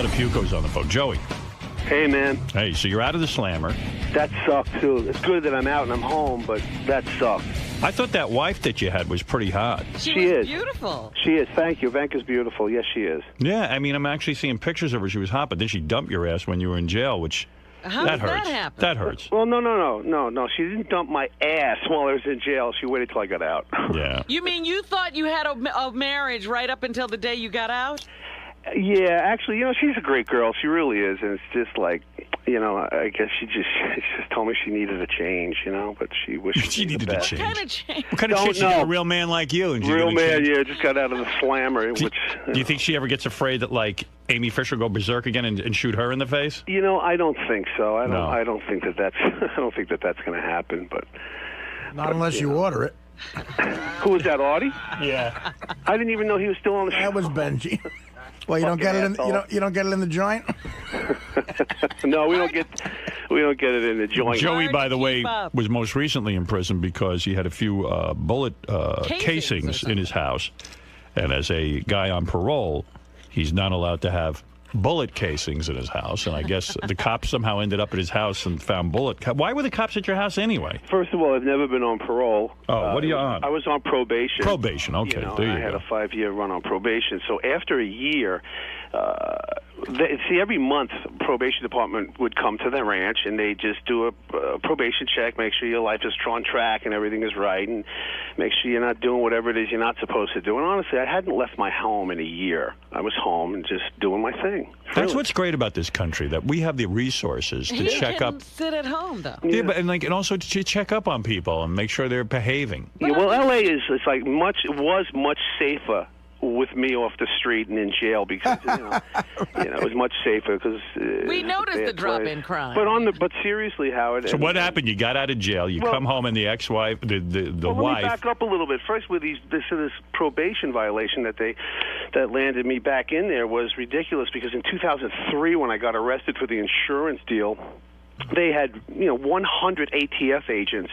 Buttafuoco's on the phone. Joey. Hey, man. Hey, so you're out of the slammer. That sucked, too. It's good that I'm out and I'm home, but that sucked. I thought that wife that you had was pretty hot. She is beautiful. She is. Thank you. Vanka's beautiful. Yes, she is. Yeah, I mean, I'm actually seeing pictures of her. She was hot, but then she dumped your ass when you were in jail, which... How that did hurts. that happen? That hurts. Well, no. She didn't dump my ass while I was in jail. She waited till I got out. Yeah. You mean you thought you had a marriage right up until the day you got out? Yeah, actually, she's a great girl. She really is, and it's just like, I guess she just told me she needed a change, but she wished she needed a change. What kind of change? What kind of shit? She got a real man like you. And real man, yeah, just got out of the slammer. Do you think she ever gets afraid that, like, Amy Fisher go berserk again and shoot her in the face? I don't think so. I don't think that's going to happen. But not unless you order it. Who was that, Artie? Yeah. I didn't even know he was still on the show. That was Benji. Well, you don't get it in. You don't get it in the joint. No, we don't get it in the joint. Joey, by the way, was most recently in prison because he had a few bullet casings in his house, and as a guy on parole, he's not allowed to have bullet casings in his house, and I guess the cops somehow ended up at his house and found Why were the cops at your house anyway? First of all, I've never been on parole. Oh, what are you on? I was on probation. Probation, okay. I had a 5-year run on probation. So after a year, every month, probation department would come to the ranch and they just do a probation check, make sure your life is on track and everything is right, and make sure you're not doing whatever it is you're not supposed to do. And honestly, I hadn't left my home in a year. I was home and just doing my thing. That's what's great about this country, that we have the resources to check up. Sit at home though. Yeah, but and also to check up on people and make sure they're behaving. Yeah, well, L.A. was much safer with me off the street and in jail because it was much safer because we noticed the drop in crime. But seriously, Howard. So what happened? You got out of jail. You come home, and the ex-wife, the wife. Let me back up a little bit. First, with this probation violation that landed me back in there was ridiculous because in 2003, when I got arrested for the insurance deal, they had 100 ATF agents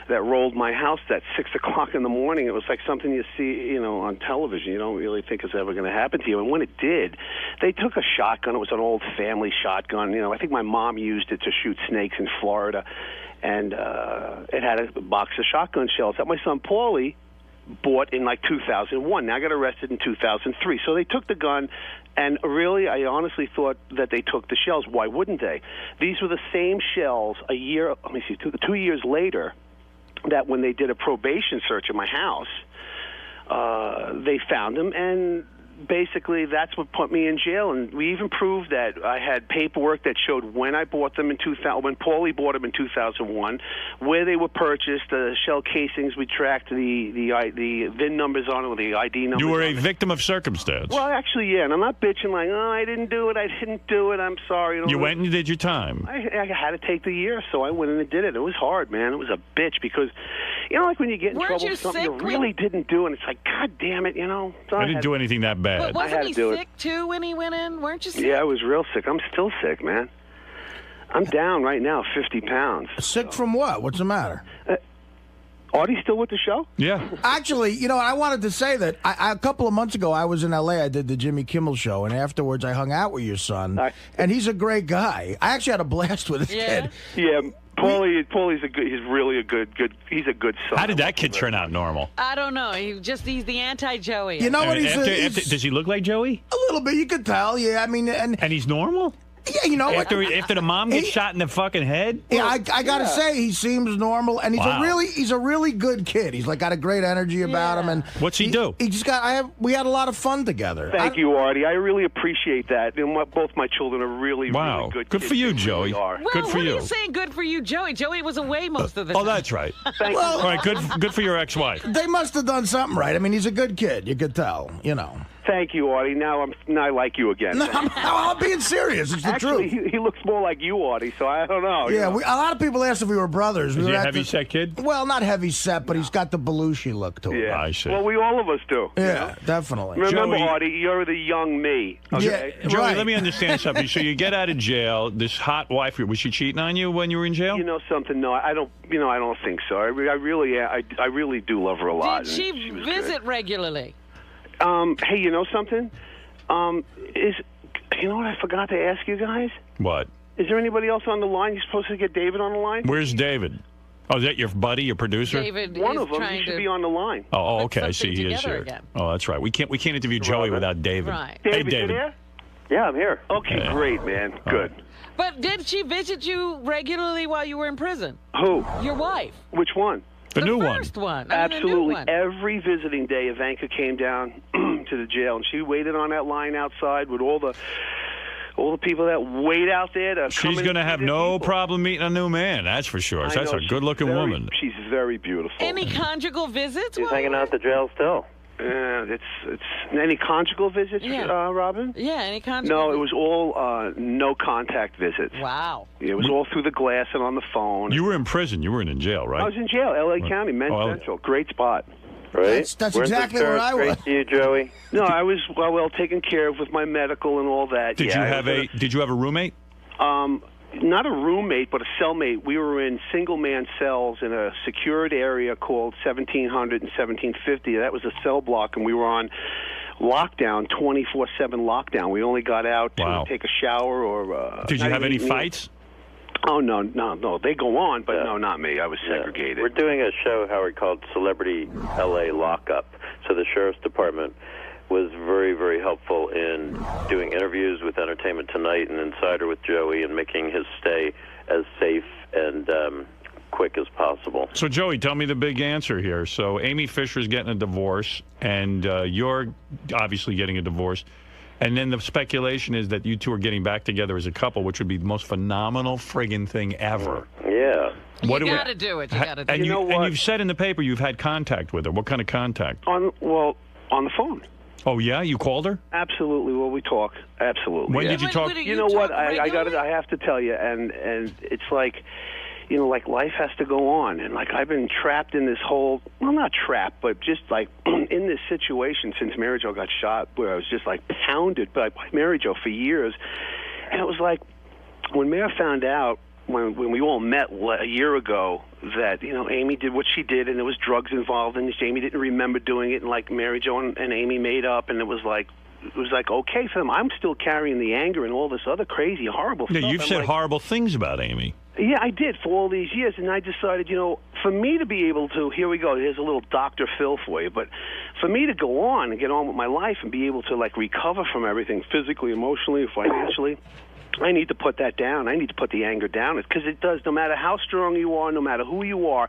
that rolled my house at 6 o'clock in the morning. It was like something you see, on television. You don't really think it's ever going to happen to you. And when it did, they took a shotgun. It was an old family shotgun. I think my mom used it to shoot snakes in Florida. And it had a box of shotgun shells that my son Paulie bought in 2001. Now I got arrested in 2003. So they took the gun, and really, I honestly thought that they took the shells. Why wouldn't they? These were the same shells 2 years later, that when they did a probation search of my house, they found them, and basically that's what put me in jail. And we even proved that I had paperwork that showed when I bought them in 2000, when Paulie bought them in 2001, where they were purchased, the shell casings. We tracked the VIN numbers on it, or the ID numbers. You were a victim of circumstance. Well, actually, yeah, and I'm not bitching like, I didn't do it, I'm sorry. You went and did your time. I had to take the year, so I went in and did it. It was hard, man. It was a bitch because, like when you get in trouble with something you really didn't do, and it's like, God damn it, So I didn't do anything that bad. But wasn't he sick, too, when he went in? Weren't you sick? Yeah, I was real sick. I'm still sick, man. I'm down right now 50 pounds. Sick from what? What's the matter? Artie still with the show? Yeah. Actually, I wanted to say that a couple of months ago, I was in L.A. I did the Jimmy Kimmel show, and afterwards I hung out with your son, and he's a great guy. I actually had a blast with his kid. Yeah. Paulie's really a good he's a good son. How did that kid turn out normal? I don't know. He's the anti-Joey. You know what does he look like Joey? A little bit, you could tell. Yeah, I mean, and he's normal. Yeah, after the mom gets shot in the fucking head. Yeah, I gotta say he seems normal, and he's a really good kid. He's got a great energy about him, and what's he do? He just we had a lot of fun together. Thank you, Artie. I really appreciate that. Both my children are really really good. Good kids. for you, Joey. Well, good for what you. are you saying? Good for you, Joey. Joey was away most of the time. Oh, that's right. Thank you. All right, good for your ex-wife. They must have done something right. I mean, he's a good kid. You could tell. Thank you, Artie. Now I like you again. No, I'm being serious. It's the truth. He looks more like you, Artie, so I don't know. Yeah, a lot of people asked if we were brothers. Is he a heavy-set kid? Well, not heavy-set, but he's got the Belushi look to him. Yeah. I see. Well, all of us do. Yeah, definitely. Remember, Joey, Artie, you're the young me. Okay? Yeah, Joey, right. let me understand something. So you get out of jail. This hot wife, was she cheating on you when you were in jail? You know something? No, I don't. I don't think so. I really do love her a lot. Did she visit regularly? Hey, you know something? You know what I forgot to ask you guys? What? Is there anybody else on the line? You're supposed to get David on the line? Where's David? Oh, is that your buddy, your producer? David One is of them. trying He should to be on the line. Oh, okay. I put see. something He is together here. again. Oh, that's right. We can't interview Joey without David. Right. Hey, David, you David. there? Yeah, I'm here. Okay, Yeah. great, man. Good. But did she visit you regularly while you were in prison? Who? Your wife? Which one? The new one. First one. Absolutely. The new one. Every visiting day, Ivanka came down to the jail, and she waited on that line outside with all the people that wait out there to come She's and going to see have the no people. problem meeting a new man, that's for sure. I That's know, a she's good-looking very- woman. She's very beautiful. Any conjugal visits? He's while hanging you out at the jail still. It's any conjugal visits, Yeah. Robin? Yeah, any conjugal No, it was all no contact visits. Wow. It was all through the glass and on the phone. You were in prison. You weren't in jail, right? I was in jail, L.A. County, Men's Oh, Central. Great spot. Right? That's Weren't exactly the where I parents was. great to you, Joey? No, I was well taken care of with my medical and all that. Did yeah, you have a roommate? Not a roommate, but a cellmate. We were in single-man cells in a secured area called 1700 and 1750. That was a cell block, and we were on lockdown, 24/7 lockdown. We only got out Wow. to take a shower or. Did you not have any even- fights? Oh no! They go on, but no, not me. I was segregated. We're doing a show, Howard, called Celebrity LA Lockup. So the Sheriff's Department was very, very helpful in doing interviews with Entertainment Tonight and Insider with Joey and making his stay as safe and quick as possible. So, Joey, tell me the big answer here. So, Amy Fisher's getting a divorce, and you're obviously getting a divorce. And then the speculation is that you two are getting back together as a couple, which would be the most phenomenal friggin' thing ever. Yeah. You got to do it. You got to do And it. know what? and you've said in the paper you've had contact with her. What kind of contact? on the phone. Oh, yeah? You called her? Absolutely. Well, we talk. Absolutely. When yeah. did you talk? You know what? I got it. I have to tell you, and it's like, like life has to go on, and like I've been trapped in this whole, well, not trapped, but just like in this situation since Mary Jo got shot, where I was just like pounded by Mary Jo for years, and it was like when Mary found out when we all met a year ago that Amy did what she did, and there was drugs involved, and Amy didn't remember doing it, and like Mary Jo and Amy made up, and it was like okay for them. I'm still carrying the anger and all this other crazy, horrible stuff. Yeah, you've I'm said like, horrible things about Amy. Yeah, I did for all these years, and I decided, for me to be able to, here we go, here's a little Dr. Phil for you, but for me to go on and get on with my life and be able to, like, recover from everything physically, emotionally, financially, I need to put that down. I need to put the anger down, because it does, no matter how strong you are, no matter who you are,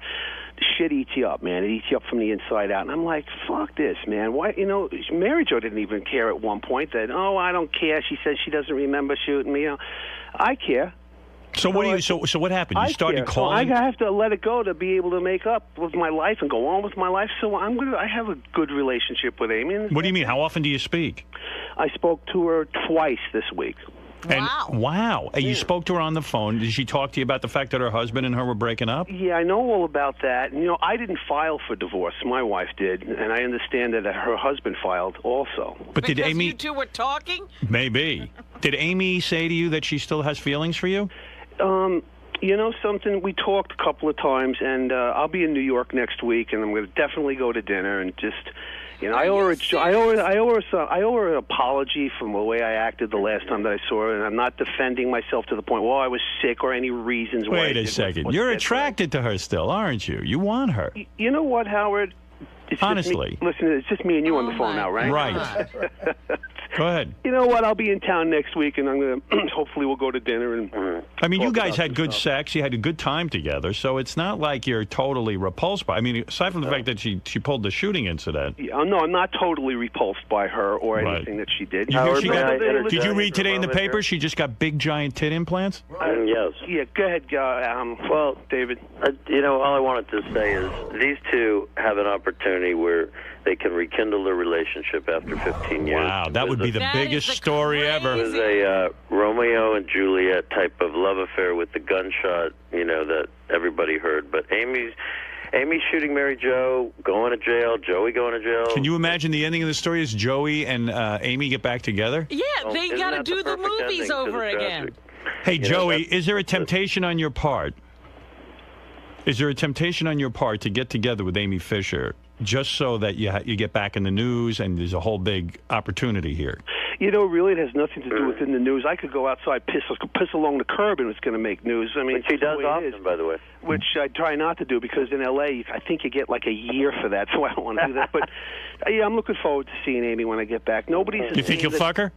the shit eats you up, man. It eats you up from the inside out. And I'm like, fuck this, man. Why, Mary Jo didn't even care at one point that, I don't care. She says she doesn't remember shooting me. I care. So what do you? So what happened? You started calling. So I have to let it go to be able to make up with my life and go on with my life. So I have a good relationship with Amy. What do you mean? How often do you speak? I spoke to her twice this week. And, Wow. Wow. And you spoke to her on the phone. Did she talk to you about the fact that her husband and her were breaking up? Yeah, I know all about that. And, I didn't file for divorce. My wife did, and I understand that her husband filed also. But Because did Amy? you two were talking? Maybe. Did Amy say to you that she still has feelings for you? Something, we talked a couple of times, and I'll be in New York next week, and I'm going to definitely go to dinner and just, I owe her an apology from the way I acted the last time that I saw her, and I'm not defending myself to the point, I was sick or any reasons why. Wait a second. You're attracted to her still, aren't you? You want her. You know what, Howard? It's Honestly. Listen, it's just me and you on the phone now, right? Right. Go ahead. You know what? I'll be in town next week, and I'm going to, hopefully we'll go to dinner. And I mean, you talk guys about had some good stuff. sex. You had a good time together. So it's not like you're totally repulsed by. I mean, aside from the fact that she pulled the shooting incident. Yeah, no, I'm not totally repulsed by her or Right. anything that she did. Did May I interject you read today in the for a moment paper here? she just got big, giant tit implants? Yes. Yeah, go ahead, Well, David. all I wanted to say is these two have an opportunity where they can rekindle their relationship after 15 years. Wow, that would be the That biggest is the story ever. It was a Romeo and Juliet type of love affair with the gunshot, that everybody heard. But Amy's shooting Mary Jo, going to jail, Joey going to jail. Can you imagine the ending of the story is Joey and Amy get back together? Yeah, they Isn't got to that do the perfect movies ending to over the again. tragedy? Hey, know, Joey, that's- is there a temptation on your part? Is there a temptation on your part to get together with Amy Fisher just so that you get back in the news and there's a whole big opportunity here? You know, really, it has nothing to do with in the news. I could go outside, piss along the curb, and it's going to make news. I mean, which he does often, by the way. Which I try not to do because in L.A., I think you get like a year for that, so I don't want to do that. But yeah, I'm looking forward to seeing Amy when I get back. Nobody's. You think you'll fuck her?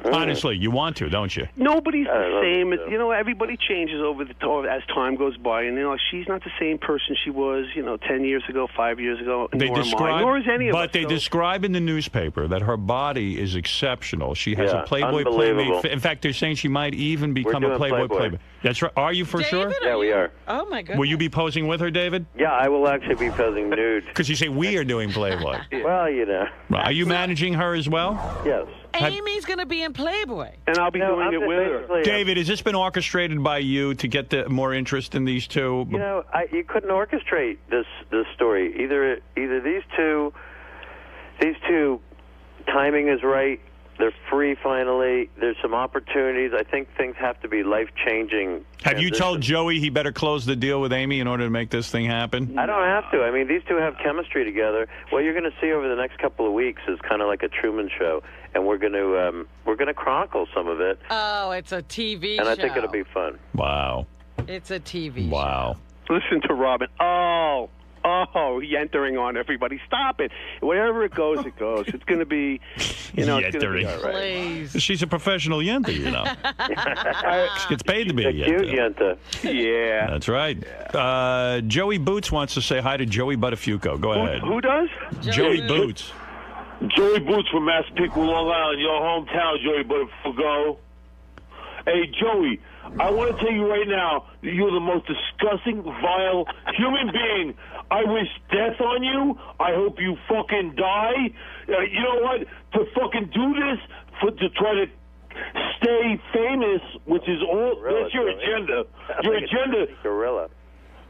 Honestly, you want to, don't you? Nobody's the same. You know, everybody changes as time goes by, and you know, she's not the same person she was, 10 years ago, 5 years ago. Nor is any of us. But they describe in the newspaper that her body is exceptional. She has a Playboy unbelievable. Playmate. In fact, they're saying she might even become a Playboy Playmate. That's right. Are you for David, sure? Yeah, we are. Oh my goodness. Will you be posing with her, David? Yeah, I will actually be posing nude. Because you say we are doing Playboy. Well, you know. Are you managing her as well? Yes. Amy's going to be in Playboy. And I'll be doing it with her. David, has this been orchestrated by you to get more interest in these two? You know, you couldn't orchestrate this story. Either these two timing is right. They're free finally. There's some opportunities. I think things have to be life-changing. Have you told Joey he better close the deal with Amy in order to make this thing happen? I don't have to. I mean, these two have chemistry together. What you're going to see over the next couple of weeks is kind of like a Truman Show, and we're going to chronicle some of it. Oh, it's a TV show. And I think it'll be fun. Wow. It's a TV Wow. show. Listen to Robin. Oh, yentering on everybody. Stop it. Wherever it goes, it goes. It's going to be, it's going to be all right. Please. She's a professional yenta, She gets paid to be a Cute yenta. yenta. Yeah. That's right. Joey Boots wants to say hi to Joey Buttafuoco. Go ahead. Who does? Joey Boots. Joey Boots from Massapequa, Long Island, your hometown, Joey Buttafuoco. Hey, Joey, I want to tell you right now, you're the most disgusting, vile human being. I wish death on you. I hope you fucking die. You know what? To fucking do this, to try to stay famous, which is all, that's your agenda. Your agenda. Gorilla.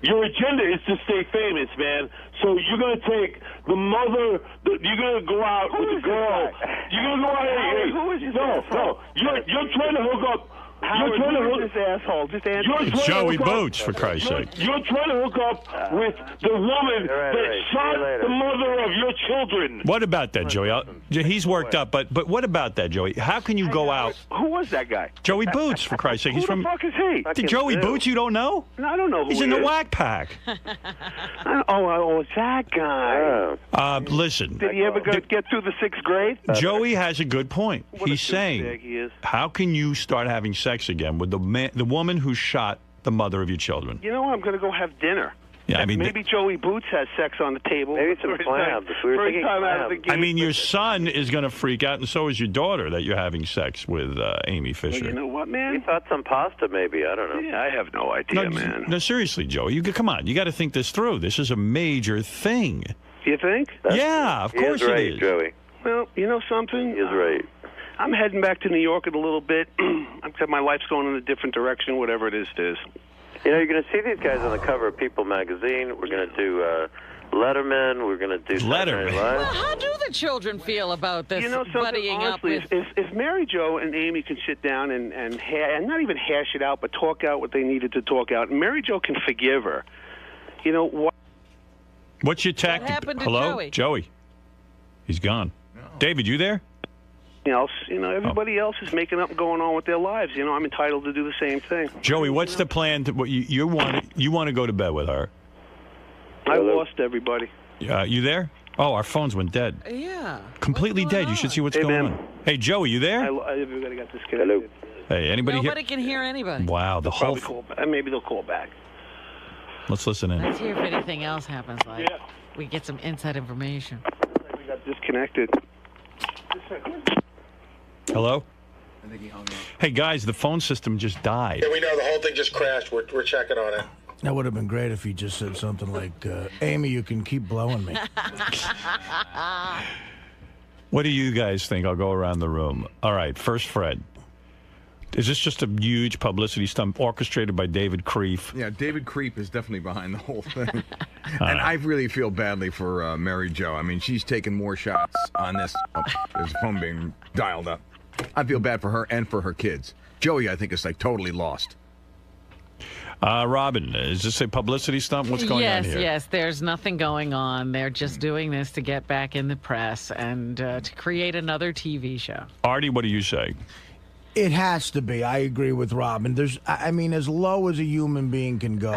Your agenda is to stay famous, man. So you're going to take the mother, you're going to go out with the girl. You're going to go out, hey, Who is this no. You're trying to hook up. Howard, You're trying to hook this asshole. Just answer. It's Joey Boots, for Christ's sake. You're trying to hook up with the woman that shot the mother of your children. What about that, Joey? He's worked up, but what about that, Joey? How can you go out? Who was that guy? Joey Boots, for Christ's sake. He's Who from. the fuck is he? The Joey Boots, you don't know? I don't know who He's he in the is. Whack Pack. Oh, it's that guy. Listen. Did he ever get through the 6th grade? Joey has a good point. He's saying, he is. how can you start having sex again with the woman who shot the mother of your children? You know what? I'm going to go have dinner. Yeah, I mean, maybe Joey Boots has sex on the table. Maybe some clams. We were thinking time out of the clams. game. I mean, your son is going to freak out, and so is your daughter that you're having sex with Amy Fisher. Well, you know what, We man? thought some pasta, maybe. I don't know. Yeah, I have no idea, man. No, seriously, Joey. Come on. You got to think this through. This is a major thing. You think? Yeah, of course he is right, it is. Joey. Well, you know something? He is right. I'm heading back to New York in a little bit. My life's going in a different direction, whatever it is. You know, you're going to see these guys on the cover of People magazine. We're going to do Letterman. We're going to do Letterman. Well, how do the children feel about this You know something, buddying honestly, up with... if Mary Jo and Amy can sit down and not even hash it out, but talk out what they needed to talk out, and Mary Jo can forgive her, you know what? What's your tactic? happened to Hello? Joey? He's gone. No. David, you there? Everybody else is making up and going on with their lives. I'm entitled to do the same thing. Joey, what's the plan? You want to go to bed with her? I lost everybody. You there? Oh, our phones went dead. Yeah. Completely dead. You should see what's going on. Hey, Joey, you there? Everybody got disconnected. Hey, anybody Nobody can hear anybody. Wow, the whole... Maybe they'll call back. Let's listen in. Let's hear if anything else happens. We get some inside information. We got disconnected. Hello? I think he hung up. Hey, guys, the phone system just died. Yeah, we know the whole thing just crashed. We're checking on it. That would have been great if he just said something like, Amy, you can keep blowing me. What do you guys think? I'll go around the room. All right, first Fred. Is this just a huge publicity stunt orchestrated by David Creef? Yeah, David Creef is definitely behind the whole thing. And I really feel badly for Mary Jo. I mean, she's taken more shots on this. There's a phone being dialed up. I feel bad for her and for her kids. Joey, I think, is like totally lost. Robin, is this a publicity stunt? What's going on here? Yes. There's nothing going on. They're just doing this to get back in the press and to create another TV show. Artie, what do you say? It has to be. I agree with Robin. I mean, as low as a human being can go.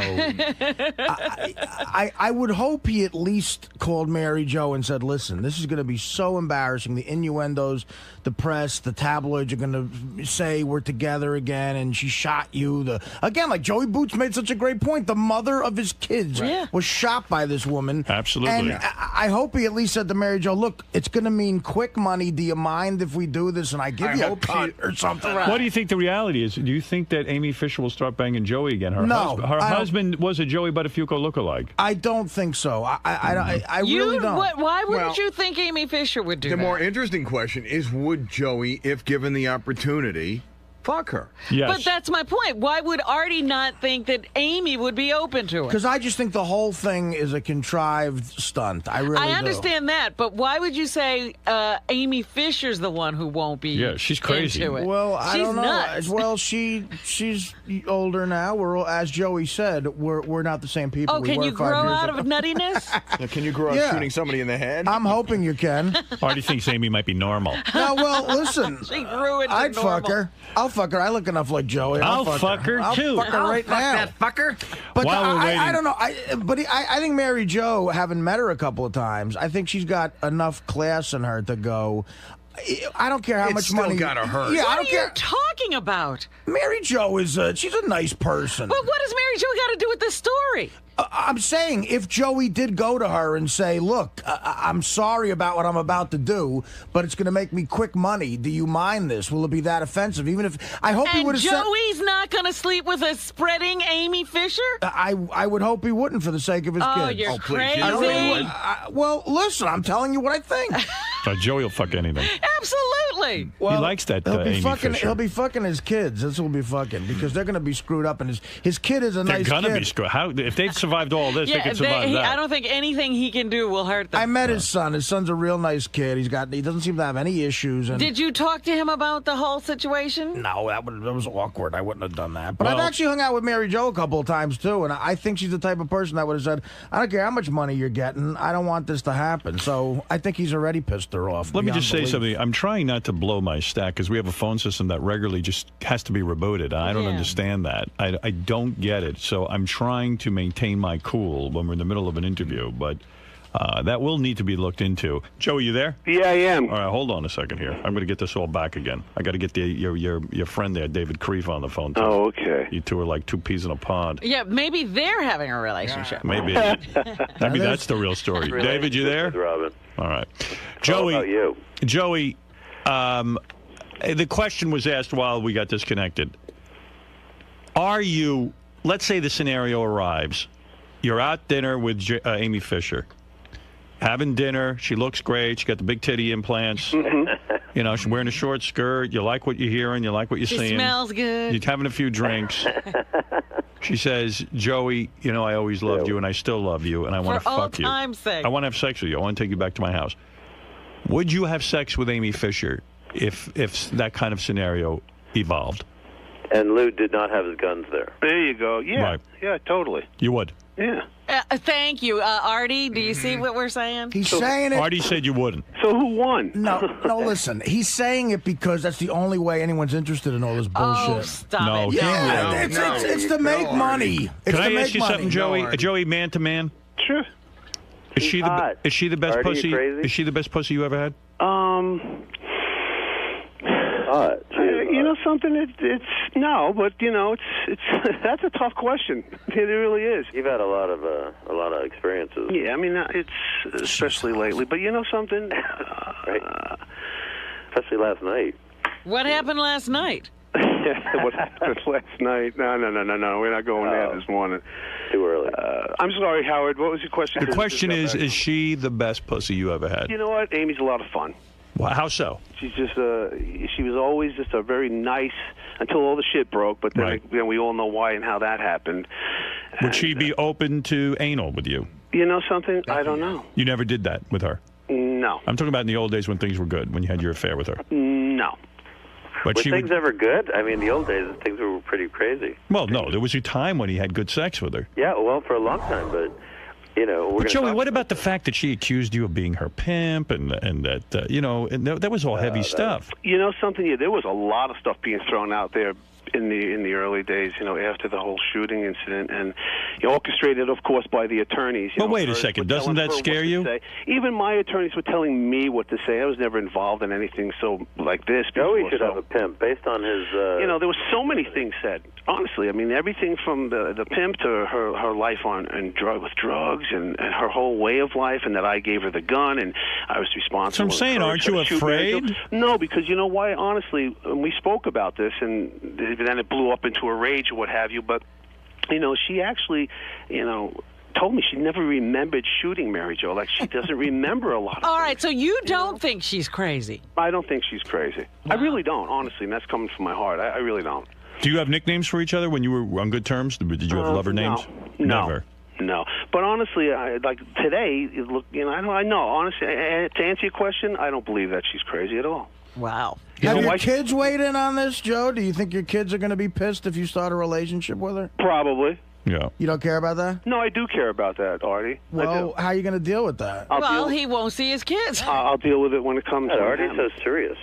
I would hope he at least called Mary Jo and said, listen, this is going to be so embarrassing. The innuendos, the press, the tabloids are going to say we're together again and she shot you. Again, like Joey Boots made such a great point. The mother of his kids was shot by this woman. Absolutely. And I hope he at least said to Mary Jo, look, it's going to mean quick money. Do you mind if we do this? And I give you a cut or something. What do you think the reality is? Do you think that Amy Fisher will start banging Joey again? Her husband was a Joey Buttafuoco lookalike. I don't think so. I really don't. Why wouldn't you think Amy Fisher would do that? The more interesting question is, would Joey, if given the opportunity, fuck her? Yes. But that's my point. Why would Artie not think that Amy would be open to it? Because I just think the whole thing is a contrived stunt. I understand that, but why would you say Amy Fisher's the one who won't be? Yeah, she's crazy. Into it? Well, I don't know. Nuts. Well, she's older now. We're all, as Joey said, we're not the same people. Oh, can you grow out of nuttiness? Can you grow up shooting somebody in the head? I'm hoping you can. Artie thinks Amy might be normal. No, well, listen. She grew into I'd normal. fuck her. I'll fuck her. I look enough like Joey. I'll fuck her too. I'll fuck her right now. That fucker. But While we're waiting. I don't know. I think Mary Jo, having met her a couple of times, I think she's got enough class in her to go. I don't care how much money. It's still gotta hurt. Yeah, What I don't are care. you talking about? Mary Jo is she's a nice person. But what does Mary Jo got to do with this story? I'm saying if Joey did go to her and say, look, I'm sorry about what I'm about to do, but it's going to make me quick money. Do you mind this? Will it be that offensive? Even if I hope he would have said. Joey's not going to sleep with a spreading Amy Fisher? I would hope he wouldn't for the sake of his kids. You're please, crazy. you really would. Well, listen, I'm telling you what I think. Joey will fuck anything. Absolutely. Well, he likes that he'll be Amy fucking. Fisher. He'll be fucking his kids. This will be fucking because they're going to be screwed up, and his kid is a They're nice gonna kid. be screwed. How if they've survived all this, they can survive that. I don't think anything he can do will hurt them. I met his son. His son's a real nice kid. He doesn't seem to have any issues. And Did you talk to him about the whole situation? no, that was awkward. I wouldn't have done that. But I've Well- actually hung out with Mary Jo a couple of times too, and I think she's the type of person that would have said, "I don't care how much money you're getting. I don't want this to happen." So I think he's already pissed her off. Let me just say beyond belief. something. I'm trying not to blow my stack because we have a phone system that regularly just has to be rebooted. I don't understand that. I don't get it. So I'm trying to maintain my cool when we're in the middle of an interview, but that will need to be looked into. Joey, you there? Yeah, I am. All right, hold on a second here. I'm going to get this all back again. I got to get your friend there, David Kreef, on the phone too. Oh, okay. You two are like two peas in a pod. Yeah, maybe they're having a relationship. Maybe that's the real story. Really David, you there? With Robin. All right, How about you? Joey, the question was asked while we got disconnected. Are you, let's say the scenario arrives, you're out dinner with Amy Fisher, having dinner, she looks great, she got the big titty implants, you know, she's wearing a short skirt, you like what you're hearing, you like what you're She seeing. smells good. You're having a few drinks. She says, Joey, you know, I always loved you and I still love you and I want to For fuck you. old time's sake. I want to have sex with you. I want to take you back to my house. Would you have sex with Amy Fisher if that kind of scenario evolved? And Lou did not have his guns there. There you go. Yeah. Right. Yeah, totally. You would. Yeah. Thank you. Artie, do you see what we're saying? He's saying it. Artie said you wouldn't. So who won? No, listen. He's saying it because that's the only way anyone's interested in all this Oh, bullshit. stop No, it. he Yeah, wouldn't. it's to make money. It's Can to I make ask you money. something, Joey? Artie. Joey, man to man, Sure. is she hot. the best Artie, you pussy? crazy? Is she the best pussy you ever had? Hot. You know something? It's no, but you know, it's that's a tough question. It really is. You've had a lot of experiences. Yeah, I mean, it's especially lately. But you know something? Right. Especially last night. What happened last night? What happened last night? No. We're not going there this morning. Too early. I'm sorry, Howard. What was your question? The question is she the best pussy you ever had? You know what? Amy's a lot of fun. Well, how so? She's just she was always just a very nice until all the shit broke. But then, Right. we all know why and how that happened. Would she be open to anal with you? You know something? I don't know. You never did that with her? No. I'm talking about in the old days when things were good, when you had your affair with her. No. But were things ever good? I mean, the old days, things were pretty crazy. Well, no, there was a time when he had good sex with her. Yeah, well, for a long time, but, you know... But, Joey, what about the fact that she accused you of being her pimp and that, you know, and that was all heavy stuff? You know something? Yeah, there was a lot of stuff being thrown out there in the early days, you know, after the whole shooting incident, and orchestrated, of course, by the attorneys. But wait a second, doesn't that scare you? Even my attorneys were telling me what to say. I was never involved in anything so like this. Joey should have a pimp based on his... You know, there was so many things said. Honestly, I mean, everything from the pimp to her life with drugs and her whole way of life, and that I gave her the gun and I was responsible. So I'm saying, aren't you afraid? No, because you know why? Honestly, we spoke about this, and then it blew up into a rage or what have you. But you know, she actually, you know, told me she never remembered shooting Mary Jo. Like, she doesn't remember a lot of All things. right, so you don't think she's crazy? I don't think she's crazy. Wow. I really don't, honestly, and that's coming from my heart. I really don't. Do you have nicknames for each other when you were on good terms? Did you have lover names? No. Never. No, but honestly, like today, look, you know, I know. Honestly, to answer your question, I don't believe that she's crazy at all. Wow. Have your kids weighed in on this, Joe? Do you think your kids are going to be pissed if you start a relationship with her? Probably. Yeah. You don't care about that? No, I do care about that, Artie. Well, how are you going to deal with that? Well, he won't see his kids. I'll deal with it when it comes to Artie's so serious.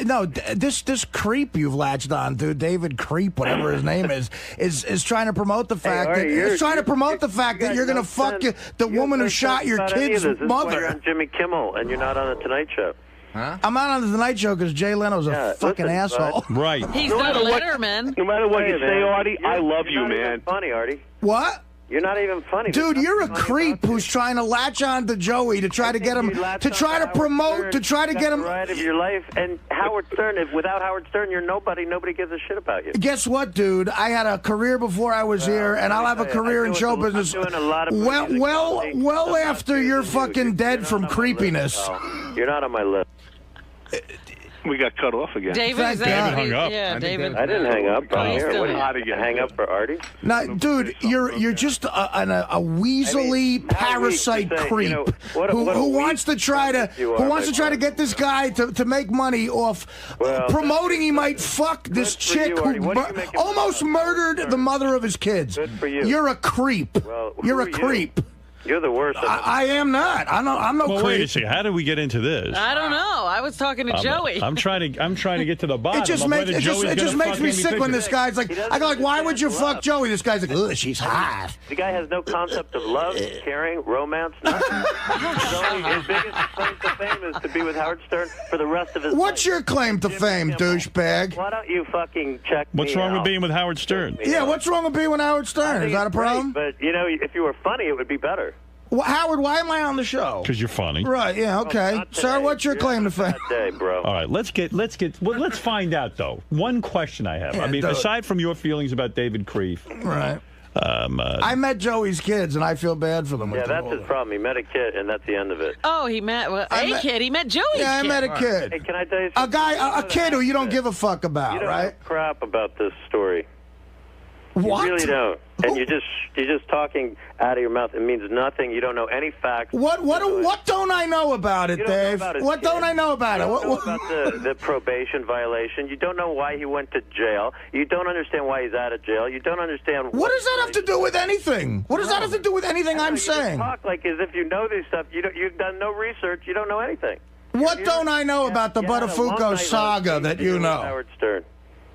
No, this creep you've latched on to, David Creep, whatever his name is trying to promote the fact that you're going to fuck the woman who shot your kid's mother. You're on Jimmy Kimmel and you're not on the Tonight Show. Huh? I'm not on the Tonight Show because Jay Leno's a fucking asshole. Right. He's not a Letterman. No matter what you say, Artie, I love you, man. You're not even funny, Artie. What? You're not even funny. Dude, you're a creep who's trying to latch on to Joey to try to get him, to try to promote, to try to get him. Right of your life. And Howard Stern, without Howard Stern, you're nobody. Nobody gives a shit about you. Guess what, dude? I had a career before I was here, and I'll have a career in show business. Well after you're fucking dead from creepiness. You're not on my list. We got cut off again. David hung up. Yeah, David. I didn't hang up. I'm here. Still What do you hang up for Artie? No, dude, you're just a weaselly parasite creep who wants to try to get this guy to make money off promoting he might fuck this chick who almost murdered the mother of his kids. Good for you. You're a creep. You're a creep. You're the worst. I am not. I'm no creep. Wait a second. How did we get into this? I don't know. I was talking to Joey. I'm trying to get to the bottom. It just makes me sick when this guy's like, I go like, why would you fuck Joey? This guy's like, ugh, she's hot. The guy has no concept of love, caring, romance. His biggest claim to fame is to be with Howard Stern for the rest of his life. What's your claim to fame, douchebag? Why don't you fucking check What's wrong with being with Howard Stern? Yeah, what's wrong with being with Howard Stern? Is that a problem? But, you know, if you were funny, it would be better. Well, Howard, why am I on the show? Because you're funny. Right, yeah, okay. Sir, what's your claim to fame? Day, bro. All right, let's find out, though. One question I have. Yeah, I mean, aside from your feelings about David Creef. Right. I met Joey's kids, and I feel bad for them. Yeah, that's his problem. He met a kid, and that's the end of it. Oh, he met a kid. He met Joey's kid. Yeah, I met a kid. Hey, can I tell you something? A kid who you don't give a fuck about, you don't right? know crap about this story. What? You really don't. And you're just talking out of your mouth. It means nothing. You don't know any facts. What don't I know about it, Dave? What don't I know about it? You don't know about the probation violation. You don't know why he went to jail. You don't understand why he's out of jail. You don't understand what does that have to do with anything? What does that have to do with anything I'm saying? You talk like as if you know this stuff. You've done no research. You don't know anything. What don't I know about the Buttafuoco saga that you know? Howard Stern.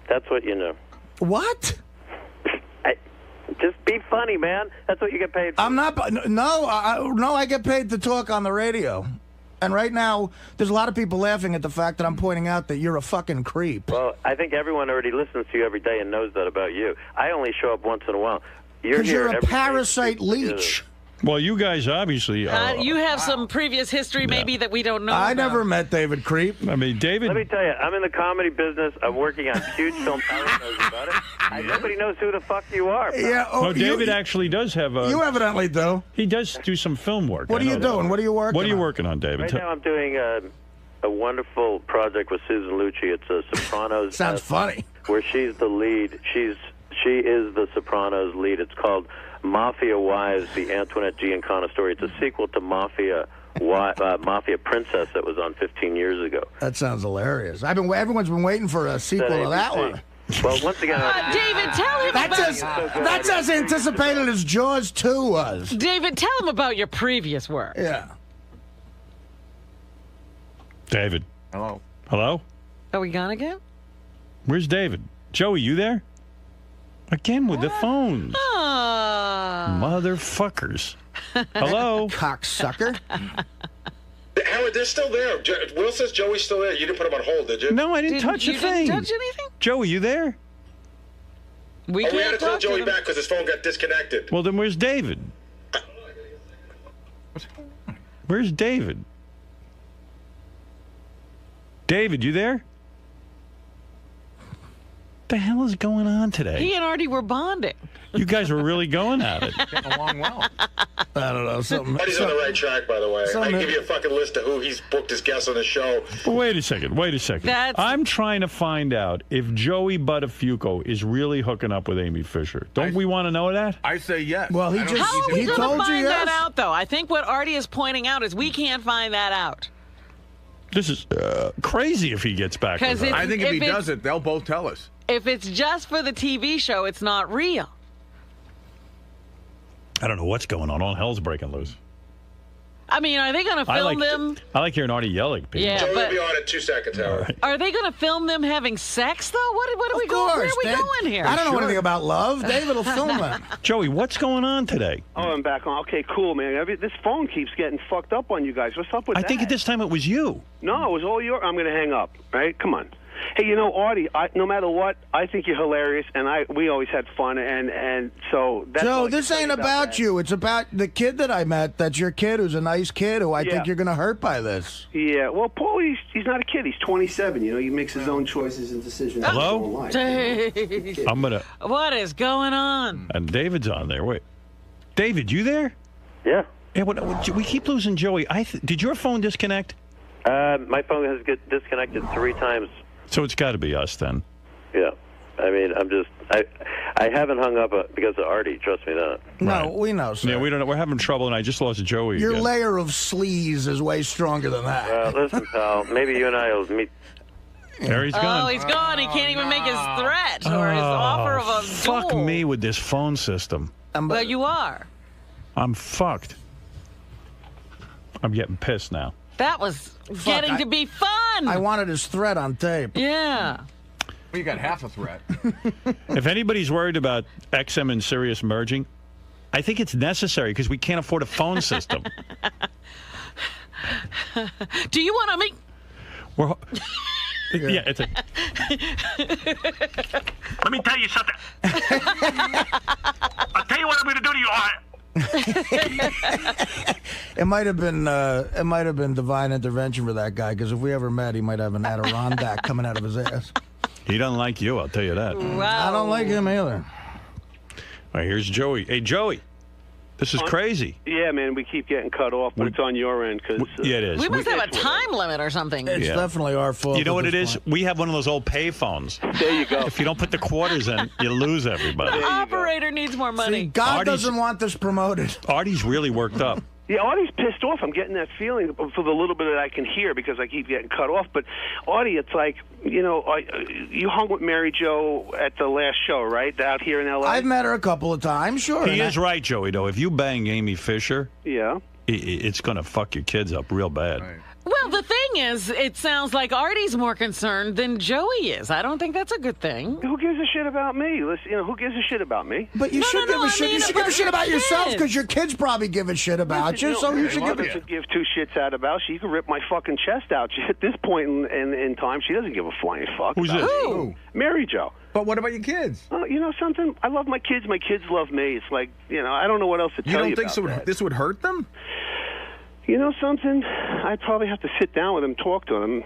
That's what you know. What? Just be funny, man. That's what you get paid for. I'm not. No, I get paid to talk on the radio. And right now, there's a lot of people laughing at the fact that I'm pointing out that you're a fucking creep. Well, I think everyone already listens to you every day and knows that about you. I only show up once in a while. Because you're a parasite leech. Well, you guys obviously... you have some previous history maybe that we don't know I about. never met David Creep. I mean, David... Let me tell you, I'm in the comedy business. I'm working on huge film. Tyler knows about it. Nobody knows who the fuck you are. Bro. Yeah. Oh, David actually does have a... You evidently do. He does do some film work. What are you doing? What are you working on? What are you working on, David? Right now I'm doing a wonderful project with Susan Lucci. It's a Sopranos... Sounds funny. Where she's the lead. She is the Sopranos lead. It's called... Mafia Wives, the Antoinette Giancana story. It's a sequel to Mafia, mafia princess that was on 15 years ago. That sounds hilarious. Everyone's been waiting for a sequel to that one. Well, once again, David, tell him That's as anticipated as Jaws 2 was. David, tell him about your previous work. Yeah. David. Hello. Hello? Are we gone again? Where's David? Joey, you there? Again with the phones. Motherfuckers. Hello? Cocksucker. Howard, they're still there. Will says Joey's still there. You didn't put him on hold, did you? No, I didn't touch a thing. You didn't touch anything? Joey, you there? We had can't to call talk to Joey them. back because his phone got disconnected. Well, then where's David? Where's David? David, you there? What the hell is going on today? He and Artie were bonding. You guys were really going at it. Getting along well. I don't know. Something. But he's on the right track, by the way. I can give you a fucking list of who he's booked as guests on the show. But wait a second. That's- I'm trying to find out if Joey Buttafuoco is really hooking up with Amy Fisher. Don't we want to know that? I say yes. Well, he I don't just- How think are we he's going told to you find that yes. out, though? I think what Artie is pointing out is we can't find that out. This is crazy if he gets back with 'Cause her. it's- I think if he it's- does it, they'll both tell us. If it's just for the TV show, it's not real. I don't know what's going on. All hell's breaking loose. I mean, are they going to film them? I like hearing Artie yell at people. Yeah, Joey will but be on in 2 seconds, Howard. are they going to film them having sex, though? What are we going? Where are we going here? I don't know anything about love. David will film that. Joey, what's going on today? Oh, I'm back on. Okay, cool, man. This phone keeps getting fucked up on you guys. What's up with I that? think at this time it was you. No, it was all your. I'm going to hang up. Right? Come on. Hey, you know, Artie, no matter what, I think you're hilarious, and we always had fun, and so that's all Joe, I can this tell ain't you about that. you. It's about the kid that I met. That's your kid, who's a nice kid, who I think you're going to hurt by this. Yeah, well, Paul, he's not a kid. He's 27. You know, he makes his own choices and decisions. Hello? In his own life. Dave, I'm gonna. what is going on? And David's on there. Wait, David, you there? Yeah. Yeah. We keep losing Joey. Did your phone disconnect? My phone has get disconnected 3 times. So it's got to be us then. Yeah. I mean, I haven't hung up because of Artie. Trust me that. No, Right. we know, sir. Yeah, we don't know. We're having trouble, and I just lost Joey. Your again. layer of sleaze is way stronger than that. Listen, pal. Maybe you and I will meet. There he's Oh, gone. he's gone. He can't even make his threat or his offer of a Fuck duel. me with this phone system. Well, you are. I'm fucked. I'm getting pissed now. That was getting to be fun. I wanted his threat on tape. Yeah. Well, you got half a threat. If anybody's worried about XM and Sirius merging, I think it's necessary because we can't afford a phone system. Do you want to make... We're, yeah, it's a... Let me tell you something. I'll tell you what I'm going to do to you. It might have been divine intervention for that guy, because if we ever met, he might have an Adirondack coming out of his ass. He doesn't like you, I'll tell you that. All Wow. I don't like him either. right, here's Joey. Hey, Joey, this is crazy. Yeah, man, we keep getting cut off, but it's on your end because Yeah, it is. We must have a time limit or something. It's Yeah. definitely our fault. You know at what it this is? point. We have one of those old pay phones. there you go. If you don't put the quarters in, you lose everybody. The operator needs more money. See, God Artie's- doesn't want this promoted. Artie's really worked up. Yeah, Artie's pissed off. I'm getting that feeling for the little bit that I can hear because I keep getting cut off. But Artie, it's like, you know, you hung with Mary Jo at the last show, right? Out here in L.A. I've met her a couple of times, sure. He and is right, Joey, though. If you bang Amy Fisher, Yeah. it's going to fuck your kids up real bad. Right. Well, the thing is, it sounds like Artie's more concerned than Joey is. I don't think that's a good thing. Who gives a shit about me? Listen, you know, who gives a shit about me? But you No, should no, give no, a I shit. mean You should give a about shit your about yourself, kids. because your kids probably give a shit about you. So you should Mother give. should give 2 shits out about you. You can rip my fucking chest out. At this point in time, she doesn't give a flying fuck. Who's about this? me. Who? Mary Jo. But what about your kids? You know something? I love my kids. My kids love me. It's like, you know, I don't know what else to You tell don't you think about that. this would hurt them? You know something? I'd probably have to sit down with them, talk to them.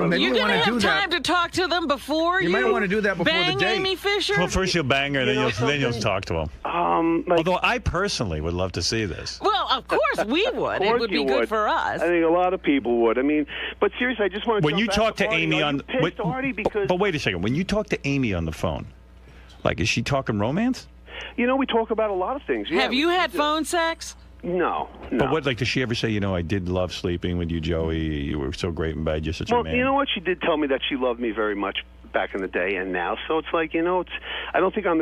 Maybe You're you going to wanna do have that. time to talk to them before You you might wanna do that before the bang date. Amy Fisher? Well, first you'll bang her, then you'll talk to him. Like, Although I personally would love to see this. Well, of course we would. It course would be you good would. for us. I think a lot of people would. I mean, but seriously, I just want to. When you talk to Amy on, pissed, Artie, because but wait a second. When you talk to Amy on the phone, like, is she talking romance? you know we talk about a lot of things. Yeah, Have you we had do. phone sex? No. But what, like, does she ever say, I did love sleeping with you, Joey? You were so great in bed. You're such a man. Well, you know what? She did tell me that she loved me very much back in the day and now. So it's like, I don't think I'm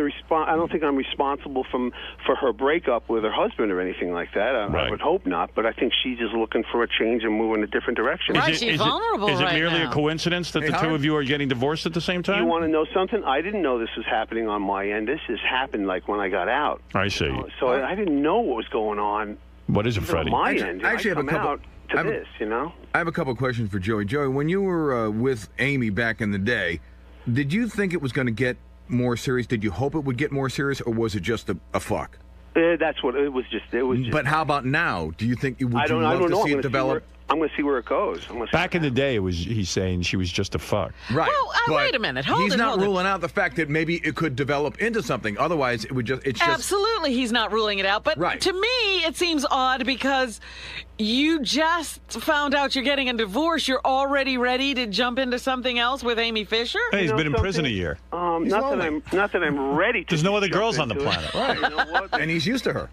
responsible for her breakup with her husband or anything like that. I would hope not, but I think she's just looking for a change and moving in a different direction. Right, she's vulnerable Is it right merely now. a coincidence that the two of you are getting divorced at the same time? You want to know something? I didn't know this was happening on my end. This has happened like when I got out. I see. So I didn't know what was going on. What is it, Freddie? On my end. I actually have a couple. Out to this, I have a couple of questions for Joey. Joey, when you were with Amy back in the day, did you think it was going to get more serious? Did you hope it would get more serious, or was it just a fuck? That's what it was. But how about now? Do you think I don't know. See it develop? I'm going to see where it goes. Back in the day, he's saying she was just a fuck. Right. Well, wait a minute. He's not ruling out the fact that maybe it could develop into something. Otherwise, it's just... Absolutely, he's not ruling it out. But to me, it seems odd because you just found out you're getting a divorce. You're already ready to jump into something else with Amy Fisher? Hey, he's been in prison a year. Not that I'm ready to. There's no other girls on the planet. Right. You know what? And he's used to her.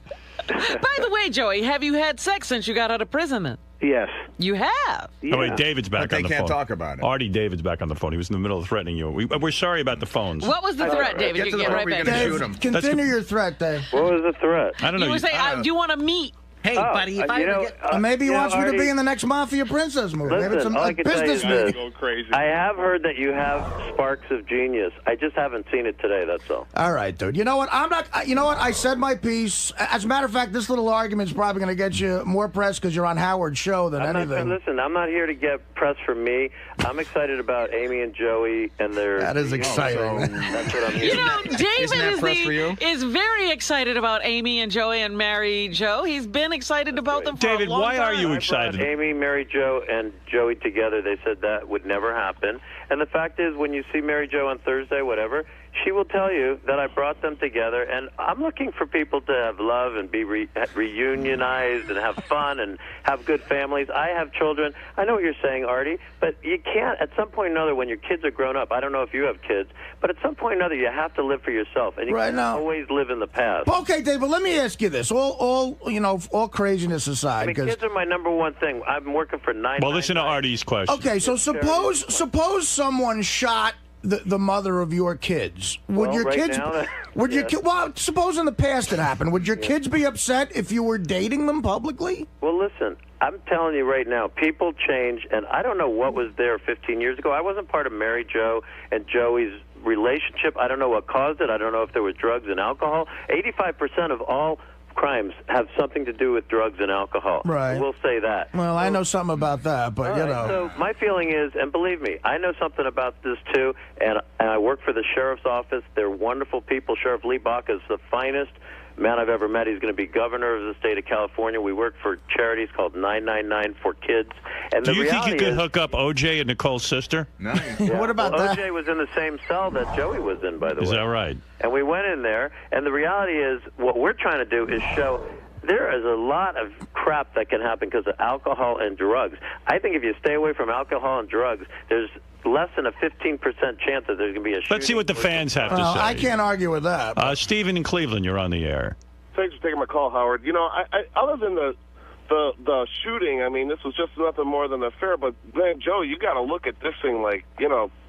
By the way, Joey, have you had sex since you got out of prison then? Yes. You have? Yeah. Oh, wait, David's back but on the phone. they can't talk about it. Artie, David's back on the phone. He was in the middle of threatening you. We're sorry about the phones. What was the threat, David? Get You to the get point right where back you're to gonna it. shoot him. Continue your threat, Dave. What was the threat? I don't know. You were saying, do you want to meet? Hey, buddy, if I ever get... Maybe he wants me to Artie, be in the next Mafia Princess movie. Maybe it's Listen, all I a can tell you business is this. meeting. Go crazy. I have heard that you have sparks of genius. I just haven't seen it today, that's all. All right, dude. You know what? I said my piece. As a matter of fact, this little argument's probably going to get you more press because you're on Howard's show than anything. Listen, I'm not here to get press from me. I'm excited about Amy and Joey and their... That is exciting. So that's what I'm here David is very excited about Amy and Joey and Mary Jo. He's been excited about them for David, a long why time. are you I excited? brought Amy, Mary Jo, and Joey together. They said that would never happen. And the fact is, when you see Mary Jo on Thursday, whatever, she will tell you that I brought them together. And I'm looking for people to have love and be reunionized and have fun and have good families. I have children. I know what you're saying, Artie, but you can't, at some point or another, when your kids are grown up, I don't know if you have kids, but at some point or another, you have to live for yourself. And you can't always live in the past. Okay, Dave, but let me ask you this. All craziness aside. I mean, kids are my number one thing. I'm working for 9. Well, listen to Artie's question. Okay, so suppose someone shot the mother of your kids. Would your right kids? now, Would your well? Suppose in the past it happened. Would your kids be upset if you were dating them publicly? Well, listen, I'm telling you right now, people change, and I don't know what was there 15 years ago. I wasn't part of Mary Jo and Joey's relationship. I don't know what caused it. I don't know if there was drugs and alcohol. 85% of all crimes have something to do with drugs and alcohol. Right. We'll say that. Well, I know something about that, but So my feeling is, and believe me, I know something about this too, and I work for the sheriff's office. They're wonderful people. Sheriff Lee Bach is the finest man I've ever met. He's going to be governor of the state of California. We work for charities called 999 for Kids. And Do you think you could hook up OJ and Nicole's sister? Nice. Yeah. What about that? OJ was in the same cell that Joey was in, by the way. Is that right? And we went in there, and the reality is what we're trying to do is show there is a lot of crap that can happen because of alcohol and drugs. I think if you stay away from alcohol and drugs, there's less than a 15% chance that there's going to be a shooting. Let's see what the fans have to say. I can't argue with that. Stephen in Cleveland, you're on the air. Thanks for taking my call, Howard. You know, I other than the shooting, I mean, this was just nothing more than an affair. But, man, Joe, you got to look at this thing like,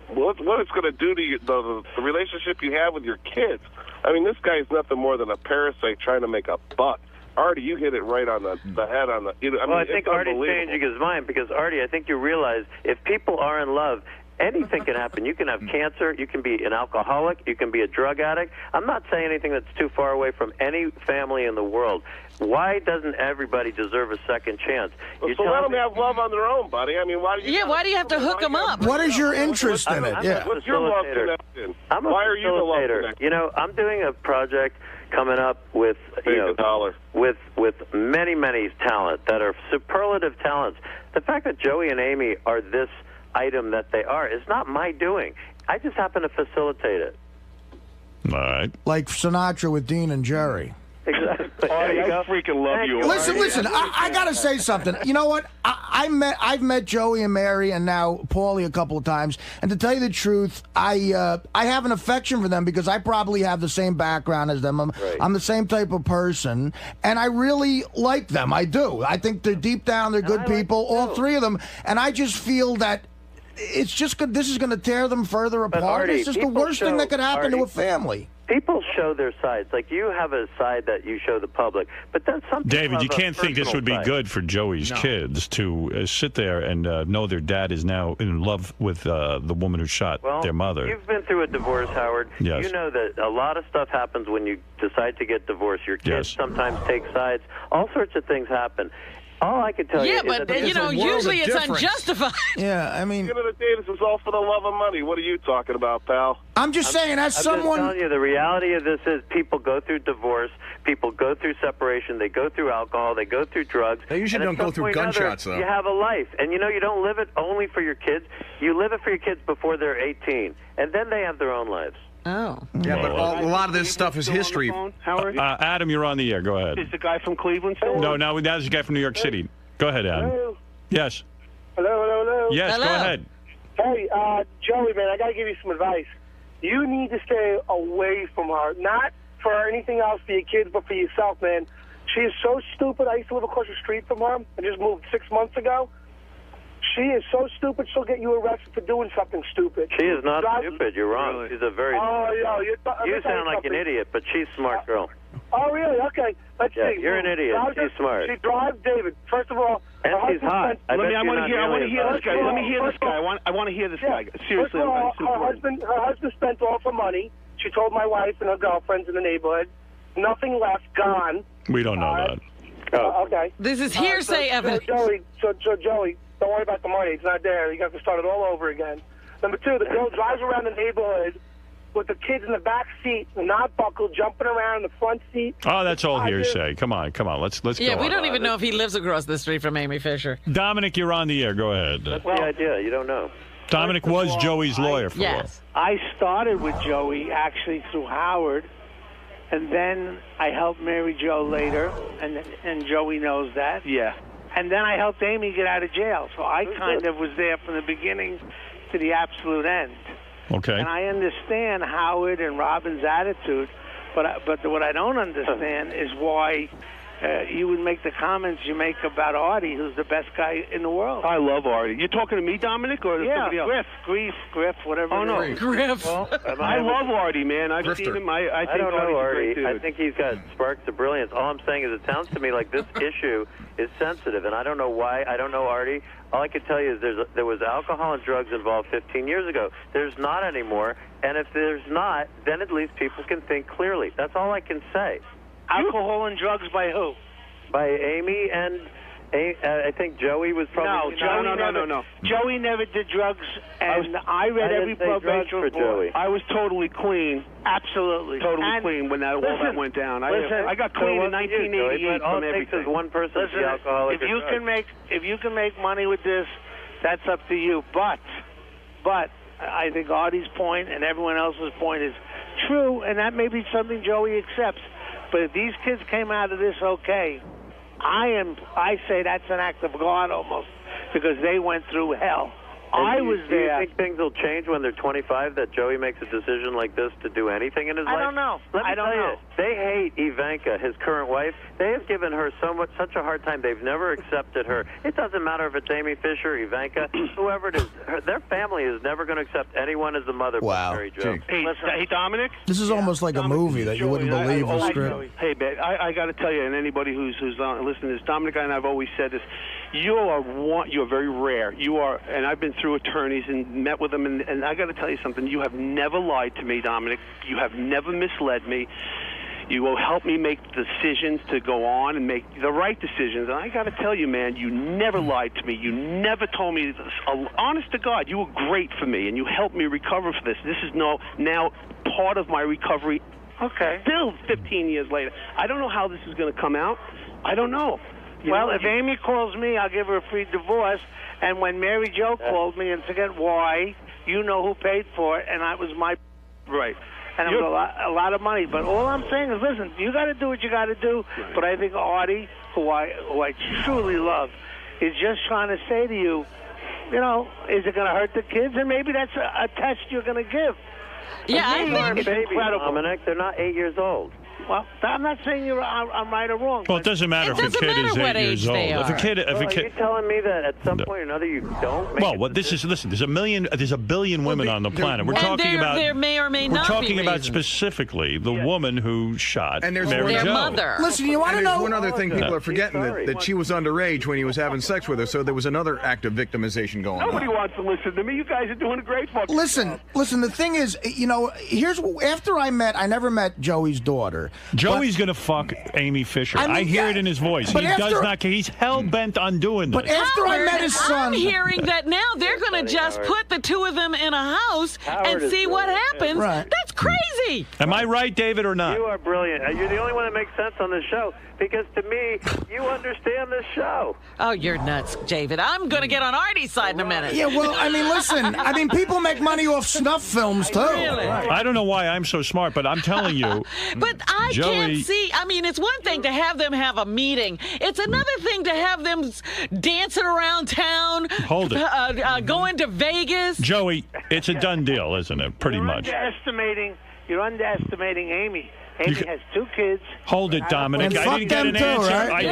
what it's going to do to the relationship you have with your kids. I mean, this guy is nothing more than a parasite trying to make a buck. Artie, you hit it right on the head on the... I think Artie's changing his mind because, Artie, I think you realize if people are in love, anything can happen. You can have cancer. You can be an alcoholic. You can be a drug addict. I'm not saying anything that's too far away from any family in the world. Why doesn't everybody deserve a second chance? So let them have love on their own, buddy. I mean, why do you... why do you have to hook them up? What is your interest in it? What's your love connection? Why are you the love connection? You know, I'm doing a project coming up with with many talent that are superlative talents. The fact that Joey and Amy are this item that they are is not my doing. I just happen to facilitate it. All right. Like Sinatra with Dean and Jerry. Exactly. I freaking love you. Listen. I gotta say something. You know what? I've met Joey and Mary and now Paulie a couple of times, and to tell you the truth, I have an affection for them because I probably have the same background as them. I'm the same type of person, and I really like them. I do. I think they're deep down, they're good people, all three of them, and I just feel that it's just good. This is going to tear them further apart. Artie, it's just the worst thing that could happen to a family. People show their sides. Like, you have a side that you show the public, but then some people David, you can't think this would be good for Joey's kids to sit there and know their dad is now in love with the woman who shot their mother. You've been through a divorce, Howard. Yes. You know that a lot of stuff happens when you decide to get divorce. Your kids sometimes take sides. All sorts of things happen. All I can tell you is that usually it's unjustified. Yeah, I mean, at the end of the day, this is all for the love of money. What are you talking about, pal? I'm just saying, as someone... I'm just telling you, the reality of this is people go through divorce, people go through separation, they go through alcohol, they go through drugs. They usually don't go through gunshots, though. You have a life, and you don't live it only for your kids. You live it for your kids before they're 18, and then they have their own lives. Oh. Yeah, but a lot of this stuff is history. Howard? Adam, you're on the air. Go ahead. Is the guy from Cleveland still? No, now there's a guy from New York City. Go ahead, Adam. Hello? Yes. Hello? Yes, Hello. go ahead. Hey, Joey, man, I got to give you some advice. You need to stay away from her. Not for anything else for your kids, but for yourself, man. She is so stupid. I used to live across the street from her. I just moved 6 months ago. She is so stupid, she'll get you arrested for doing something stupid. She is not stupid. You're wrong. She's a very... you sound like an idiot, but she's a smart girl. Oh, really? Okay. Let's see. You're an idiot. She's smart. She drives David. First of all... And she's hot. I want to hear this guy. Let me hear this guy. I want to hear this guy. Seriously, first of all, her husband spent all her money. She told my wife and her girlfriends in the neighborhood. Nothing left. Gone. We don't know that. Okay. This is hearsay evidence. Joey, don't worry about the money. It's not there. You have to start it all over again. Number two, the girl drives around the neighborhood with the kids in the back seat, not buckled, jumping around in the front seat. Oh, that's all hearsay. Come on. Let's go. Yeah, we on. don't even know if he lives across the street from Amy Fisher. Dominic, you're on the air. Go ahead. That's the idea. You don't know. Dominic was Joey's lawyer for a while. I started with Joey actually through Howard, and then I helped Mary Jo later, and Joey knows that. Yeah. And then I helped Amy get out of jail. So I kind of was there from the beginning to the absolute end. Okay. And I understand Howard and Robin's attitude, but what I don't understand is why you would make the comments you make about Artie, who's the best guy in the world. I love Artie. You're talking to me, Dominic, or somebody else? Griff, whatever. Oh, no. Griff. Well, I love Artie, man. I've seen him. I think don't know Artie's a great dude. I think he's got sparks of brilliance. All I'm saying is it sounds to me like this issue is sensitive, and I don't know why. I don't know Artie. All I can tell you is there was alcohol and drugs involved 15 years ago. There's not anymore, and if there's not, then at least people can think clearly. That's all I can say. Alcohol and drugs by who? By Amy and I think Joey was probably... No. Joey never did drugs, and I read every probation report. I was totally clean. Absolutely. Totally clean when all that went down. I got clean in 1988 all from it takes everything. is one person to be alcoholic. If you can make money with this, that's up to you. But I think Artie's point and everyone else's point is true, and that may be something Joey accepts. But if these kids came out of this okay, I say that's an act of God almost, because they went through hell. I was there. Do you think things will change when they're 25, that Joey makes a decision like this to do anything in his life? I don't know. Let me tell you, they hate Ivanka, his current wife. They have given her such a hard time. They've never accepted her. It doesn't matter if it's Amy Fisher, Ivanka, whoever it is. Their family is never going to accept anyone as the mother but Mary Jo. Hey, Dominic? This is almost like a movie that you wouldn't believe the script. Hey, man, I got to tell you, and anybody who's listening to this, Dominic and I have always said this, you are very rare. You are, and I've been through attorneys and met with them, and I got to tell you something. You have never lied to me, Dominic. You have never misled me. You will help me make decisions to go on and make the right decisions. And I got to tell you, man, you never lied to me. You never told me this. Honest to God, you were great for me, and you helped me recover for this. This is now part of my recovery. Okay. Still 15 years later. I don't know how this is going to come out. I don't know. If Amy calls me, I'll give her a free divorce. And when Mary Jo called me, and forget why, you know who paid for it, and that was my... Right. and it was a lot of money. But all I'm saying is, listen, you got to do what you got to do. Right. But I think Artie, who I truly love, is just trying to say to you, you know, is it going to hurt the kids? And maybe that's a test you're going to give. Yeah, I think it's incredible. Dominic, they're not 8 years old. Well, I'm not saying I'm right or wrong. Well, it doesn't matter if a kid is 8 years old. If a kid, are you telling me that at some point or another you don't? Listen. There's a billion women on the planet. We're talking about. There may or may not be We're talking about reasons. specifically the woman who shot and there's Mary their Jo. mother. Listen, you want to know one other thing people are forgetting that she was underage when he was having sex with her, so there was another act of victimization going on. Nobody wants to listen to me. You guys are doing a great fucking Listen. The thing is, you know, after I never met Joey's daughter. Joey's going to fuck Amy Fisher. I hear it in his voice. He does not. He's hell bent on doing this. But after I met his son, I'm hearing that now they're going to just put the two of them in a house and see what happens. Right. That's crazy. Am I right, David, or not? You are brilliant. You're the only one that makes sense on this show because to me, you understand this show. Oh, you're nuts, David. I'm going to get on Artie's side in a minute. Yeah, well, I mean, listen. I mean, people make money off snuff films too. Really? I don't know why I'm so smart, but I'm telling you. But I can't see. I mean, it's one thing to have them have a meeting. It's another thing to have them dancing around town. Hold it. Going to Vegas. Joey, it's a done deal, isn't it? Pretty much. You're underestimating Amy. Amy has 2 kids. Hold it, Dominic. I didn't get an answer. Right?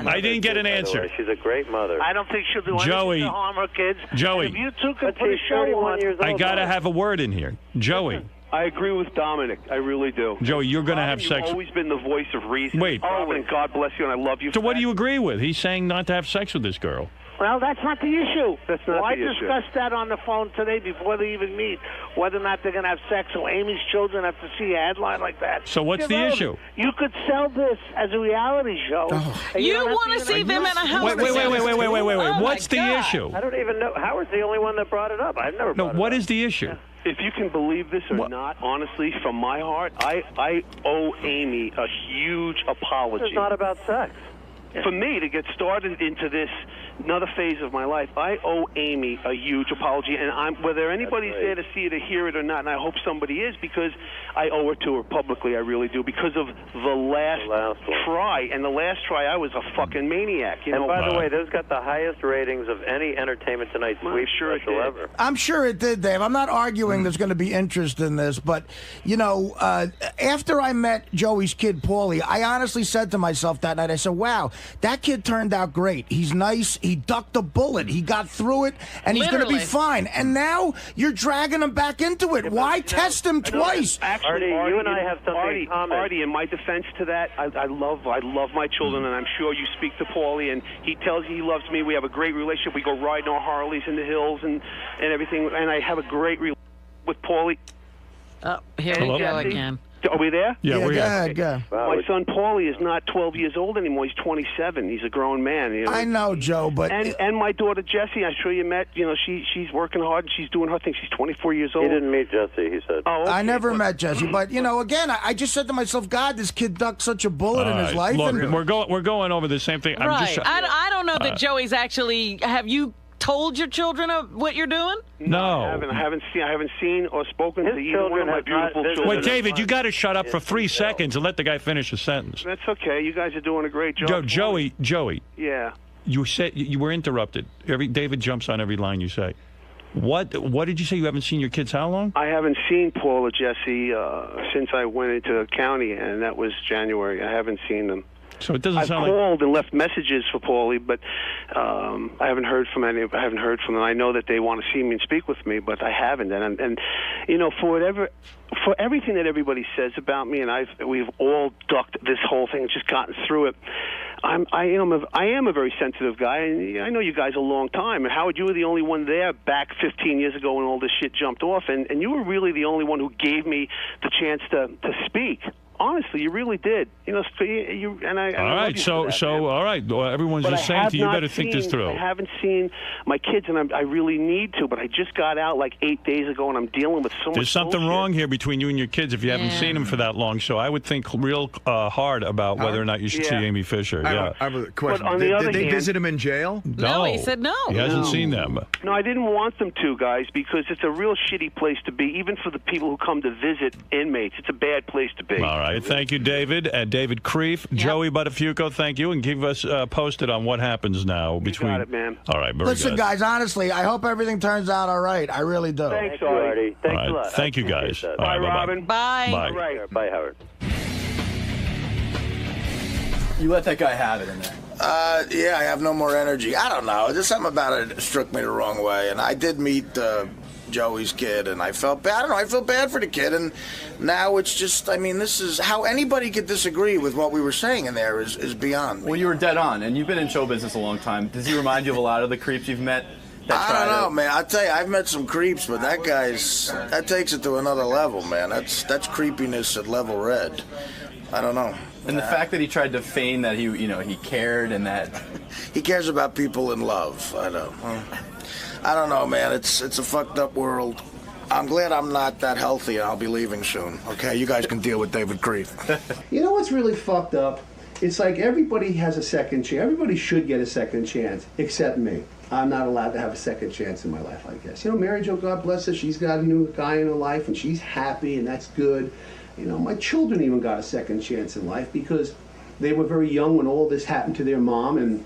I didn't get an answer. She's a great mother. I don't think she'll do anything to harm her kids. Joey. And if you two could put a show on. I got to have a word in here. Joey. I agree with Dominic. I really do. Joey, you're going to have You've sex. always been the voice of reason. Wait. Robin, and God bless you, and I love you. So what do you agree with? He's saying not to have sex with this girl. Well, that's not the issue. That's not the issue. I discussed that on the phone today before they even meet, whether or not they're going to have sex. So Amy's children have to see a headline like that. So what's the issue? You could sell this as a reality show. You want to see them in a house? Wait. Oh, what's the issue? I don't even know. Howard's the only one that brought it up. I've never brought it up. What is the issue? If you can believe this or not, honestly, from my heart, I owe Amy a huge apology. It's not about sex. For me to get started into this another phase of my life, I owe Amy a huge apology, and whether anybody's there to see it or hear it or not, and I hope somebody is, because I owe it to her publicly. I really do, because of the last try. And the last try, I was a fucking maniac. And by the way, those got the highest ratings of any Entertainment Tonight sweep special ever. I'm sure it did, Dave. I'm not arguing there's going to be interest in this, but, you know, after I met Joey's kid, Paulie, I honestly said to myself that night, I said, wow, that kid turned out great. He's nice. He ducked a bullet. He got through it, and he's going to be fine. And now you're dragging him back into it. Why test him twice? Actually, Artie, you and I have something in common. Artie, in my defense to that, I love my children, and I'm sure you speak to Paulie, and he tells you he loves me. We have a great relationship. We go riding our Harleys in the hills and everything, and I have a great relationship with Paulie. Oh, here we go again. Are we there? Yeah, we're here. Go. My son Paulie is not 12 years old anymore. He's 27. He's a grown man. You know? I know, Joe, but and my daughter Jessie, I'm sure you met. You know, she's working hard and she's doing her thing. She's 24 years old. He didn't meet Jessie, he said. Oh, okay. I never met Jessie, but you know, again, I just said to myself, God, this kid ducked such a bullet in his life. Look, we're going over the same thing. Right. I don't know that Joey's actually. Have you told your children of what you're doing? No, I haven't seen or spoken to either one of my beautiful children. Wait, David, you got to shut up for 3 seconds and let the guy finish a sentence. That's okay. You guys are doing a great job. Joey. Yeah. You said you were interrupted. David jumps on every line you say. What did you say? You haven't seen your kids how long? I haven't seen Paul or Jesse since I went into the county, and that was January. I haven't seen them. So it doesn't sound like... I've called and left messages for Paulie, but I haven't heard from any. I haven't heard from them. I know that they want to see me and speak with me, but I haven't. And you know, for everything that everybody says about me, and we've all ducked this whole thing, just gotten through it. I am a very sensitive guy, and I know you guys a long time. And Howard, you were the only one there back 15 years ago when all this shit jumped off, and you were really the only one who gave me the chance to speak. Honestly, you really did. You know, and I. All right, so all right. Well, everyone's just saying to you, you better think this through. I haven't seen my kids, and I really need to. But I just got out like 8 days ago, and I'm dealing with so much. There's something bullshit. wrong here between you and your kids if you haven't seen them for that long. So I would think real hard about whether or not you should see Amy Fisher. I have a question. But on the other did they hand, visit him in jail? No, he said no. He hasn't seen them. No, I didn't want them to, guys, because it's a real shitty place to be, even for the people who come to visit inmates. It's a bad place to be. All right. Thank you, David. David Kreef. Joey Buttafuoco, thank you. And keep us posted on what happens now between. You got it, man. All right, very Listen, good. guys, honestly, I hope everything turns out all right. I really do. Thanks, Artie. Thanks All a right. lot. Thank you, guys. All Bye, right, Robin. Bye. Bye. Right. Bye, Howard. You let that guy have it in there. Yeah, I have no more energy. I don't know. Just something about it struck me the wrong way. And I did meet Joey's kid, and I felt bad. I don't know. I feel bad for the kid, and now it's just. I mean, this is how anybody could disagree with what we were saying in there is beyond me. Well, you were dead on, and you've been in show business a long time. Does he remind you of a lot of the creeps you've met? I don't know, man. I'll tell you, I've met some creeps, but that takes it to another level, man. That's creepiness at level red. I don't know. And the fact that he tried to feign that he cared and that he cares about people in love. I don't know, man. It's a fucked up world. I'm glad I'm not that healthy, and I'll be leaving soon. Okay, you guys can deal with David Kreef. You know what's really fucked up? It's like everybody has a second chance. Everybody should get a second chance, except me. I'm not allowed to have a second chance in my life, I guess. You know, Mary Jo, God bless her, she's got a new guy in her life, and she's happy, and that's good. You know, my children even got a second chance in life because they were very young when all this happened to their mom, and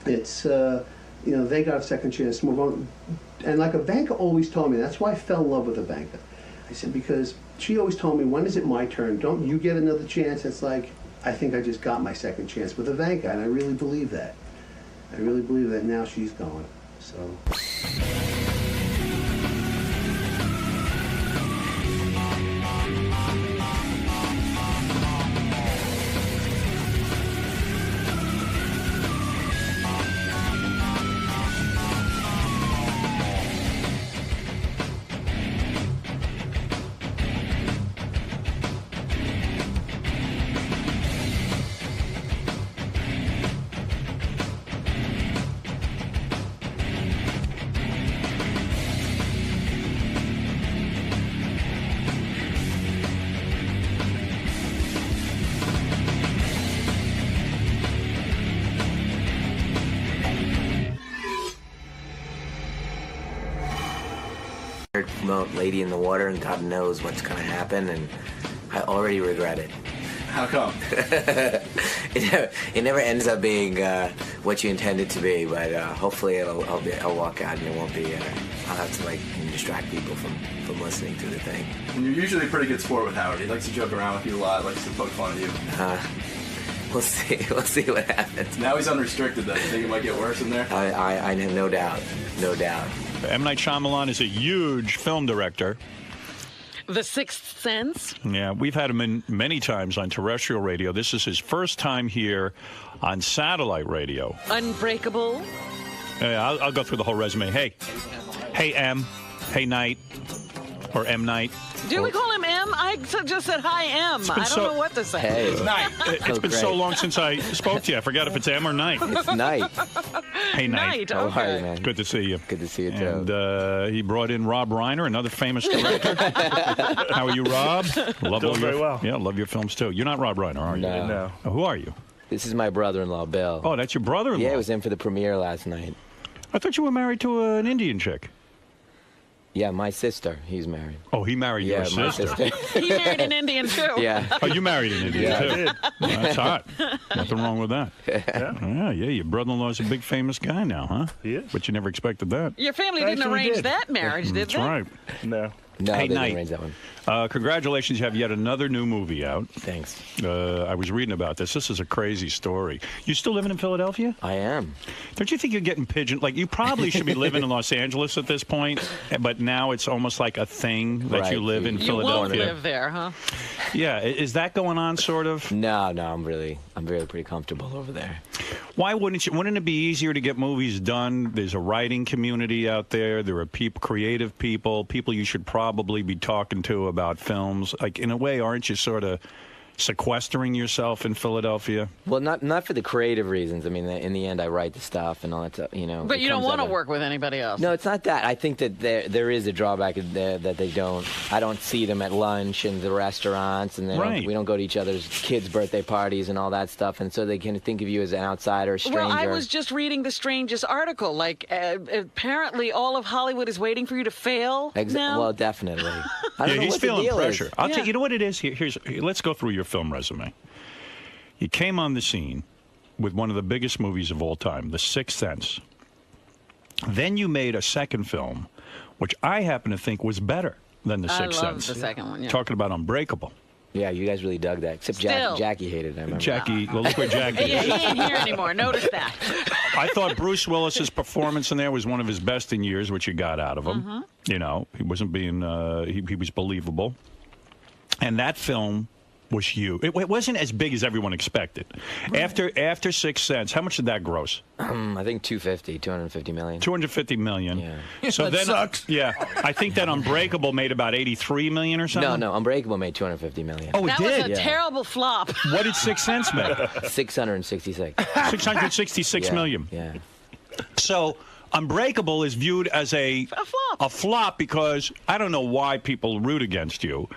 it's, they got a second chance to move on. And like Ivanka always told me, that's why I fell in love with Ivanka. I said, because she always told me, when is it my turn? Don't you get another chance? It's like, I think I just got my second chance with Ivanka, and I really believe that. I really believe that now she's gone, so... Lady in the water, and God knows what's going to happen, and I already regret it. How come? It never ends up being what you intend it to be, but hopefully I'll walk out and it won't be. I'll have to distract people from listening to the thing. And you're usually a pretty good sport with Howard. He likes to joke around with you a lot, likes to poke fun at you. We'll see. We'll see what happens. Now he's unrestricted, though. You think it might get worse in there? I have no doubt. No doubt. M. Night Shyamalan is a huge film director. The Sixth Sense? Yeah, we've had him in many times on terrestrial radio. This is his first time here on satellite radio. Unbreakable? Yeah, I'll go through the whole resume. Hey, M. Hey, Night. Or M. Night. Do we call him M? I just said hi, M. I don't know what to say. Hey. It's Night. It's been so long since I spoke to you. I forgot if it's M or Night. It's Night. Hey, Night. Night, okay. How are you, man? Good to see you. Good to see you, too. And he brought in Rob Reiner, another famous director. How are you, Rob? Doing very well. Yeah, love your films, too. You're not Rob Reiner, are you? No. Who are you? This is my brother-in-law, Bill. Oh, that's your brother-in-law? Yeah, I was in for the premiere last night. I thought you were married to an Indian chick. Yeah, my sister. He's married. Oh, he married your my sister. He married an Indian, too. Yeah. Oh, you married an Indian, Yeah, I too? did. Well, that's hot. Nothing wrong with that. Yeah. Yeah, your brother-in-law's a big famous guy now, huh? He is. But you never expected that. Your family didn't Actually, arrange did. that marriage, did That's they? right. No. No, Hey, they Night. didn't arrange that one. Congratulations, you have yet another new movie out. Thanks. I was reading about this. This is a crazy story. You still living in Philadelphia? I am. Don't you think you're getting pigeoned? Like, you probably should be living in Los Angeles at this point, but now it's almost like a thing that you live in You Philadelphia. won't live there, huh? Yeah, is that going on, sort of? No, I'm really pretty comfortable over there. Why wouldn't you? Wouldn't it be easier to get movies done? There's a writing community out there. There are creative people you should probably be talking to about films. Like, in a way, aren't you sort of sequestering yourself in Philadelphia? Well, not for the creative reasons. I mean, in the end, I write the stuff and all that stuff, you know. But you don't want to work with anybody else. No, it's not that. I think that there is a drawback there that they don't. I don't see them at lunch and the restaurants, and we don't go to each other's kids' birthday parties and all that stuff, and so they can think of you as an outsider, stranger. Well, I was just reading the strangest article. Like, apparently all of Hollywood is waiting for you to fail now. Well, definitely. I don't know he's what feeling the deal pressure. is. I'll tell you, you know what it is? Let's go through your film resume. You came on the scene with one of the biggest movies of all time, The Sixth Sense. Then you made a second film, which I happen to think was better than The Sixth Sense. I love the second one, yeah. Talking about Unbreakable. Yeah, you guys really dug that. Except Jackie hated it, I remember. Jackie, well, look where Jackie Yeah, is. he ain't here anymore. Notice that. I thought Bruce Willis's performance in there was one of his best in years, which you got out of him. Mm-hmm. You know, he wasn't being, he was believable. And that film was huge. It wasn't as big as everyone expected. Right. After Sixth Sense, how much did that gross? I think 250 million. 250 million. Yeah. So that then, sucks. Yeah, I think that Unbreakable made about 83 million or something. No, Unbreakable made 250 million. Oh, it did? That was a terrible flop. What did Sixth Sense make? 666. 666 million. Yeah. So Unbreakable is viewed as a flop because I don't know why people root against you.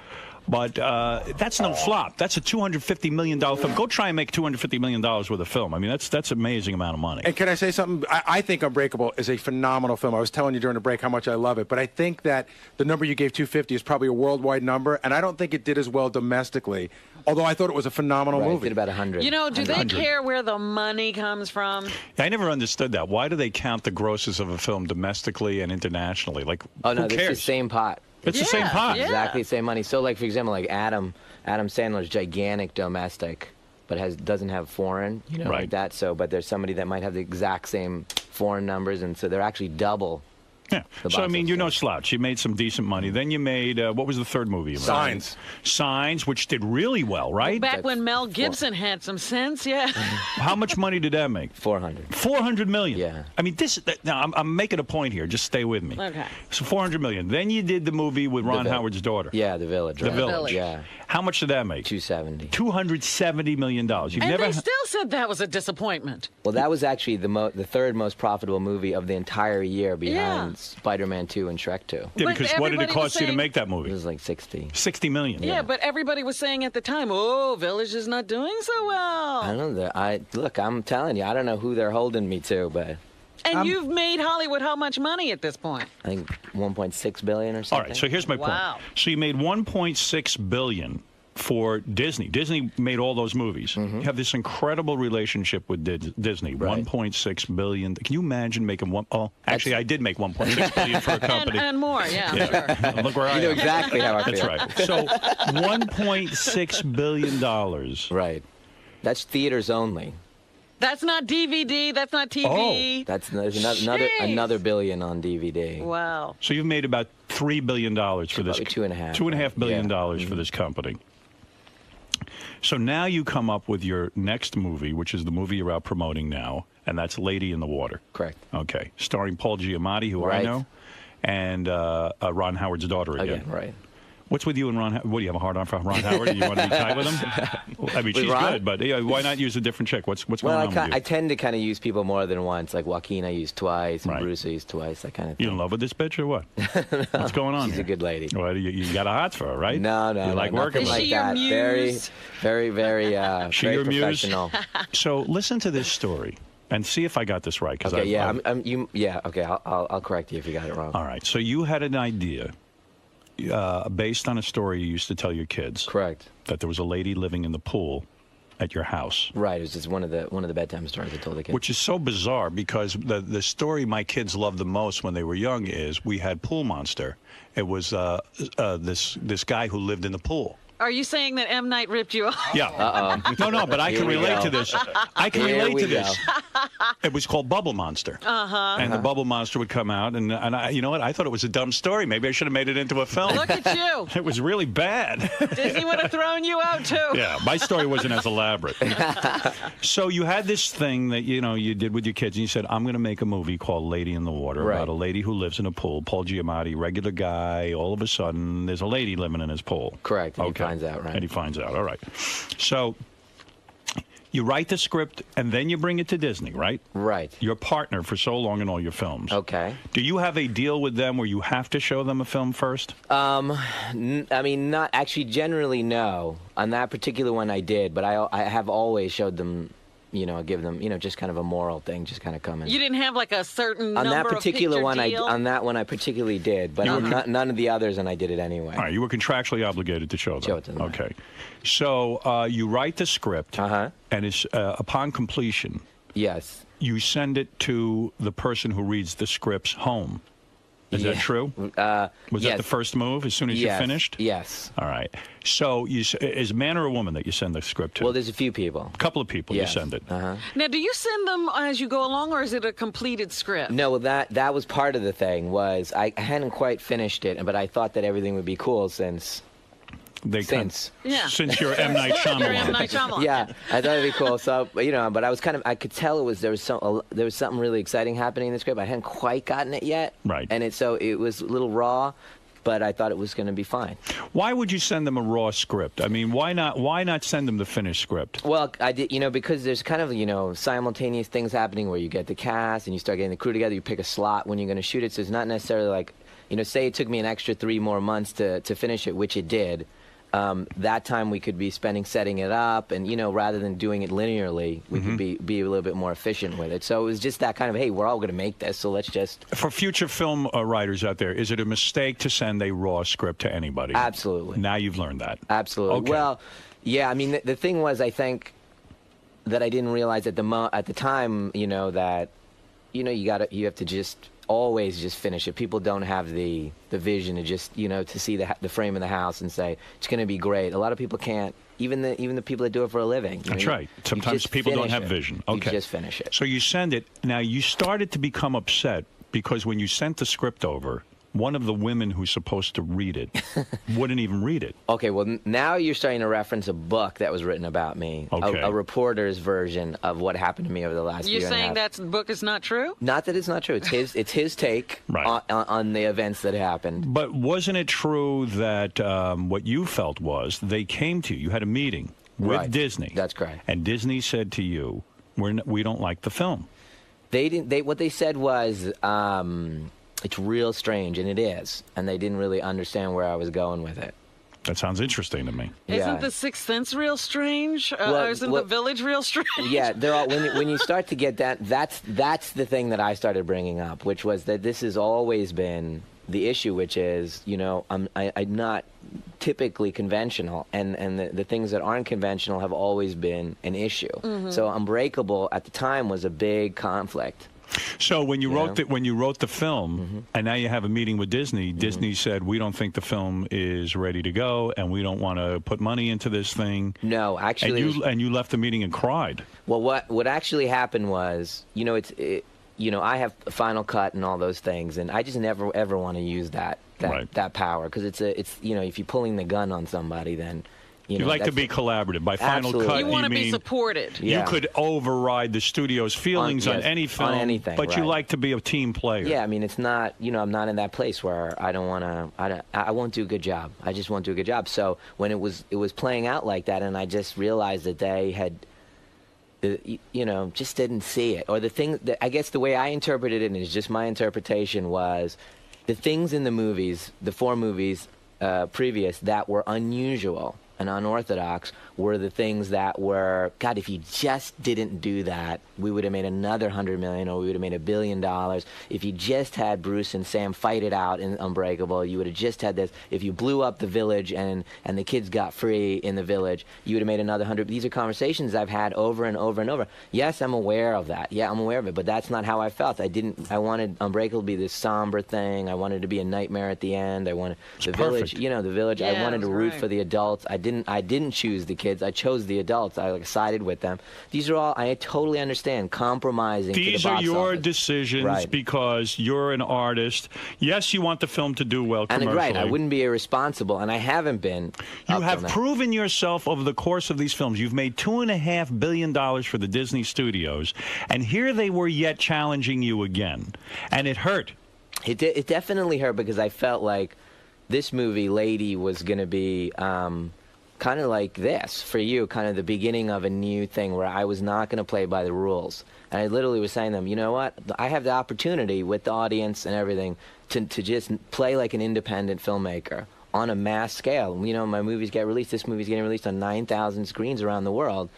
But that's no flop. That's a $250 million film. Go try and make $250 million worth of film. I mean, that's an amazing amount of money. And can I say something? I think Unbreakable is a phenomenal film. I was telling you during the break how much I love it. But I think that the number you gave, 250, is probably a worldwide number. And I don't think it did as well domestically. Although I thought it was a phenomenal movie. It did about 100. You know, do they 100. care where the money comes from? I never understood that. Why do they count the grosses of a film domestically and internationally? Like, who cares? It's the same pot. It's the same pot. Yeah. Exactly the same money. So, like, for example, like Adam Sandler's gigantic domestic, but doesn't have foreign, like that. So, but there's somebody that might have the exact same foreign numbers, and so they're actually double. Yeah. So, I mean, you're no slouch. You made some decent money. Then you made, what was the third movie you made? Signs. Signs, which did really well, right? Back when Mel Gibson had some sense, yeah. How much money did that make? 400. 400 million? Yeah. I mean, now, I'm making a point here. Just stay with me. Okay. So 400 million. Then you did the movie with Ron Howard's daughter. Yeah, The Village. Right? The Village. Yeah. How much did that make? 270. $270 million. They still said that was a disappointment. Well, that was actually the third most profitable movie of the entire year behind Spider-Man 2 and Shrek 2. Yeah, because what did it cost you to make that movie? It was like 60. 60 million. Yeah, but everybody was saying at the time, oh, Village is not doing so well. I don't know. Look, I'm telling you, I don't know who they're holding me to, but... And you've made Hollywood how much money at this point? I think 1.6 billion or something. All right, so here's my point. So you made 1.6 billion for Disney. Disney made all those movies. Mm-hmm. You have this incredible relationship with Disney. Right. 1.6 billion. Can you imagine making one? Oh, actually, I did make 1.6 billion for a company. And more, yeah. Sure. Look where I am. You know exactly how I feel. That's right. So 1.6 billion dollars. Right. That's theaters only. That's not DVD. That's not TV. There's another billion on DVD. Wow. So you've made about $3 billion for this. $2.5 billion for this company. So now you come up with your next movie, which is the movie you're out promoting now, and that's Lady in the Water. Correct. Okay. Starring Paul Giamatti, who I know, and Ron Howard's daughter again. Right. What's with you and Ron? What do you have a hard on for Ron Howard? Do you want to be tight with him? I mean, she's good, but why not use a different chick? What's going on with you? I tend to kind of use people more than once. Like Joaquin, I used twice, and Bruce, I used twice. That kind of thing. You in love with this bitch or what? What's going on? She's a good lady. Well, you got a hot for her, right? No. You like working like that. Muse? Very, very your professional. So listen to this story. And see if I got this right. Okay, okay, I'll correct you if you got it wrong. All right. So you had an idea based on a story you used to tell your kids. Correct. That there was a lady living in the pool at your house. Right. It was just one of the bedtime stories I told the kids. Which is so bizarre because the story my kids loved the most when they were young is we had Pool Monster. It was this guy who lived in the pool. Are you saying that M. Night ripped you off? Yeah. No, but I can relate to this. I can relate to this. It was called Bubble Monster. And the Bubble Monster would come out, and I, you know what? I thought it was a dumb story. Maybe I should have made it into a film. Look at you. It was really bad. Disney would have thrown you out, too. Yeah, my story wasn't as elaborate. So you had this thing that, you know, you did with your kids, and you said, I'm going to make a movie called Lady in the Water about a lady who lives in a pool. Paul Giamatti, regular guy, all of a sudden, there's a lady living in his pool. Correct, and he finds out, right? And he finds out, all right. So you write the script, and then you bring it to Disney, right? Right. Your partner for so long in all your films. Okay. Do you have a deal with them where you have to show them a film first? I mean, not actually. Generally, no. On that particular one, I did, but I have always showed them, you know, give them, you know, just kind of a moral thing, just kind of come in. You didn't have like a certain on number that particular of one. deal? On that one, I particularly did, but on none of the others, and I did it anyway. All right, you were contractually obligated to show them. Show it to them. Okay. So you write the script, and it's upon completion. Yes. You send it to the person who reads the scripts home. Is that true? Was that the first move as soon as you finished? Yes. All right. So is a man or a woman that you send the script to? Well, there's a few people. A couple of people you send it. Now, do you send them as you go along, or is it a completed script? No, well, that was part of the thing. Was I hadn't quite finished it, but I thought that everything would be cool since since you're M. Night Shyamalan. You're M. Night Shyamalan. Yeah, I thought it'd be cool. So, you know, but I was I could tell there was something really exciting happening in the script. I hadn't quite gotten it yet. Right. And so it was a little raw, but I thought it was going to be fine. Why would you send them a raw script? I mean, why not send them the finished script? Well, I did, you know, because there's kind of, you know, simultaneous things happening where you get the cast and you start getting the crew together. You pick a slot when you're going to shoot it. So it's not necessarily like, you know, say it took me an extra 3 more months to finish it, which it did. That time we could be spending setting it up, and, you know, rather than doing it linearly, we could be a little bit more efficient with it. So it was just that kind of, hey, we're all going to make this, so let's just... For future film writers out there, is it a mistake to send a raw script to anybody? Absolutely. Now you've learned that. Absolutely. Okay. Well, yeah, I mean, the thing was, I think that I didn't realize at the time, you know, that, you know, you have to just always just finish it. People don't have the vision to just, you know, to see the frame of the house and say it's going to be great. A lot of people can't. Even the people that do it for a living. That's right. Sometimes people don't have vision. Okay. You just finish it. So you send it. Now you started to become upset because when you sent the script over, one of the women who's supposed to read it wouldn't even read it. Okay, well, now you're starting to reference a book that was written about me, a reporter's version of what happened to me over the last year and a half. You're saying that book is not true? Not that it's not true. It's his take on the events that happened. But wasn't it true that what you felt was they came to you, you had a meeting with Disney. That's correct. And Disney said to you, we don't like the film. They didn't. What they said was... it's real strange, and it is. And they didn't really understand where I was going with it. That sounds interesting to me. Isn't The Sixth Sense real strange? Isn't The Village real strange? Yeah, they're all, when you start to get that's the thing that I started bringing up, which was that this has always been the issue, which is, you know, I'm not typically conventional, and the things that aren't conventional have always been an issue. So Unbreakable at the time was a big conflict. So when you wrote the film, and now you have a meeting with Disney, Disney said, we don't think the film is ready to go, and we don't want to put money into this thing. No, actually, and you left the meeting and cried. Well, what actually happened was, you know, you know, I have a final cut and all those things, and I just never ever want to use that power, because it's you know, if you're pulling the gun on somebody, then. You like to be collaborative. By final cut, you want to be supported. You could override the studio's feelings on any film, on anything, but you like to be a team player. Yeah, I mean, it's not, you know, I'm not in that place where I don't want to, I won't do a good job. I just won't do a good job. So when it was playing out like that, and I just realized that they had, you know, just didn't see it. Or the thing, I guess the way I interpreted it, and it's just my interpretation, was the things in the movies, the 4 movies previous, that were unusual and unorthodox were the things that were, God, if you just didn't do that, we would have made another $100 million, or we would have made $1 billion. If you just had Bruce and Sam fight it out in Unbreakable, you would have just had this. If you blew up the village and the kids got free in the village, you would have made another 100. These are conversations I've had over and over and over. Yes, I'm aware of that. Yeah, I'm aware of it, but that's not how I felt. I wanted Unbreakable to be this somber thing. I wanted it to be a nightmare at the end. I wanted the village, you know, the village. Yeah, I wanted to root for the adults. I I didn't choose the kids. I chose the adults. I sided with them. These are all, I totally understand, compromising. These are your decisions because you're an artist. Yes, you want the film to do well commercially. And right, I wouldn't be irresponsible, and I haven't been. You have proven yourself over the course of these films. You've made $2.5 billion for the Disney studios, and here they were yet challenging you again, and it hurt. It definitely hurt because I felt like this movie, Lady, was going to be kind of like this for you, kind of the beginning of a new thing where I was not going to play by the rules. And I literally was saying to them, you know what? I have the opportunity with the audience and everything to just play like an independent filmmaker on a mass scale. You know, my movies get released. This movie's getting released on 9,000 screens around the world.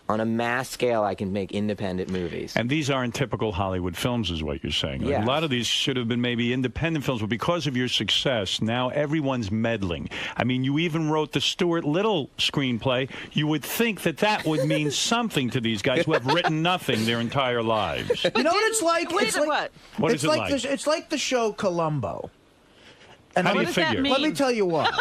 On a mass scale, I can make independent movies. And these aren't typical Hollywood films, is what you're saying. Yeah. A lot of these should have been maybe independent films, but because of your success, now everyone's meddling. I mean, you even wrote the Stuart Little screenplay. You would think that that would mean something to these guys who have written nothing their entire lives. You know what it's like? Wait, what? What is it like? It's like the show Columbo. And how do you figure? Let me tell you what.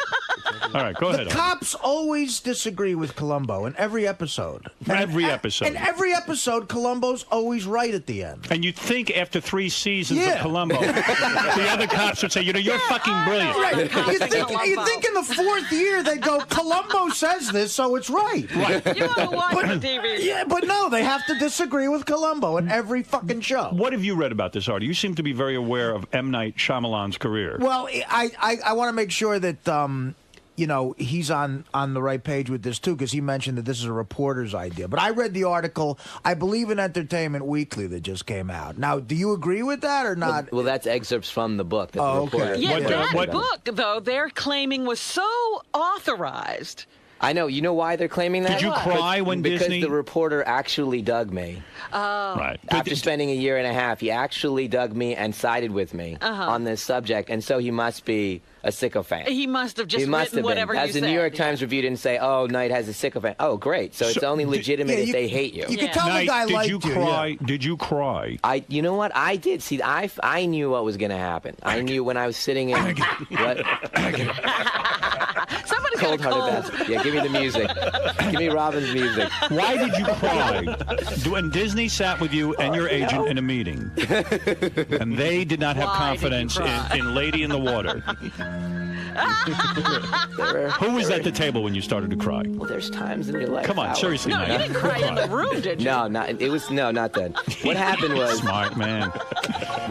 All right, go ahead. The cops always disagree with Columbo in every episode. Every episode. In every episode, Columbo's always right at the end. And you'd think after 3 seasons of Columbo, the other cops would say, you know, you're fucking brilliant. Right. You think in the 4th year they'd go, Columbo says this, so it's right. Right. You want to watch the TV. Yeah, but no, they have to disagree with Columbo in every fucking show. What have you read about this, Artie? You seem to be very aware of M. Night Shyamalan's career. Well, I want to make sure that you know, he's on the right page with this, too, because he mentioned that this is a reporter's idea. But I read the article, I believe, in Entertainment Weekly that just came out. Now, do you agree with that or not? Well, that's excerpts from the book. That Oh, okay. Yeah, that book, though, they're claiming was so authorized. I know. You know why they're claiming that? Did you cry when Disney... Because the reporter actually dug me. Oh. Right. After spending a year and a half, he actually dug me and sided with me on this subject, and so he must be a sycophant. He must have just must written have whatever you As the said. New York Times review didn't say, oh, Knight has a sycophant. Oh, great. So it's only legitimate if they hate you. You can tell the guy liked you. Did you cry? Did you cry? You know what? I did. See, I knew what was going to happen. I knew when I was sitting in... what? Somebody Cold-hearted bastard. Yeah, give me the music. Give me Robin's music. Why did you cry? When Disney sat with you and your agent in a meeting, and they did not have confidence in Lady in the Water. Who was at the table when you started to cry? Well, there's times in your life. Come on, seriously. No, you didn't cry in the room, did you? No, not then. What happened was smart man.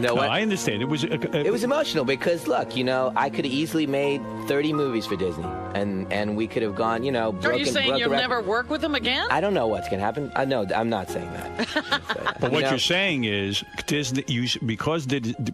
No, I understand. It was emotional because look, you know, I could have easily made 30 movies for Disney, and we could have gone, you know. Are you saying you'll never work with them again? I don't know what's gonna happen. No, I'm not saying that. But what you're saying is Disney,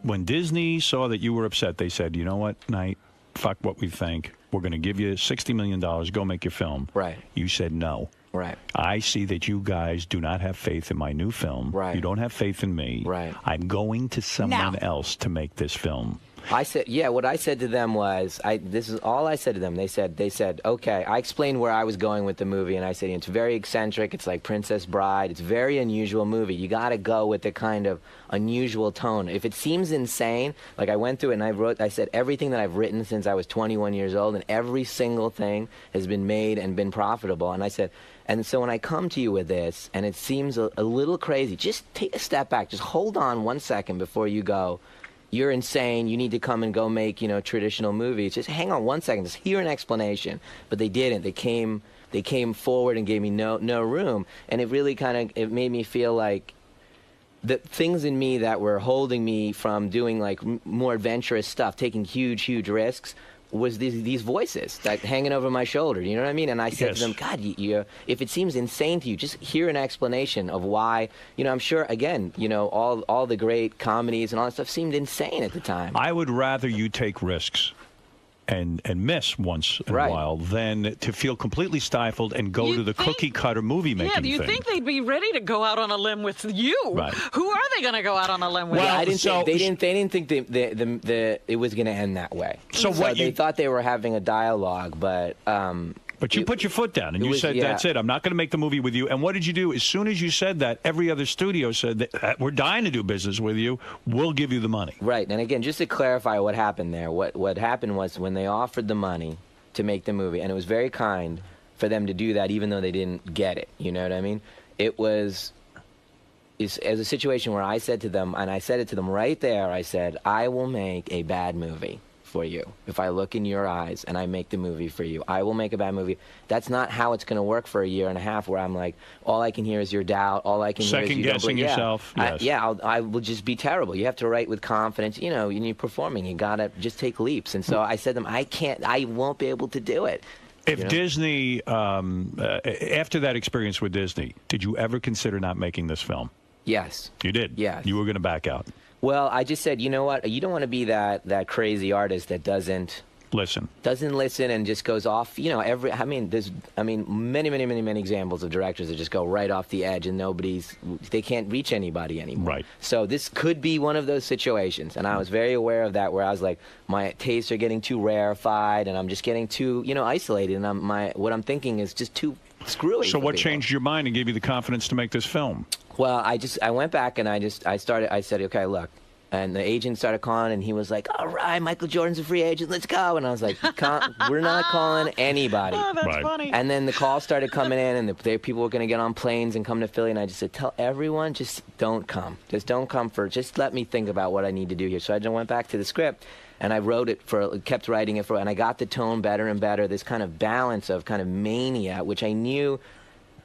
when Disney saw that you were upset, they said, you know what, Knight, fuck what we think. We're going to give you $60 million. Go make your film. Right. You said no. Right. I see that you guys do not have faith in my new film. Right. You don't have faith in me. Right. I'm going to someone else to make this film. I said, yeah, what I said to them was, this is all I said to them. They said, okay, I explained where I was going with the movie, and I said, it's very eccentric, it's like Princess Bride, it's a very unusual movie. You got to go with the kind of unusual tone. If it seems insane, like I went through it and I said everything that I've written since I was 21 years old, and every single thing has been made and been profitable. And I said, and so when I come to you with this, and it seems a little crazy, just take a step back, just hold on 1 second before you go, you're insane, you need to come and go make, you know, traditional movies. Just hang on 1 second, just hear an explanation. But they didn't. They came forward and gave me no room. And it really it made me feel like the things in me that were holding me from doing like more adventurous stuff, taking huge risks, was these voices that hanging over my shoulder, you know what I mean? And I said to them, God, if it seems insane to you, just hear an explanation of why. You know, I'm sure, again, you know, all the great comedies and all that stuff seemed insane at the time. I would rather you take risks and miss once in a while than to feel completely stifled and go to the cookie-cutter movie-making thing. Yeah, do you think they'd be ready to go out on a limb with you? Right. Who are they going to go out on a limb with? Well, they didn't think it was going to end that way. So they thought they were having a dialogue, but you put your foot down and you said, that's it. I'm not going to make the movie with you. And what did you do? As soon as you said that, every other studio said, that, we're dying to do business with you. We'll give you the money. Right. And again, just to clarify what happened there, what happened was when they offered the money to make the movie, and it was very kind, for them to do that, even though they didn't get it. You know what I mean? It was as a situation where I said to them, and I said it to them right there, I said, I will make a bad movie for you. If I look in your eyes and I make the movie for you, I will make a bad movie. That's not how it's going to work for a year and a half where I'm like, all I can hear is your doubt. All I can hear is you second-guessing yourself. Yes. I will just be terrible. You have to write with confidence. You know, when you're performing, you got to just take leaps. And so I said to them, I won't be able to do it. If Disney, after that experience with Disney, did you ever consider not making this film? Yes. You did? Yes. You were going to back out? Well, I just said, you know what? You don't want to be that crazy artist that doesn't listen and just goes off. You know, there's many examples of directors that just go right off the edge and they can't reach anybody anymore. Right. So this could be one of those situations, and I was very aware of that, where I was like, my tastes are getting too rarefied, and I'm just getting too, isolated, and what I'm thinking is just too screwy. So what changed your mind and gave you the confidence to make this film? Well, I went back and I said, okay, look. And the agent started calling, and he was like, all right, Michael Jordan's a free agent, let's go. And I was like, we're not calling anybody. Oh, that's funny. And then the calls started coming in, and people were going to get on planes and come to Philly. And I just said, tell everyone, just don't come. Just don't come just let me think about what I need to do here. So I just went back to the script, and I kept writing it and I got the tone better and better, this kind of balance of kind of mania, which I knew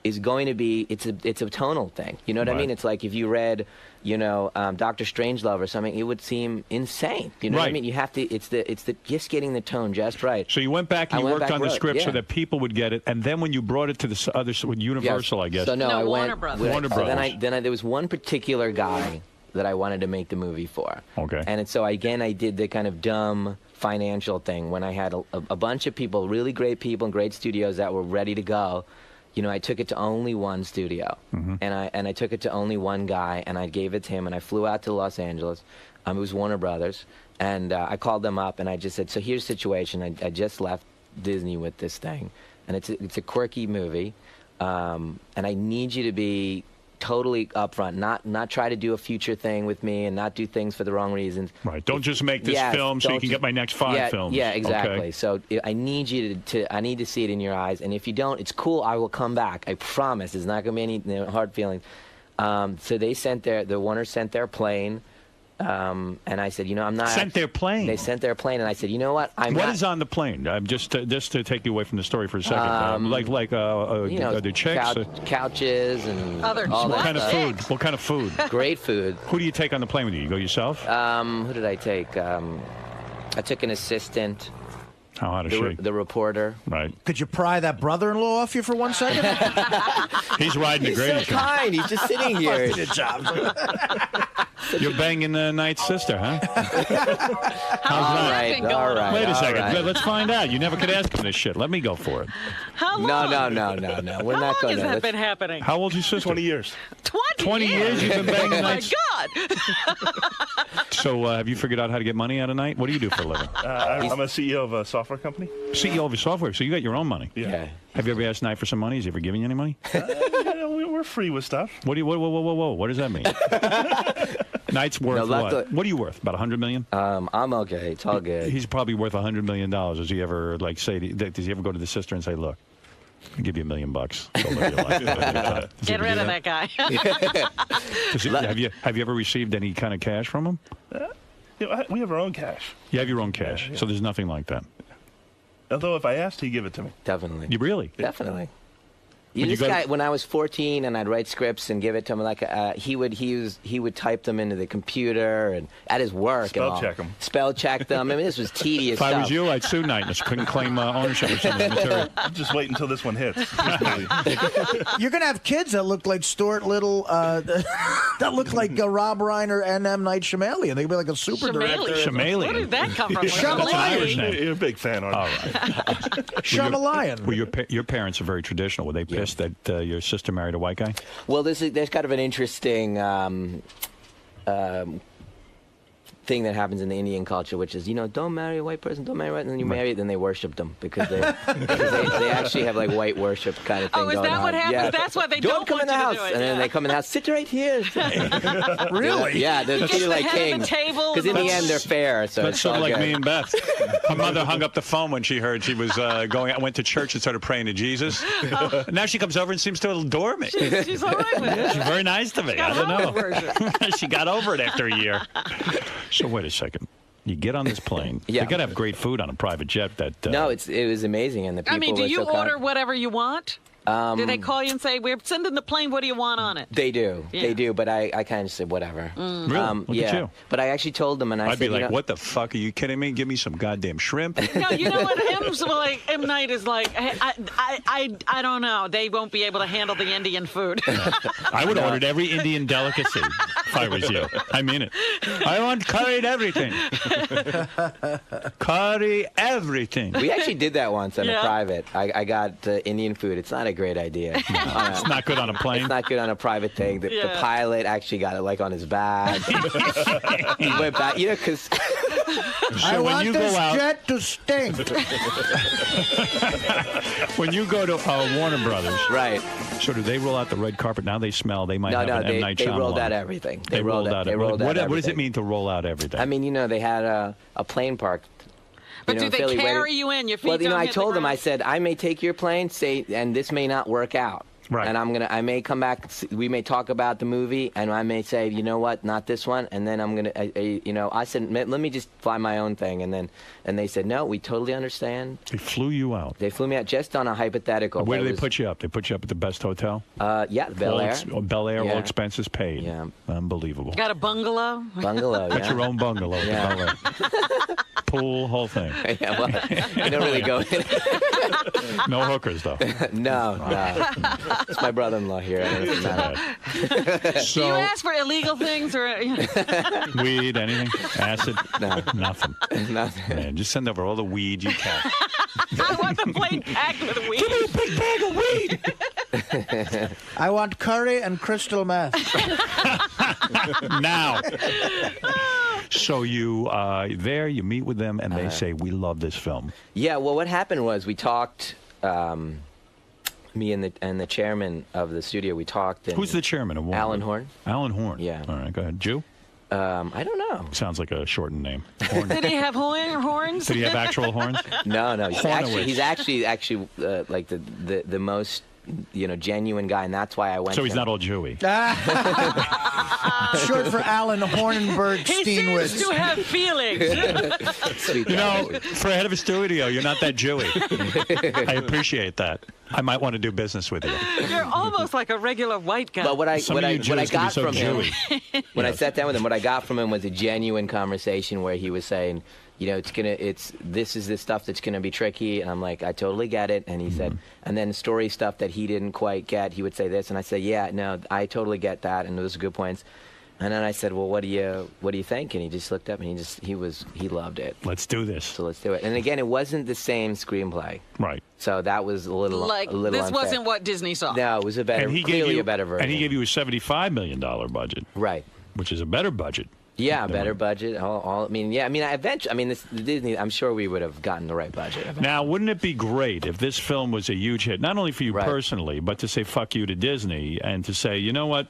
is going to be, it's a tonal thing. You know what I mean? It's like if you read, Dr. Strangelove or something, it would seem insane. You know what I mean? You have to, it's the just getting the tone just right. So you went back and you worked on the script so that people would get it, and then when you brought it to the other, with Universal, I guess. So I went, Warner Brothers. Warner Brothers. Then there was one particular guy that I wanted to make the movie for. Okay. And so I did the kind of dumb financial thing when I had a bunch of people, really great people and great studios that were ready to go. I took it to only one studio, and I took it to only one guy, and I gave it to him, and I flew out to Los Angeles. It was Warner Brothers, and I called them up, and I just said, so here's the situation. I just left Disney with this thing, and it's a quirky movie, and I need you to be totally upfront, not try to do a future thing with me and not do things for the wrong reasons. Right. Don't just make this film so you can get my next 5 films. Yeah, exactly. Okay. So I need you I need to see it in your eyes, and if you don't, it's cool. I will come back. I promise. There's not going to be any hard feelings. So they the Warner sent their plane. And I said, I'm not. Sent their plane. They sent their plane, and I said, you know what? What is on the plane? Just to take you away from the story for a second. The chicks, couches, and other. What kind of food? What kind of food? Great food. Who do you take on the plane with you? You go yourself? Who did I take? I took an assistant. How hot is she? The reporter. Right. Could you pry that brother-in-law off you for 1 second? He's riding the greatest. He's so kind. He's just sitting here. Good job. You're banging Knight's sister, huh? All right. Wait a second. Right. Let's find out. You never could ask him this shit. Let me go for it. How long? No. We're How not long going has that been happening? How old's your sister? 20 years. 20 years you've been banging Knights? Oh, my God. So have you figured out how to get money out of Knight? What do you do for a living? I'm a CEO of a software company. CEO of a software, so you got your own money. Yeah. Have you ever asked Knight for some money? Has he ever given you any money? We're free with stuff. Whoa. What does that mean? Knight's worth what? What are you worth? About $100 million? I'm okay. It's all good. He's probably worth $100 million. Does he ever does he ever go to the sister and say, look, I'll give you $1 million. Get rid of that guy. Have you ever received any kind of cash from him? We have our own cash. You have your own cash, so there's nothing like that. Although if I asked, he'd give it to me. Definitely. You really? Definitely. This guy, when I was 14 and I'd write scripts and give it to him, he would type them into the computer and at his work. Spell check them. Spell check them. I mean, this was tedious stuff. If I was you, I'd sue Knight. I couldn't claim ownership of some of the material. Just wait until this one hits. You're going to have kids that look like Stuart Little, that look like Rob Reiner and M. Night Shyamalan. They'd be like a super director. Shyamalan. Where did that come from? Shyamalan. You're a big fan, aren't you? All right. Shyamalan. Well, your parents are very traditional. Were they pissed that your sister married a white guy? Well, there's kind of an interesting thing that happens in the Indian culture, which is, don't marry a white person, don't marry a white, and then you marry it, then they worship them because they actually have like white worship kind of thing going on. Oh, is that what happens? Yeah. That's what they don't come in the house. And then they come in the house, sit right here. Really? Yeah, they're treated like kings. Because in the end, they're fair. So that's it's sort of like good. me and Beth. Her mother hung up the phone when she heard she was went to church and started praying to Jesus. Now she comes over and seems to adore me. She's all right with it. She's very nice to me. I don't know. She got over it after a year. So wait a second. You get on this plane. Yeah. You got to have great food on a private jet. No, it was amazing, and the people. Do were you so order whatever you want? Do they call you and say, we're sending the plane, what do you want on it? They do. Yeah. They do, but I kind of said whatever. Really? Look yeah. at you. But I actually told them, and I I'd said, be like, what the fuck? Are you kidding me? Give me some goddamn shrimp. No, you know what? M. Night is like, I don't know. They won't be able to handle the Indian food. I would have ordered every Indian delicacy if I was you. I mean it. I want curried everything. Curry everything. We actually did that once on a private. I got Indian food. It's not a great idea. It's not good on a plane. It's not good on a private thing. The pilot actually got it like on his back. He went back, because. I want this jet to stink. When you go to Warner Brothers, right? So do they roll out the red carpet? Now they smell. They might have an M. Night Shyamalan. They rolled out everything. They rolled out everything. What does it mean to roll out everything? I mean, they had a plane park. But do they carry you in? Your feet I told them, I said, I may take your plane, and this may not work out. Right. And I may come back, we may talk about the movie, and I may say, you know what, not this one, and then I'm going to, I said, let me just fly my own thing, and they said, no, we totally understand. They flew you out. They flew me out just on a hypothetical. Where do they put you up? They put you up at the best hotel? Yeah, Bel Air. Bel Air, all expenses paid. Yeah. Unbelievable. Got a bungalow? Bungalow, yeah. Got your own bungalow. Yeah. Pool, whole thing. Yeah, well, I don't really go in. No hookers, though. No. It's my brother-in-law here. I don't know. Do you ask for illegal things or weed, anything? Acid? No. Nothing. Nothing. Man, just send over all the weed you can. I want the plane packed with weed. Give me a big bag of weed. I want curry and crystal meth. Now. So you you meet with them, and they say, we love this film. Yeah, well, what happened was we talked, me and the chairman of the studio, we talked. Who's the chairman of Warner? Alan Horn. Alan Horn. Yeah. All right, go ahead. Jew? I don't know. Sounds like a shortened name. Horn. Did he have horns? Did he have actual horns? No. He's actually like the most genuine guy, and that's why I went. So he's not all Jewy. Short for Alan Hornenberg He Steenwitz. seems to have feelings. For a head of a studio, you're not that Jewy. I appreciate that. I might want to do business with you. You're almost like a regular white guy. But what I got from him, when I sat down with him, what I got from him was a genuine conversation where he was saying, this is the stuff that's gonna be tricky, and I'm like, I totally get it. And he said, and then story stuff that he didn't quite get, he would say this, and I say, yeah, no, I totally get that, and those are good points. And then I said, well, what do you think? And he just looked up and he loved it. Let's do this. So let's do it. And again, it wasn't the same screenplay. Right. So that was a little this unfair. wasn't what Disney saw. No, it was a better version. And he gave you a $75 million budget. Right. Which is a better budget. Yeah, better budget. Eventually, Disney, I'm sure we would have gotten the right budget. Eventually. Now, wouldn't it be great if this film was a huge hit, not only for you personally, but to say fuck you to Disney and to say, you know what?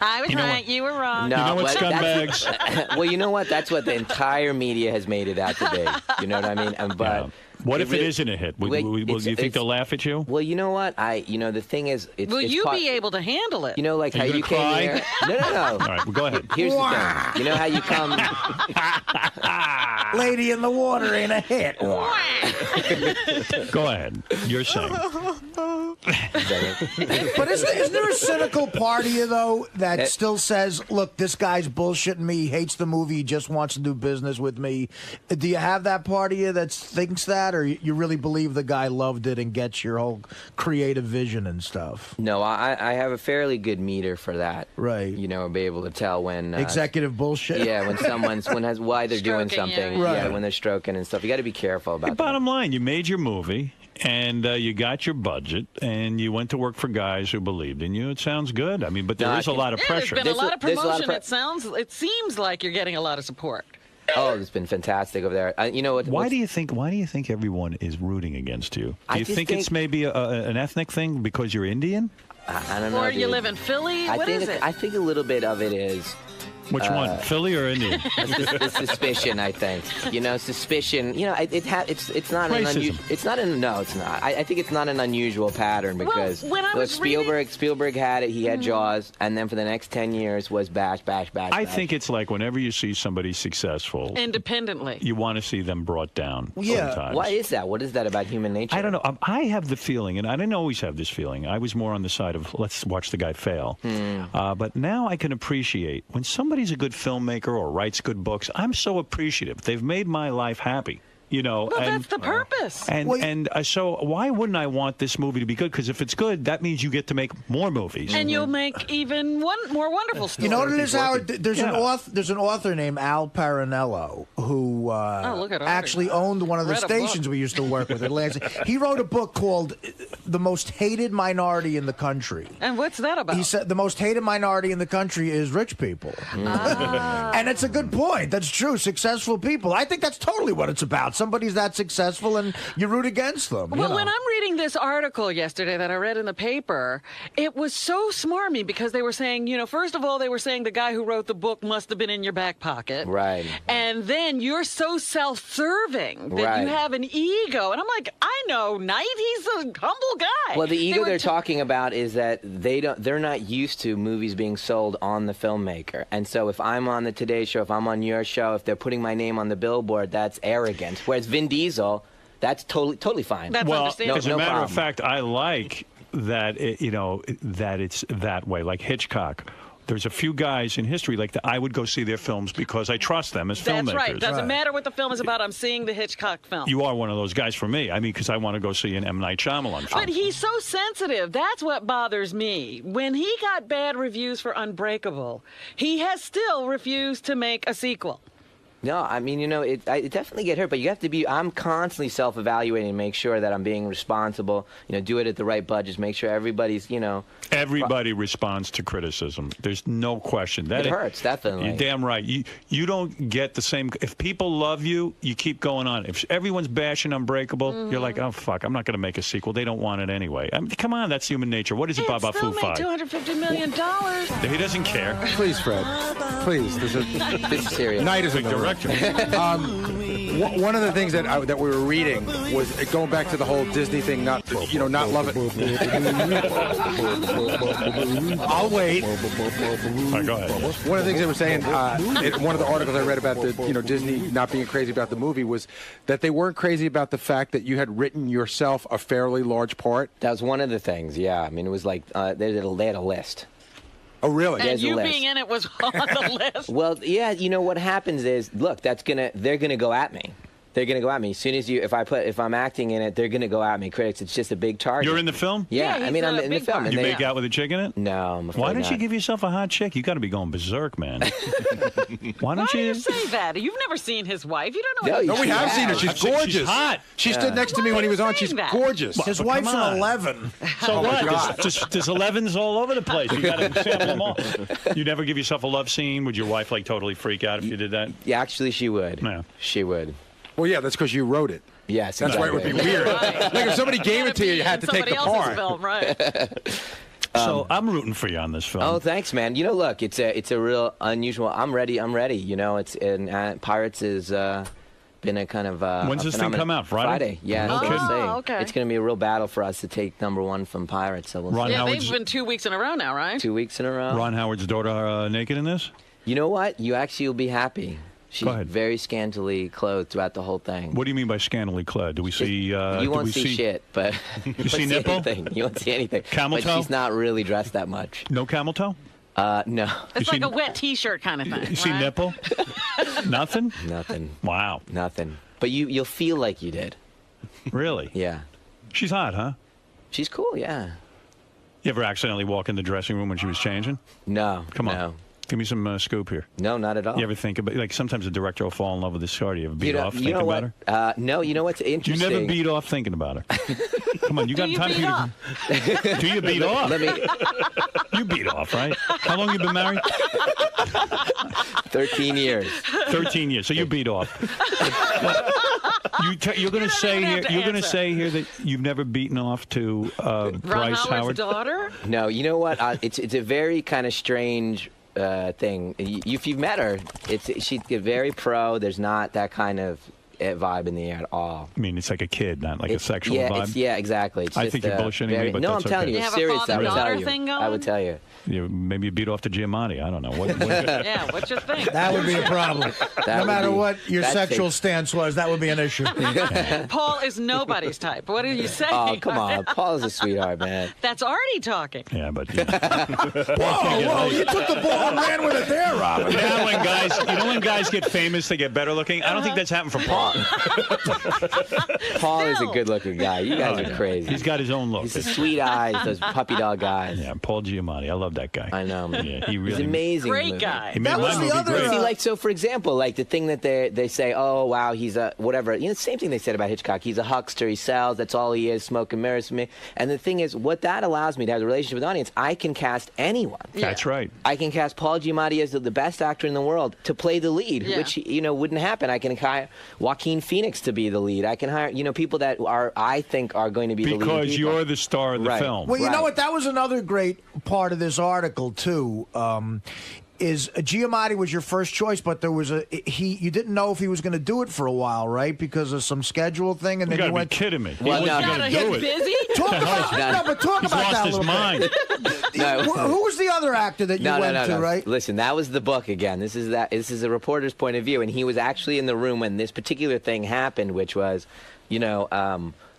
I was right, you were wrong. No, you know what, scumbags? Well, you know what? That's what the entire media has made it out to be. You know what I mean? But what if it isn't a hit? Will you think they'll laugh at you? Well, you know what? The thing is, will you be able to handle it? Like how you came here. No. All right, well, go ahead. Here's the thing. You know how you come. Lady in the Water ain't a hit. Go ahead. You're saying. But isn't there a cynical part of you, though, that still says, look, this guy's bullshitting me, he hates the movie, he just wants to do business with me? Do you have that part of you that thinks that, or you really believe the guy loved it and gets your whole creative vision and stuff? No, I have a fairly good meter for that. Right. Be able to tell when... executive bullshit? Yeah, when why they're doing something. Right. Yeah, when they're stroking and stuff. You got to be careful about that. Bottom line, you made your movie. And you got your budget, and you went to work for guys who believed in you. It sounds good. I mean, but there is a lot of pressure. There's been a lot of promotion. It seems like you're getting a lot of support. Oh, it's been fantastic over there. You know what? Why do you think everyone is rooting against you? Do you think it's maybe an ethnic thing because you're Indian? I don't know. Or you live in Philly? What is it? I think a little bit of it is. Which one, Philly or Indian? The suspicion, I think. You know, suspicion. You know, it's not an unusual. It's not an no. It's not. I think it's not an unusual pattern because when I was Spielberg had it. He had Jaws, and then for the next 10 years was bash. I think it's like whenever you see somebody successful independently, you want to see them brought down. Yeah. Sometimes. Why is that? What is that about human nature? I don't know. I have the feeling, and I didn't always have this feeling. I was more on the side of let's watch the guy fail. But now I can appreciate when somebody's a good filmmaker or writes good books. I'm so appreciative. They've made my life happy. You know, well, that's the purpose. So why wouldn't I want this movie to be good? Because if it's good, that means you get to make more movies, and you'll make even more wonderful stories. You know what it is, Howard? There's an author named Al Parinello who actually owned one of the stations we used to work with. He wrote a book called "The Most Hated Minority in the Country." And what's that about? He said the most hated minority in the country is rich people, and it's a good point. That's true. Successful people. I think that's totally what it's about. Somebody's that successful and you root against them. Well, when I'm reading this article yesterday that I read in the paper, it was so smarmy because they were saying, you know, first of all, they were saying the guy who wrote the book must have been in your back pocket. Right. And then you're so self-serving that you have an ego. And I'm like, I know Knight, he's a humble guy. Well, the ego they're talking about is that they're not used to movies being sold on the filmmaker. And so if I'm on the Today Show, if I'm on your show, if they're putting my name on the billboard, that's arrogant. Whereas Vin Diesel, that's totally fine. That's understandable. As a matter of fact, I like that that it's that way. Like Hitchcock, there's a few guys in history like that. I would go see their films because I trust them as filmmakers. That's right. Doesn't matter what the film is about. I'm seeing the Hitchcock film. You are one of those guys for me. I mean, because I want to go see an M. Night Shyamalan film. But he's so sensitive. That's what bothers me. When he got bad reviews for Unbreakable, he has still refused to make a sequel. No, I mean, you know, it definitely get hurt, but you have to be, I'm constantly self-evaluating to make sure that I'm being responsible, you know, do it at the right budgets, make sure everybody's, you know. Everybody responds to criticism. There's no question. It hurts, definitely. You're damn right. You don't get the same, if people love you, you keep going on. If everyone's bashing Unbreakable, you're like, oh, fuck, I'm not going to make a sequel. They don't want it anyway. I mean, come on, that's human nature. What is it about Foo Fighters? $250 million. He doesn't care. Please, Fred. Please. This is serious. Night is a director. One of the things that we were reading was going back to the whole Disney thing, not love it. I'll wait. All right, go ahead. One of the things they were saying, in one of the articles I read about Disney not being crazy about the movie was that they weren't crazy about the fact that you had written yourself a fairly large part. That was one of the things. Yeah, I mean, it was like they had a list. Oh, really? And you being in it was on the list. Well, yeah, you know what happens is, look, they're gonna go at me. They're gonna go at me as soon as if I'm acting in it, they're gonna go at me. Critics, it's just a big target. You're in the film? Yeah, I mean, I'm in the film. You make out with a chick in it? No, I'm afraid Why don't not. you give yourself a hot chick? You got to be going berserk, man. Why do you say that? You've never seen his wife. You don't know. No, we have seen her. She's gorgeous. She's hot. She stood next to me when he was on. She's gorgeous. His wife's an 11. So what? There's 11s all over the place. You got to sample them all. You never give yourself a love scene? Would your wife like totally freak out if you did that? Yeah, actually, she would. Yeah. She would. Well, yeah, that's because you wrote it. Yes, that's why it would be weird. Like if somebody gave it to you, you had to take the part. Film, right? So I'm rooting for you on this film. Oh, thanks, man. You know, look, it's a real unusual. I'm ready. You know, Pirates is been a kind of when's this thing come out? Friday? Yeah. No kidding. Okay. It's going to be a real battle for us to take #1 from Pirates. So we'll yeah, they've been 2 weeks in a row now, right? 2 weeks in a row. Ron Howard's daughter naked in this? You know what? You actually will be happy. She's very scantily clothed throughout the whole thing. What do you mean by scantily clad? Do we see? You won't see shit, but you see nipple? Anything. You won't see anything. Camel toe? But she's not really dressed that much. No camel toe? No. It's like a wet T-shirt kind of thing. You see nipple? Nothing? Nothing. Wow. Nothing. But you'll feel like you did. Really? Yeah. She's hot, huh? She's cool, yeah. You ever accidentally walk in the dressing room when she was changing? No. Come on. No. Give me some scoop here. No, not at all. You ever think about, like, sometimes a director will fall in love with this star. Do you ever beat off thinking about her? No, you know what's interesting? You never beat off thinking about her. Come on, you got time to Do you beat off? Let me. You beat off, right? How long you been married? 13 years. 13 years. So you beat off. You're going to say here. You're going to say here that you've never beaten off to Bryce Howard's daughter. No, you know what? It's a very kind of strange thing. If you've met her, she's very pro. There's not that kind of vibe in the air at all. I mean, it's like a kid, not like a sexual vibe. Yeah, exactly. It's I just, think you're bullshitting me, but no, that's I'm telling okay. you, it's serious. I would tell you. Thing going? I would tell you. Maybe you beat off to Giamatti. I don't know. What yeah, what's your thing? That would be a problem. No matter what your sexual stance was, that would be an issue. Paul is nobody's type. What are you saying? Oh, come on. Paul's a sweetheart, man. That's Artie talking. Yeah, but... Whoa, you took the ball and ran with it there, Robin. Yeah, when guys get famous, they get better looking. I don't think that's happened for Paul. Paul is a good-looking guy. You guys are crazy. He's got his own look. He's the sweet eyes, those puppy dog eyes. Yeah, Paul Giamatti. I love that guy. I know, man. Yeah, he really... He's amazing. Great guy. He made That was my the movie other... great. See, like, so for example, like the thing that they say, oh wow, he's a whatever. You know, the same thing they said about Hitchcock. He's a huckster. He sells. That's all he is. Smoking mirrors for me. And the thing is, what that allows me to have a relationship with the audience. I can cast anyone. That's right. I can cast Paul Giamatti as the best actor in the world to play the lead, which wouldn't happen. I can hire Joaquin Phoenix to be the lead. I can hire people that I think are going to be the lead. Because you're the star of the film. Well, you know what? That was another great part of this article too. Is Giamatti was your first choice, but there was you didn't know if he was going to do it for a while, right? Because of some schedule thing, and then you you went. Be kidding me. Well, he wasn't going to do it. Busy? Talk about He's that lost a his little mind. bit. Who was the other actor that you went to, right? Listen, that was the book again. This is a reporter's point of view, and he was actually in the room when this particular thing happened, which was,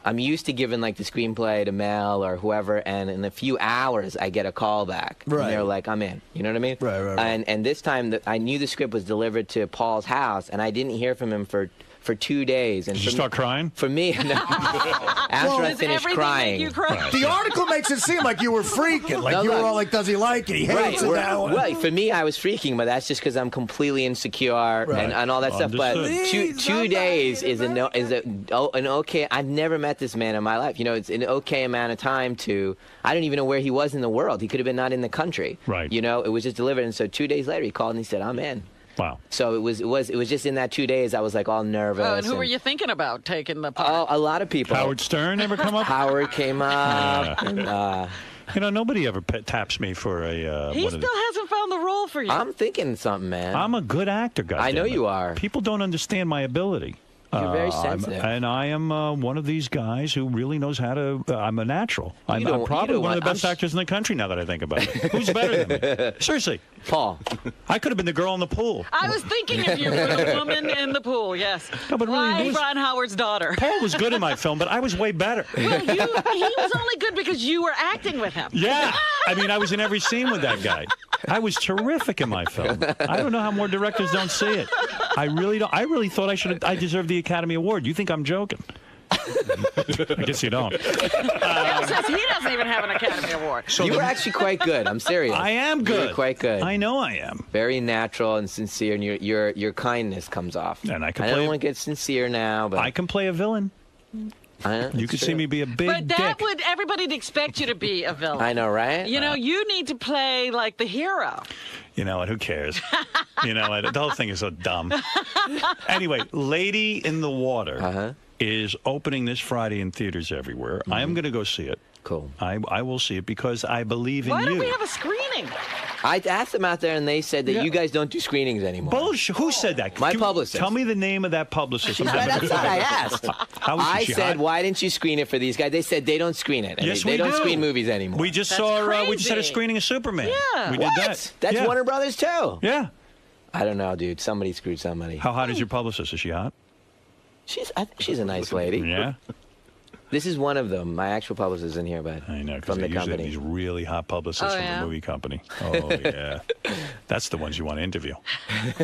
I'm used to giving like the screenplay to Mel or whoever, and in a few hours I get a call back. Right. And they're like, I'm in. You know what I mean? Right. And this time I knew the script was delivered to Paul's house, and I didn't hear from him for 2 days. And Did you start crying? For me, no. After I finished crying. The article makes it seem like you were freaking. Like you were all like, does he like it? He hates it now. Well, for me, I was freaking, but that's just because I'm completely insecure and all that stuff. But two days is an okay. I've never met this man in my life. It's an okay amount of time to. I don't even know where he was in the world. He could have been not in the country. Right. It was just delivered, and so 2 days later he called and he said, I'm in. Wow. So it was just in that 2 days I was like all nervous. Oh, and who were you thinking about taking the part? Oh, a lot of people. Howard Stern ever come up? Howard came up. Yeah. And, nobody ever taps me for a. He still hasn't found the role for you. I'm thinking something, man. I'm a good actor, guys. I know you are. People don't understand my ability. You're very sensitive. And I am one of these guys who really knows how to. I'm a natural. I'm probably one of the best actors in the country now that I think about it. Who's better than me? Seriously. Paul. I could have been the girl in the pool. I was thinking of you for the woman in the pool, yes. No, but really, Ron Howard's daughter. Paul was good in my film, but I was way better. Well, he was only good because you were acting with him. Yeah. I mean, I was in every scene with that guy. I was terrific in my film. I don't know how more directors don't see it. I really don't. I really thought I deserved the Academy Award. You think I'm joking? I guess you don't. Bill says he doesn't even have an Academy Award. So you were actually quite good. I'm serious. I am good. You were quite good. I know I am. Very natural and sincere, and your kindness comes off. And I don't want to get sincere now, but I can play a villain. You could see me be a big But that dick. would everybody'd expect you to be a villain. I know, right? You need to play like the hero. You know what? Who cares? You know what? The whole thing is so dumb. Anyway, Lady in the Water is opening this Friday in theaters everywhere. I am going to go see it. Cool. I will see it because I believe in you. Why don't we have a screening? I asked them out there, and they said that you guys don't do screenings anymore. Bullshit. Who said that? My publicist. Tell me the name of that publicist. That's what I asked. I said, hot? why didn't you screen it for these guys? They said they don't screen it. Yes, they don't do. Screen movies anymore. We just That's saw. crazy. We just had a screening of Superman. Yeah. We did that. That's Warner Brothers too. Yeah. I don't know, dude. Somebody screwed somebody. How hot is your publicist? Is she hot? I think she's a nice lady. Yeah. This is one of them. My actual publicist is in here, but I know, from the usually company. have these really hot publicists from the movie company. Oh, yeah. That's the ones you want to interview.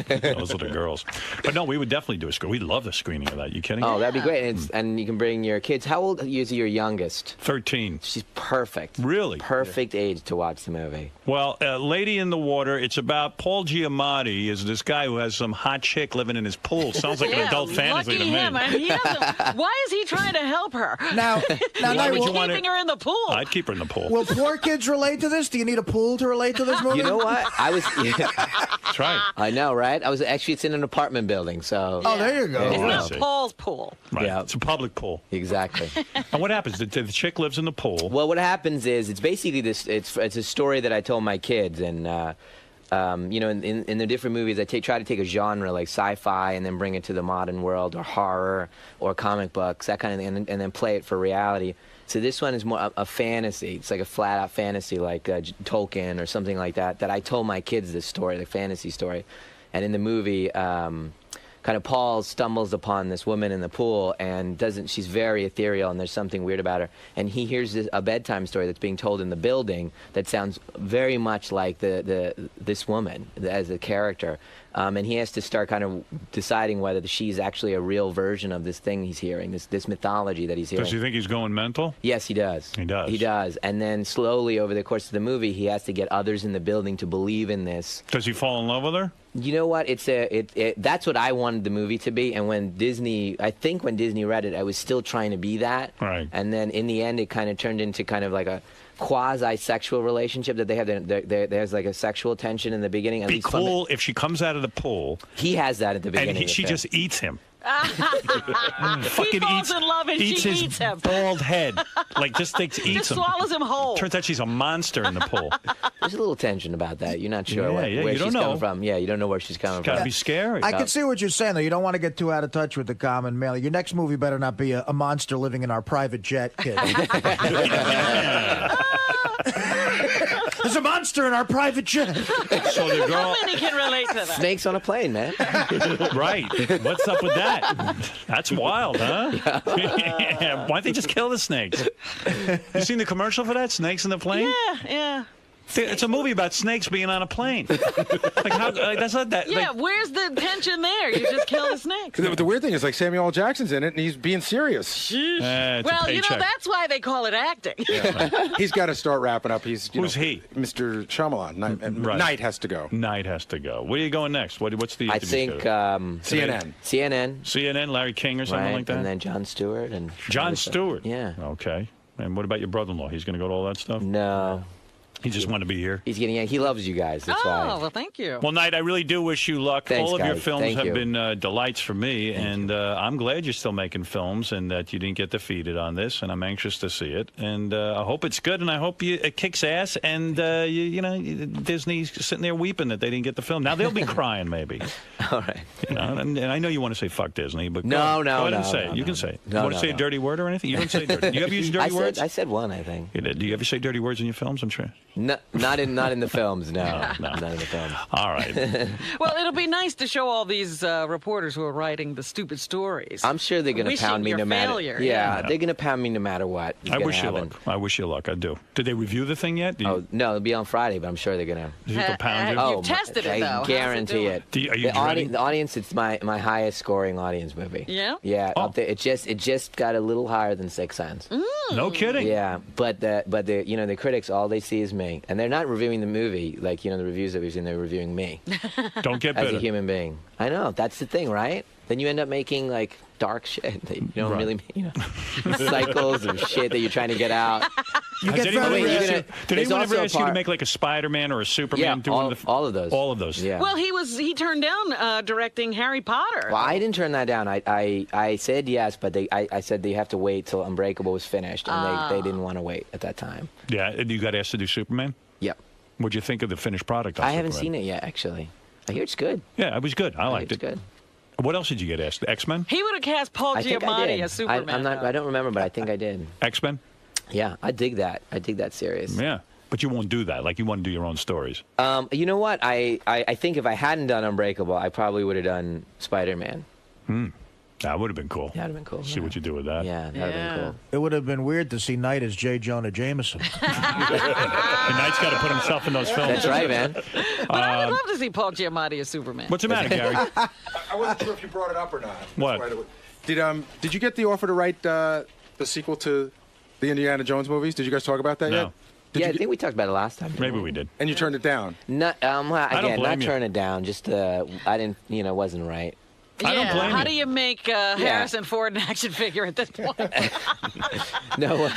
Those are the girls. But no, we would definitely do a screen. We'd love the screening of that. You kidding? Oh, that'd be great. And you can bring your kids. How old is your youngest? 13. She's perfect. Really? Perfect age to watch the movie. Well, Lady in the Water, it's about Paul Giamatti is this guy who has some hot chick living in his pool. Sounds like an adult fantasy to me. Him. I mean, why is he trying to help her? Now keeping her in the pool. I'd keep her in the pool. Will poor kids relate to this? Do you need a pool to relate to this movie? You know what? I was. That's right. I know, right? It's in an apartment building, so. Oh, there you go. It's not Paul's pool. Right. Yeah. It's a public pool. Exactly. And what happens? The chick lives in the pool. Well, what happens is it's basically this. It's a story that I told my kids, and in the different movies, I try to take a genre like sci-fi and then bring it to the modern world, or horror, or comic books, that kind of thing, and then play it for reality. So this one is more a fantasy. It's like a flat-out fantasy, like Tolkien or something like that. That I told my kids this story, the fantasy story, and in the movie. Kind of Paul stumbles upon this woman in the pool and she's very ethereal, and there's something weird about her. And he hears a bedtime story that's being told in the building that sounds very much like this woman as a character. And he has to start kind of deciding whether she's actually a real version of this thing he's hearing, this mythology that he's hearing. Does he think he's going mental? Yes, he does. He does. He does. And then slowly over the course of the movie, he has to get others in the building to believe in this. Does he fall in love with her? You know what? That's what I wanted the movie to be. And when Disney read it, I was still trying to be that. Right. And then in the end, it kind of turned into kind of like a quasi-sexual relationship that they have. There's like a sexual tension in the beginning. Be cool if she comes out of the pool. He has that at the beginning. And she just eats him. He falls in love and she eats him. Bald head, eats him. Just swallows him whole. Turns out she's a monster in the pool. There's a little tension about that. You're not sure where you she's coming from. Yeah, you don't know where she's coming from. Gotta be scary. I can see what you're saying, though. You don't want to get too out of touch with the common man. Your next movie better not be a monster living in our private jet, kid. There's a monster in our private jet. So the girl. How many can relate to that? Snakes on a plane, man. Right. What's up with that? That's wild, huh? Yeah. Why'd they just kill the snakes? You seen the commercial for that? Snakes in the plane? Yeah. It's a movie about snakes being on a plane. That's not that. Yeah, where's the tension there? You just kill the snakes. The weird thing is, Samuel L. Jackson's in it, and he's being serious. Well, that's why they call it acting. Yeah. He's got to start wrapping up. Who's he? Mr. Shyamalan. Right. Knight has to go. Knight has to go. Where are you going next? What's the? I think CNN. CNN, Larry King or something like that. And then Jon Stewart and Jon Stewart. Yeah. Okay. And what about your brother-in-law? He's going to go to all that stuff? No. He just wanted to be here. He loves you guys. That's why. Well, thank you. Well, Knight, I really do wish you luck. Thanks, all of your guys. films Thank have you. been delights for me, and I'm glad you're still making films and that you didn't get defeated on this, and I'm anxious to see it. And I hope it's good, and I hope it kicks ass, and Disney's sitting there weeping that they didn't get the film. Now they'll be crying, maybe. All right. And I know you want to say fuck Disney, but no, go ahead and say it. You can say it. You want to say a dirty word or anything? You don't say dirty. Do you ever use dirty words? I said one, I think. You did. Do you ever say dirty words in your films? I'm sure. No, not in the films. No, not in the films. All right. Well, it'll be nice to show all these reporters who are writing the stupid stories. I'm sure they're going to pound me no matter. Yeah, they're going to pound me no matter what. I wish you luck. I wish you luck. I do. Did they review the thing yet? No, it'll be on Friday, but I'm sure they're going to. You think they'll pound you? You've tested it, though. I guarantee it. Are you the audience, it's my highest scoring audience movie. Yeah. Yeah. Up there, it just got a little higher than Sixth Sense. No kidding. Yeah, but the critics, all they see is me, and they're not reviewing the movie like the reviews that we've seen. They're reviewing me. Don't get as bitter. a human being. I know that's the thing, right? Then you end up making like dark shit that you don't really, cycles of shit that you're trying to get out. Did anyone ever ask you to make like a Spider-Man or a Superman? Yeah, all of those. All of those. Yeah. Well, he turned down directing Harry Potter. Well, I didn't turn that down. I said yes, but I said they have to wait till Unbreakable was finished, and they didn't want to wait at that time. Yeah, and you got asked to do Superman? Yep. What'd you think of the finished product? I haven't seen it yet, actually. I hear it's good. Yeah, it was good. I liked it. It's good. What else did you get asked? X-Men? He would have cast Paul Giamatti as Superman. I don't remember, but I think I did. X-Men? Yeah, I dig that. I dig that series. Yeah, but you won't do that. Like, you want to do your own stories. You know what? I think if I hadn't done Unbreakable, I probably would have done Spider-Man. That would have been cool. That would have been cool. See what you do with that. Yeah, that would have been cool. It would have been weird to see Knight as J. Jonah Jameson. And Knight's got to put himself in those films. That's right, man. But I would love to see Paul Giamatti as Superman. What's the matter, Gary? I wasn't sure if you brought it up or not. What? Did you get the offer to write the sequel to the Indiana Jones movies? Did you guys talk about that yet? I think we talked about it last time. Maybe we did. And you turned it down? Not turn it down. Just I didn't. It wasn't right. I don't blame How do you make Harrison Ford an action figure at this point? No.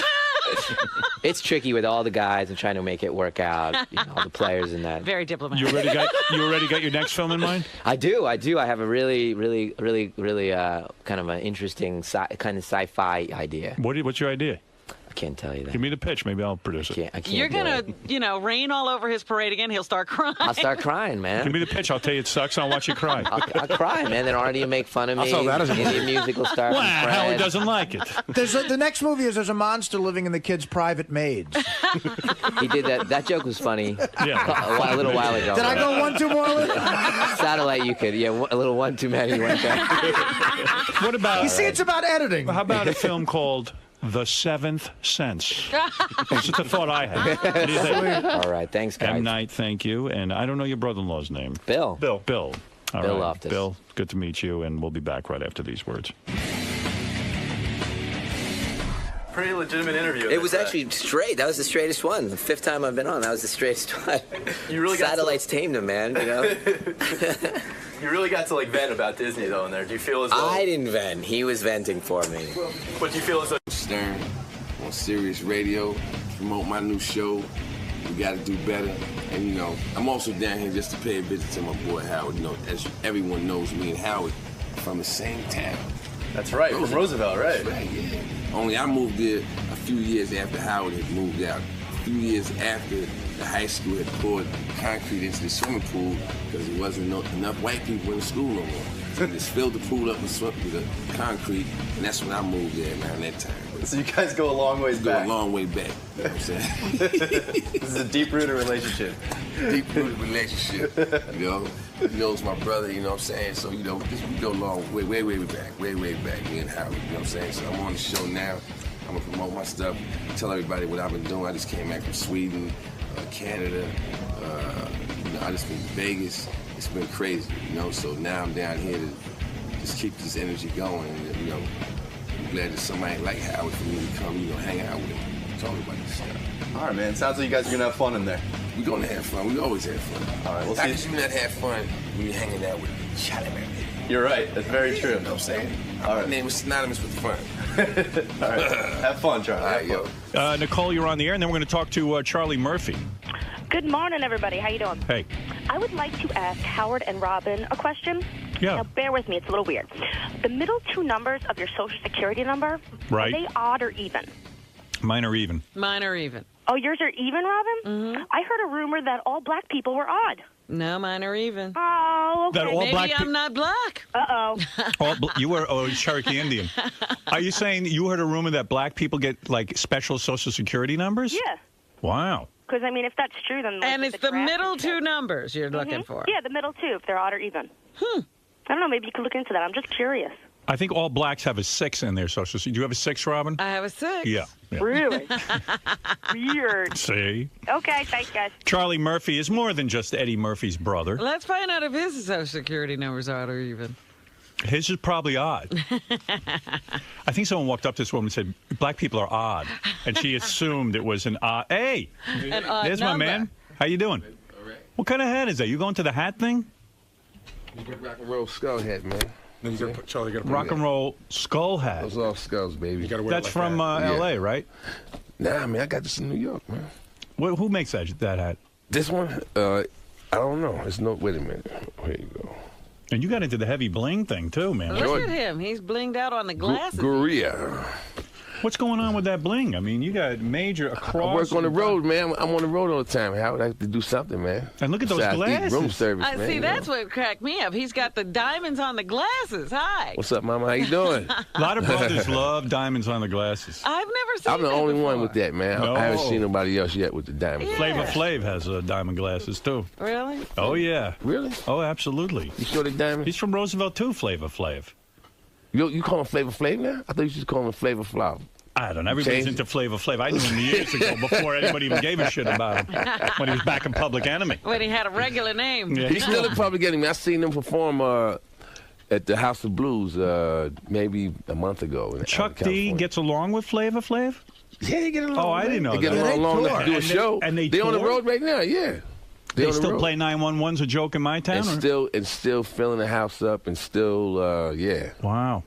It's tricky with all the guys and trying to make it work out. All the players and that. Very diplomatic. You already got your next film in mind? I do. I have a really kind of an interesting kind of sci-fi idea. What's your idea? I can't tell you that. Give me the pitch. Maybe I'll produce it. I can't You're gonna, rain all over his parade again. He'll start crying. I'll start crying, man. Give me the pitch. I'll tell you it sucks. I'll watch you cry. I'll cry, man. Then Artie will make fun of me. Also, that is a Indian music will start. Well, Howard doesn't like it. The next movie is there's a monster living in the kids' private maids. He did that. That joke was funny. Yeah. A little while ago. Did I go one too more? Satellite, you could. Yeah, a little one too many. Went there. What about? You see, it's about editing. How about a film called The Seventh Sense? That's just a thought I had. What do you think? All right, thanks, guys. M. Night, thank you. And I don't know your brother-in-law's name. Bill. Bill. Bill Loftus. Bill, good to meet you, and we'll be back right after these words. Pretty legitimate interview. It was actually straight. That was the straightest one. The 5th time I've been on, that was the straightest one. You really got Satellites tamed him, man. You really got to vent about Disney though in there. Do you feel as though I didn't vent? He was venting for me. But do you feel as though Stern on Sirius Radio, promote my new show. We got to do better. And I'm also down here just to pay a visit to my boy Howard. As everyone knows, me and Howard from the same town. That's right, from Roosevelt, right? That's right, yeah. Only I moved there a few years after Howard had moved out. A few years after the high school had poured concrete into the swimming pool because there wasn't enough white people in the school no more. So they just filled the pool up with the concrete, and that's when I moved there around that time. So you guys go a long ways back. Go a long way back. You know what I'm saying? This is a deep-rooted relationship. Deep-rooted relationship. He knows my brother, you know what I'm saying? So, we go long, way back, way back, me and Howard, you know what I'm saying? So I'm on the show now. I'm gonna promote my stuff, tell everybody what I've been doing. I just came back from Sweden, Canada, I just been to Vegas. It's been crazy, so now I'm down here to just keep this energy going, and, I'm glad that somebody like Howard for me to come, hang out with him, talk about this stuff. All right, man. Sounds like you guys are gonna have fun in there. We're gonna have fun. We always have fun. All right, we'll How see. could you not have fun when you're hanging out with Chalamet? You're right. That's very true. You know what I'm saying? All right. My name is synonymous with fun. All right. Have fun, Charlie. All right, yo. Nicole, you're on the air, and then we're going to talk to Charlie Murphy. Good morning, everybody. How you doing? Hey. I would like to ask Howard and Robin a question. Yeah. Now, bear with me. It's a little weird. The middle 2 numbers of your Social Security number, right. Are they odd or even? Mine are even. Mine are even. Oh, yours are even, Robin? Mm-hmm. I heard a rumor that all black people were odd. No, mine are even. Oh, okay. That all Maybe black I'm not black. Uh-oh. You were Cherokee Indian. Are you saying you heard a rumor that black people get, special Social Security numbers? Yeah. Wow. Because, if that's true, then... And it's the middle 2 numbers you're looking for. Yeah, the middle 2, if they're odd or even. I don't know. Maybe you could look into that. I'm just curious. I think all blacks have a 6 in their Social Security. Do you have a 6, Robin? I have a 6. Yeah. Really? Weird. See? Okay, thanks, guys. Charlie Murphy is more than just Eddie Murphy's brother. Let's find out if his Social Security number's odd or even. His is probably odd. I think someone walked up to this woman and said, black people are odd. And she assumed it was an odd. Hey! An odd There's number. my man. How you doing? All right. What kind of hat is that? You going to the hat thing? Rock and roll skull hat, man. Rock and roll skull hat. Those all skulls, baby. That's from L.A., right? Nah, man, I got this in New York, man. Who makes that hat? This one? I don't know. Wait a minute. Here you go. And you got into the heavy bling thing, too, man. Look at him. He's blinged out on the glasses. Guria. What's going on with that bling? I mean, you got major across. I work on the road, man. I'm on the road all the time. Howard, I have to do something, man. And look at those Besides glasses. Room service, man. See, that's what cracked me up. He's got the diamonds on the glasses. Hi. What's up, Mama? How you doing? A lot of brothers love diamonds on the glasses. I've never seen I'm the that only before. one with that, man. No. I haven't seen nobody else yet with the diamond. Yeah. Flavor Flav has diamond glasses, too. Really? Oh, yeah. Really? Oh, absolutely. You sure they diamond? He's from Roosevelt, too, Flavor Flav. You call him Flavor Flav now? I thought you used to call him Flavor Flav. I don't know. Everybody's into Flavor Flav. I knew him years ago before anybody even gave a shit about him when he was back in Public Enemy. When he had a regular name. Yeah, He's still in Public Enemy. I seen him perform at the House of Blues maybe a month ago. Chuck D gets along with Flavor Flav? Yeah, they get along. Oh, I didn't know they that. Get along enough to do a show. And they on the tour? road right now, yeah. They still play 911's A Joke in My Town? And still filling the house up and still, yeah. Wow.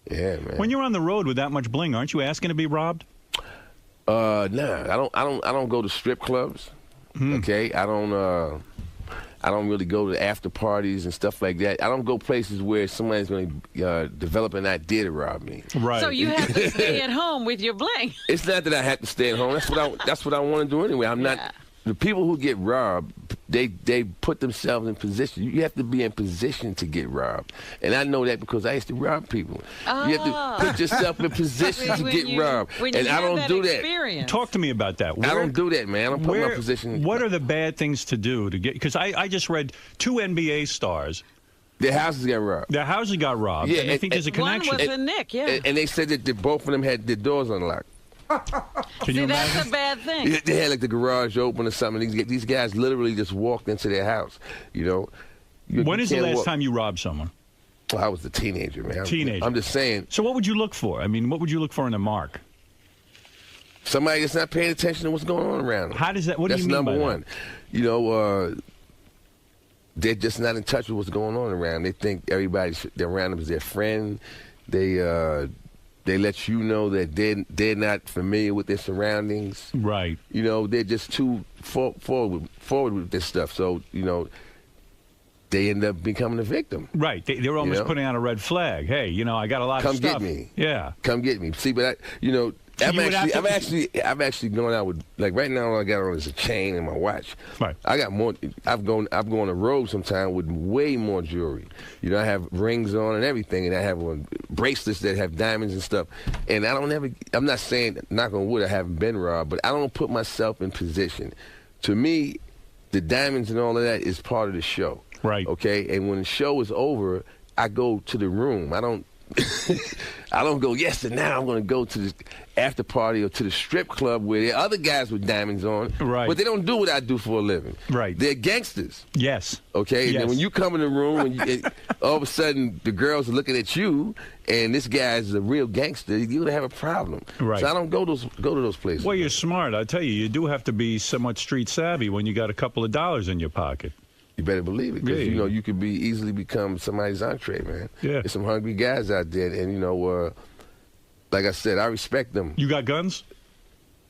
Yeah, man. When you're on the road with that much bling, aren't you asking to be robbed? Nah, I don't go to strip clubs. Okay, I don't really go to after parties and stuff like that. I don't go places where somebody's going to develop an idea to rob me. Right. So you have to stay at home with your bling. It's not that I have to stay at home. That's what I want to do anyway. I'm not. The people who get robbed, they put themselves in position. You have to be in position to get robbed, and I know that because I used to rob people. You have to put yourself in position to get robbed, and I don't do that. Talk to me about that. I don't do that, man. I don't put my position. What are the bad things to do to get? Because I just read 2 NBA stars. Their houses got robbed. Their houses got robbed. Yeah, and I think there's a connection. One was in Nick, yeah. And they said that both of them had their doors unlocked. See, that's a bad thing. They had like the garage open or something. These guys literally just walked into their house. You know. When is the last time you robbed someone? Well, I was a teenager, man. Teenager. I'm just saying. So what would you look for? I mean, what would you look for in a mark? Somebody that's not paying attention to what's going on around them. How does that? What do you mean by that? That's number one. You know, they're just not in touch with what's going on around. They think everybody around them is their friend. They let you know that they're not familiar with their surroundings. Right. You know, they're just too forward with this stuff. So, you know, they end up becoming a victim. Right. They're almost putting out a red flag. Hey, you know, I got a lot of stuff. Come get me. Yeah. Come get me. See, but I've actually gone out with, like, right now all I got on is a chain and my watch. Right. I got more. I've gone on the road sometime with way more jewelry. You know, I have rings on and everything, and I have on bracelets that have diamonds and stuff. And I'm not saying, knock on wood, I haven't been robbed, but I don't put myself in position. To me, the diamonds and all of that is part of the show. Right. Okay. And when the show is over, I go to the room. I don't go, yes, and now I'm going to go to the after party or to the strip club where there are other guys with diamonds on. Right. But they don't do what I do for a living. Right. They're gangsters. Yes. Okay? Yes. And then when you come in the room and all of a sudden the girls are looking at you and this guy's a real gangster, you're going to have a problem. Right. So I don't go to those places. Well, you're smart. I tell you, you do have to be somewhat street savvy when you got a couple of dollars in your pocket. You better believe it, because, Yeah. you know, you could easily become somebody's entree, man. Yeah. There's some hungry guys out there, and, you know, like I said, I respect them. You got guns?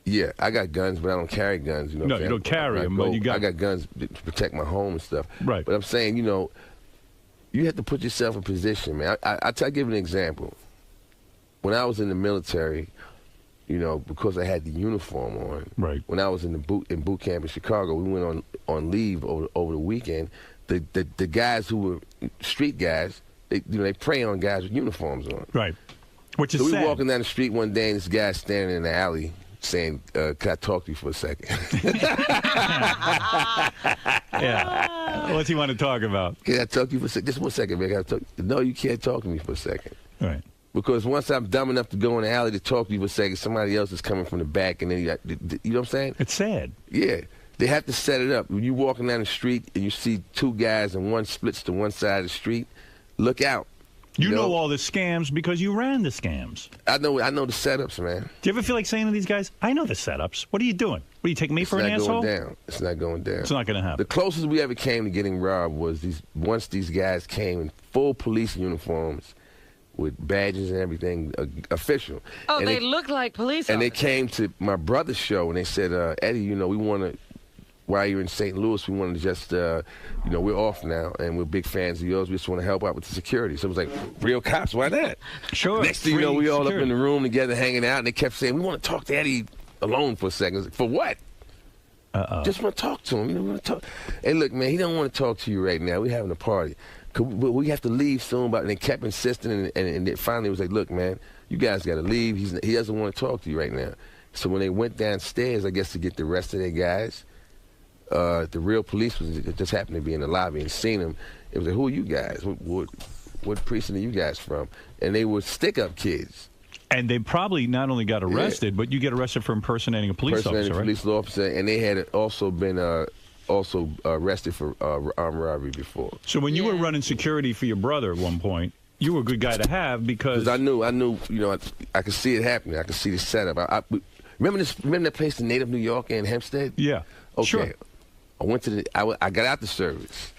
Yeah, I got guns, but I don't carry guns. You know No, what I'm you saying? don't carry them, but you got... I got guns to protect my home and stuff. Right. But I'm saying, you know, you have to put yourself in position, man. I'll give you an example. When I was in the military, you know, because I had the uniform on. Right. When I was in boot camp in Chicago, we went on leave over the weekend. The guys who were street guys, they prey on guys with uniforms on. Right. Which is so we sad. were walking down the street one day, and this guy standing in the alley saying, "Can I talk to you for a second?" Yeah. What's he want to talk about? Can I talk to you for a second? Just 1 second, man. Can I talk? No, you can't talk to me for a second. Right. Because once I'm dumb enough to go in the alley to talk to you for a second, somebody else is coming from the back, and then you know what I'm saying? It's sad. Yeah. They have to set it up. When you're walking down the street and you see two guys and one splits to one side of the street, look out. You know all the scams because you ran the scams. I know the setups, man. Do you ever feel like saying to these guys, I know the setups. What are you doing? What, are you taking me for an asshole? It's not going down. It's not going to happen. The closest we ever came to getting robbed was once these guys came in full police uniforms with badges and everything, official. Oh, and they look like police officers. And they came to my brother's show, and they said, Eddie, you know, we want to, while you're in St. Louis, we want to just, you know, we're off now, and we're big fans of yours. We just want to help out with the security. So it was like, real cops, why not? Sure. Next thing you know, we all up in the room together hanging out, and they kept saying, we want to talk to Eddie alone for a second. I was like, for what? Just want to talk to him. You know, we want to talk. Hey, look, man, he don't want to talk to you right now. We're having a party. We have to leave soon, and they kept insisting, and it finally was like, look, man, you guys got to leave. He doesn't want to talk to you right now. So when they went downstairs, I guess, to get the rest of their guys, the real police just happened to be in the lobby and seen them. It was like, who are you guys? What precinct are you guys from? And they were stick-up kids. And they probably not only got arrested, but you get arrested for impersonating a police officer, right? Police officer, and they had also been arrested for armed robbery before. So when you were running security for your brother at one point, you were a good guy to have because I knew, you know, I could see it happening. I could see the setup. Remember that place in Native New York in Hempstead? Yeah. Okay. Sure. I went to I got out the service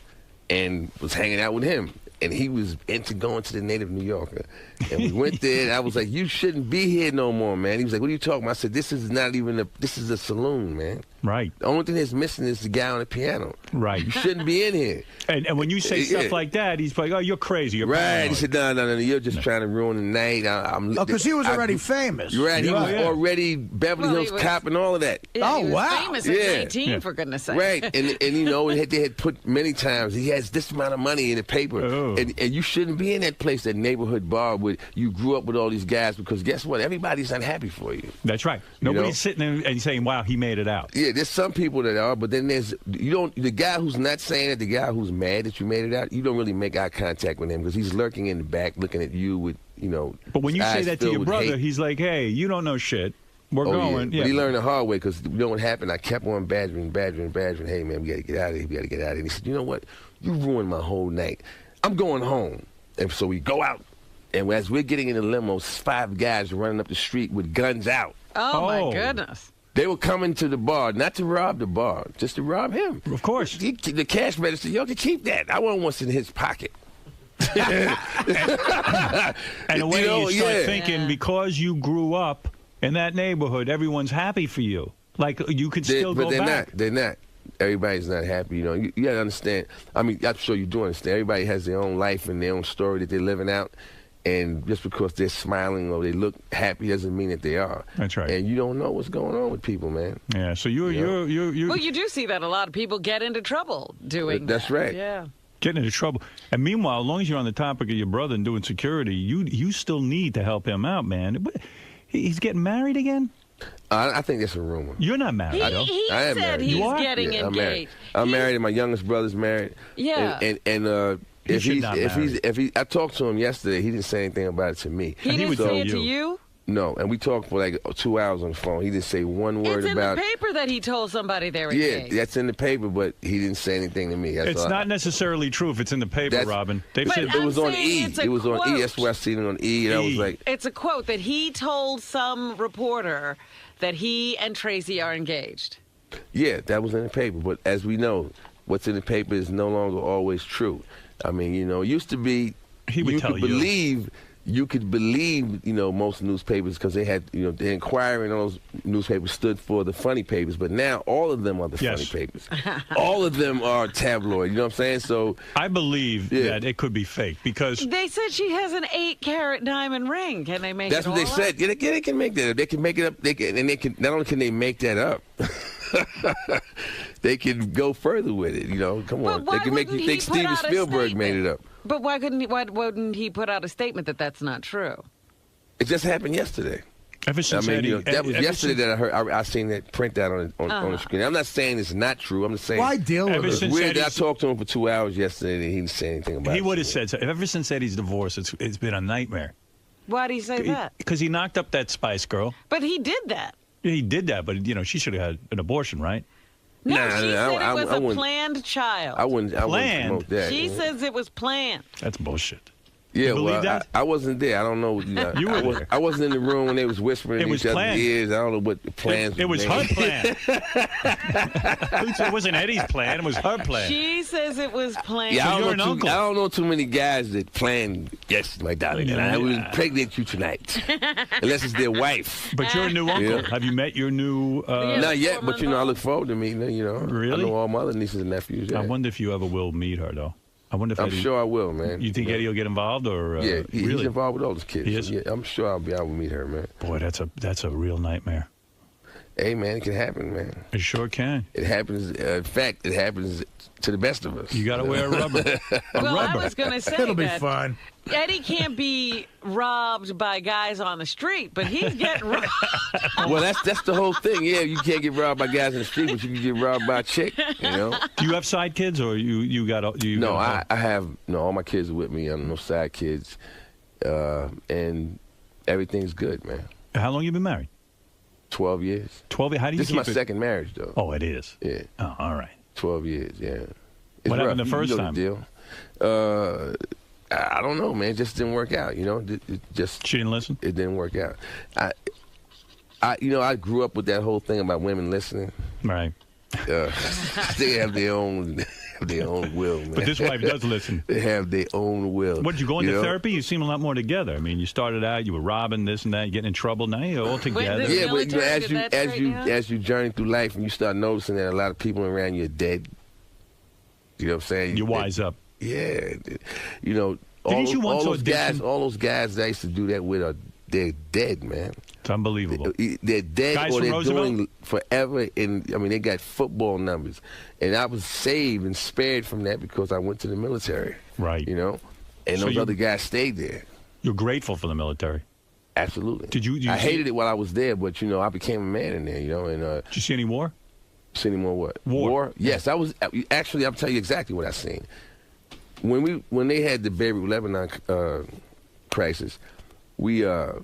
and was hanging out with him. and he was into going to the Native New Yorker. And we went there, and I was like, you shouldn't be here no more, man. He was like, what are you talking about? I said, this is not even this is a saloon, man. Right. The only thing that's missing is the guy on the piano. Right. You shouldn't be in here. And when you say stuff like that, he's like, oh, you're crazy. You're right. paranoid. He said, no, you're just trying to ruin the night. Because he was already famous. You're right. He was already Beverly Hills Cop and all of that. Yeah, he was famous at 19, for goodness sake. Right. And you know, they had put many times, he has this amount of money in the paper. Oh. And you shouldn't be in that place, that neighborhood bar where you grew up with all these guys, because guess what? Everybody's unhappy for you. That's right. Nobody's sitting there and saying, wow, he made it out. Yeah, there's some people that are, but then there's, the guy who's not saying it, the guy who's mad that you made it out, you don't really make eye contact with him because he's lurking in the back looking at you with, But when you say eyes that to filled your with brother, hate. he's like, hey, you don't know shit. We're going. Yeah. But he learned the hard way, because you know what happened? I kept on badgering. Hey, man, we got to get out of here. We got to get out of here. And he said, you know what? You ruined my whole night. I'm going home. And so we go out. And as we're getting in the limo, 5 guys running up the street with guns out. Oh, my goodness. They were coming to the bar, not to rob the bar, just to rob him. Of course. The cash register, y'all can keep that. I want what's in his pocket. And the way you start thinking, because you grew up in that neighborhood, everyone's happy for you. Like, you could still go back. They're not. Everybody's not happy. You know, you got to understand. I mean, I'm sure you do understand. Everybody has their own life and their own story that they're living out. And just because they're smiling or they look happy doesn't mean that they are. That's right. And you don't know what's going on with people, man. Yeah, so you Well, you do see that a lot of people get into trouble doing That's that. right. Yeah. Getting into trouble. And meanwhile, as long as you're on the topic of your brother and doing security, you still need to help him out, man. He's getting married again? I think that's a rumor. You're not married, though. He I am said married. he's getting engaged. I'm married, and my youngest brother's married. Yeah. And if he, I talked to him yesterday. He didn't say anything about it to me. He didn't say it to you? No, and we talked for like 2 hours on the phone. He didn't say one word about it. It's in the paper that he told somebody they were engaged. Yeah, that's in the paper, but he didn't say anything to me. It's not necessarily true if it's in the paper, Robin. They said it was on E. It was on E. That's where I seen it on E. And I was like, it's a quote that he told some reporter that he and Tracy are engaged. Yeah, that was in the paper. But as we know, what's in the paper is no longer always true. I mean, it used to be you could believe, most newspapers because they had, the Inquirer and all those newspapers stood for the funny papers. But now all of them are the funny papers. All of them are tabloid. You know what I'm saying? So I believe that it could be fake because they said she has an 8-carat diamond ring. Can they make that's it what they up? said. Yeah, they can make that up. They can make it up. Not only can they make that up. They can go further with it, Come on, they can make you think Steven Spielberg made it up. But why wouldn't he put out a statement that that's not true? It just happened yesterday. Ever since that was yesterday that I heard. I seen that print out on the screen. I'm not saying it's not true. I'm just saying. Why deal with it? It's weird that I talked to him for 2 hours yesterday and he didn't say anything about it. He would have said so. Ever since Eddie's divorce, it's been a nightmare. Why did he say that? Because he knocked up that Spice Girl. But he did that. Yeah, he did that, but she should have had an abortion, right? No, she said it was a planned child. I wouldn't promote that. She says it was planned. That's bullshit. Yeah, you believe that? I wasn't there. I don't know. You were there. I wasn't in the room when they was whispering in each other's ears. I don't know what the plans were. It was her plan. It wasn't Eddie's plan. It was her plan. She says it was planned. Yeah, you're an uncle. I don't know too many guys that plan, yes, my darling, and I will impregnate you tonight. Unless it's their wife. But you're a new uncle. Have you met your new... Not yet, but I look forward to meeting her, Really? I know all my other nieces and nephews. Yeah. I wonder if you ever will meet her, though. I wonder if I'm sure I will, man. You think Eddie will get involved, or yeah, he's really? involved with all those kids. He is? Yeah, I'm sure I'll be able to meet her, man. Boy, that's a real nightmare. Hey, man, it can happen, man. It sure can. It happens. In fact, it happens to the best of us. You got to wear a rubber. I was going to say it'll be fun. Eddie can't be robbed by guys on the street, but he's getting robbed. Well, that's the whole thing. Yeah, you can't get robbed by guys in the street, but you can get robbed by a chick. Do you have side kids, or you got? No, I have. No, all my kids are with me. I have no side kids, and everything's good, man. How long you been married? 12 years. 12 years. How do you? This is my second marriage, though. Oh, it is. Yeah. Oh, all right. 12 years. Yeah. What happened the first time? Deal. I don't know, man. It just didn't work out. It just. She didn't listen. It didn't work out. I grew up with that whole thing about women listening. Right. They have their own have their own will, man. But this wife does listen. They have their own will. What, you go into therapy? You seem a lot more together. I mean, you started out, you were robbing this and that, getting in trouble. Now you're all together. Yeah, but as you journey through life and you start noticing that a lot of people around you are dead. You know what I'm saying? You wise up. Yeah. You know, all those guys that I used to do that with they're dead, man. It's unbelievable. They're dead, guys or they're Roosevelt? doing forever. I mean, they got football numbers, and I was saved and spared from that because I went to the military. Right. You know, and So those you- other guys stayed there. You're grateful for the military. Absolutely. Did you I see- hated it while I was there, but you know, I became a man in there. You know, and did you see any war? See any more what? War. Yes, I was actually. I'll tell you exactly what I seen. When they had the Beirut, Lebanon crisis, we were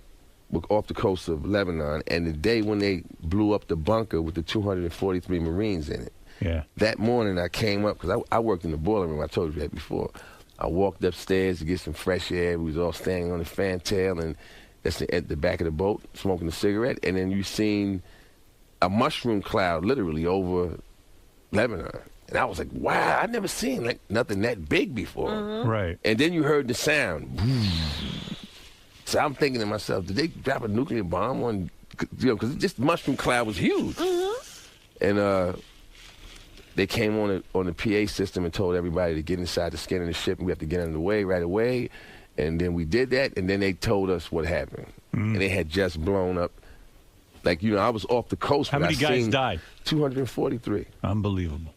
off the coast of Lebanon, and the day when they blew up the bunker with the 243 Marines in it. Yeah. That morning I came up because I worked in the boiler room. I told you that before. I walked upstairs to get some fresh air. We was all standing on the fantail, and that's at the back of the boat, smoking a cigarette, and then you seen a mushroom cloud literally over Lebanon. And I was like, wow, I've never seen like nothing that big before. Right. And then you heard the sound. So I'm thinking to myself, did they drop a nuclear bomb on, you know, because this mushroom cloud was huge. And they came on the PA system and told everybody to get inside the skin of the ship, and we have to get under the way right away. And then we did that, and then they told us what happened. And they had just blown up. Like, you know, I was off the coast. How but many I guys seen died? 243. Unbelievable.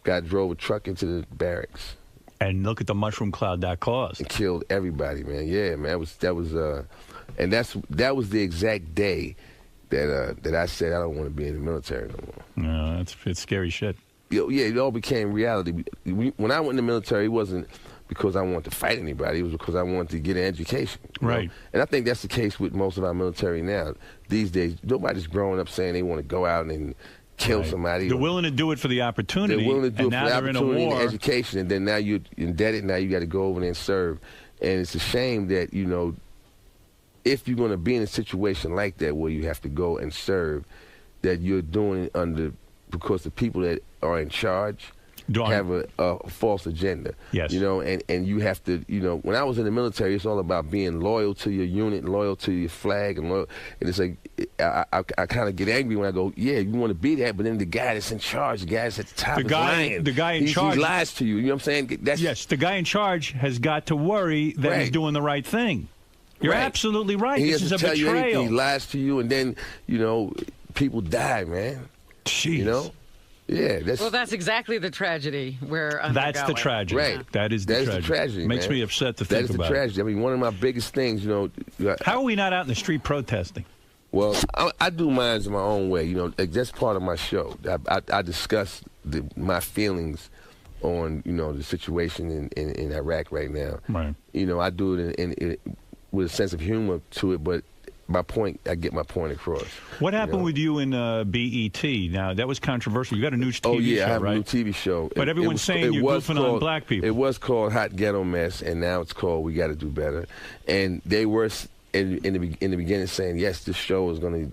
Guy drove a truck into the barracks. And look at the mushroom cloud that caused. And killed everybody, man. Yeah, man. That was and that was the exact day that I said I don't want to be in the military no more. No, it's scary shit. Yeah, it all became reality. When I went in the military, it wasn't because I wanted to fight anybody. It was because I wanted to get an education. you know? Right. And I think that's the case with most of our military now. These days, nobody's growing up saying they want to go out and kill somebody. They're willing to do it for the opportunity. They're willing to do and it now for the they're in a opportunity war. and education, and then now you're indebted. Now you got to go over there and serve. And it's a shame that, you know, if you're going to be in a situation like that where you have to go and serve, that you're doing it because the people that are in charge have a false agenda. Yes. You know, and you have to, you know, when I was in the military, it's all about being loyal to your unit, loyal to your flag, and it's like, I kind of get angry when I go, yeah, you want to be that, but then the guy that's in charge, the guy that's at the top is lying. The guy in charge. He lies to you. You know what I'm saying? Yes, the guy in charge has got to worry that he's doing the right thing. You're absolutely right. He This is a doesn't tell you betrayal. anything. He lies to you, and then, you know, people die, man. Jeez. You know? Yeah, that's exactly the tragedy we're undergoing. That's the tragedy. Right. That is the tragedy. Makes man. me upset to think That is about the tragedy. I mean, one of my biggest things, you know. How are we not out in the street protesting? Well, I do mine in my own way. You know, like, that's part of my show. I discuss my feelings on, you know, the situation in Iraq right now. Right. You know, I do it in with a sense of humor to it, but I get my point across. What happened with you in BET? Now, that was controversial. You got a new TV show, right? show, I have right? a new TV show. But everyone's saying you're goofing on black people. It was called Hot Ghetto Mess, and now it's called We Got to Do Better. And they were in the beginning saying, yes, this show is going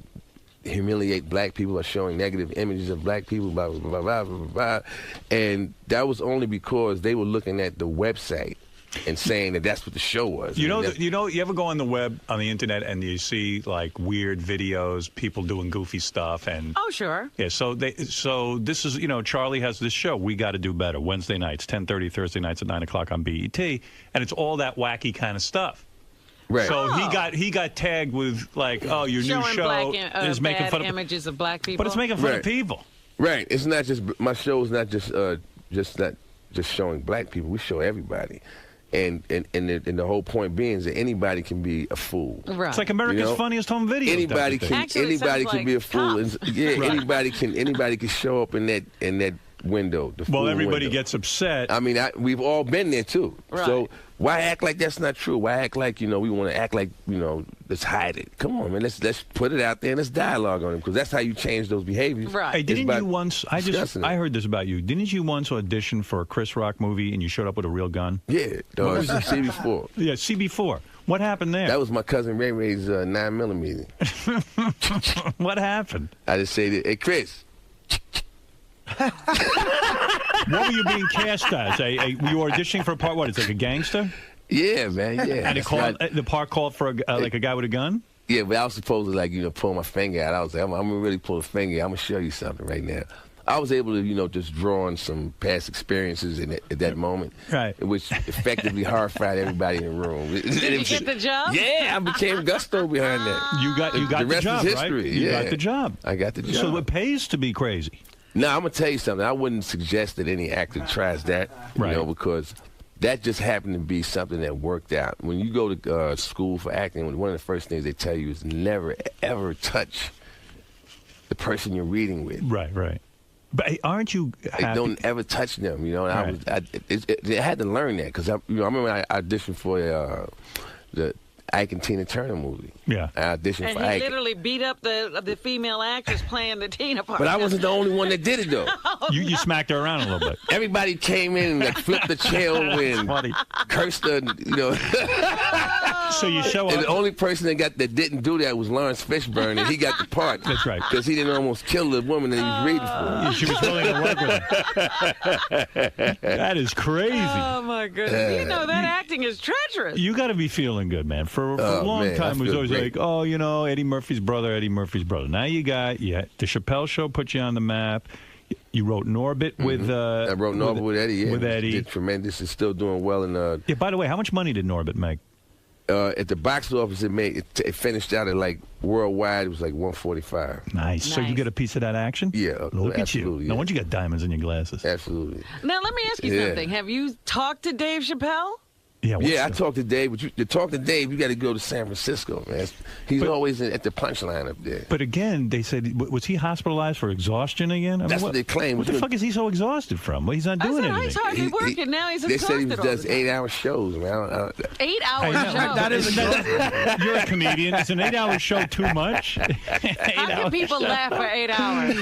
to humiliate black people, or showing negative images of black people, blah, blah, blah, blah, blah, blah. And that was only because they were looking at the website and saying that's what the show was. You ever go on the web, on the internet, and you see like weird videos, people doing goofy stuff, and oh sure, yeah. So this is, you know, Charlie has this show, We Got to Do Better, Wednesday nights, 10:30, Thursday nights at 9 o'clock on BET, and it's all that wacky kind of stuff. Right. So he got tagged with like, oh, your new show is making fun of images of black people, but it's making fun of people. Right. It's not just my show is not just showing black people. We show everybody. And the whole point being is that anybody can be a fool. Right. It's like America's Funniest Home Videos. Anybody can be a fool. Yeah, right. anybody can show up in that window. Well, everybody window. Gets upset. I mean, we've all been there too. Right. So why act like that's not true? Why act like, you know, we want to act like, you know, let's hide it? Come on, man. Let's put it out there and let's dialogue on it, because that's how you change those behaviors. Right. Hey, didn't you once? I heard this about you. Didn't you once audition for a Chris Rock movie and you showed up with a real gun? Yeah, CB4. Yeah, CB4. What happened there? That was my cousin Ray Ray's 9mm. What happened? I just said, hey, Chris. What were you being cast as? Were you auditioning for a part? What? It's like a gangster? Yeah, man. Yeah. And the part called for like a guy with a gun? Yeah, but I was supposed to pull my finger out. I was like, I'm gonna really pull a finger. I'm gonna show you something right now. I was able to, just draw on some past experiences at that moment, right? Which effectively horrified everybody in the room. Did you get the job? Yeah, I became gusto behind that. You got the rest job, is history. right? You Yeah. got the job. I got the job. So it pays to be crazy. No, I'm gonna tell you something. I wouldn't suggest that any actor tries that, because that just happened to be something that worked out. When you go to school for acting, one of the first things they tell you is never, ever touch the person you're reading with. Right, right. But hey, aren't you happy? Don't ever touch them, And I had to learn that because I remember I auditioned for the Ike and Tina Turner movie. Yeah. I auditioned for Ike. And he literally beat up the female actress playing the Tina part. But I wasn't the only one that did it, though. You smacked her around a little bit. Everybody came in and flipped the chair over and cursed her, So you show up. And the only person that didn't do that was Lawrence Fishburne, and he got the part. That's right. Because he didn't almost kill the woman that he was reading for. She was willing to work with him. That is crazy. Oh, my goodness. That acting is treacherous. You got to be feeling good, man. For a long time, it was always like, Eddie Murphy's brother. Now you got, the Chappelle Show put you on the map. You wrote Norbit with... I wrote Norbit with Eddie, yeah. With Eddie. Did tremendous. It's still doing well. Yeah, by the way, how much money did Norbit make? At the box office, it finished out at worldwide. It was like 145. Nice. So you get a piece of that action? Yeah. Look at you. Yeah. No wonder you got diamonds in your glasses. Absolutely. Now, let me ask you something. Have you talked to Dave Chappelle? Yeah, I talked to Dave. But to talk to Dave, you got to go to San Francisco, man. He's always at the punchline up there. But again, they said, was he hospitalized for exhaustion again? That's what they claim. What the fuck is he so exhausted from? Well, he's not doing anything. He's hardly working. Now he's They said he exhausted. does 8-hour shows, man. 8-hour shows? That is you're a comedian. Is an 8-hour show too much? How can people laugh for 8 hours?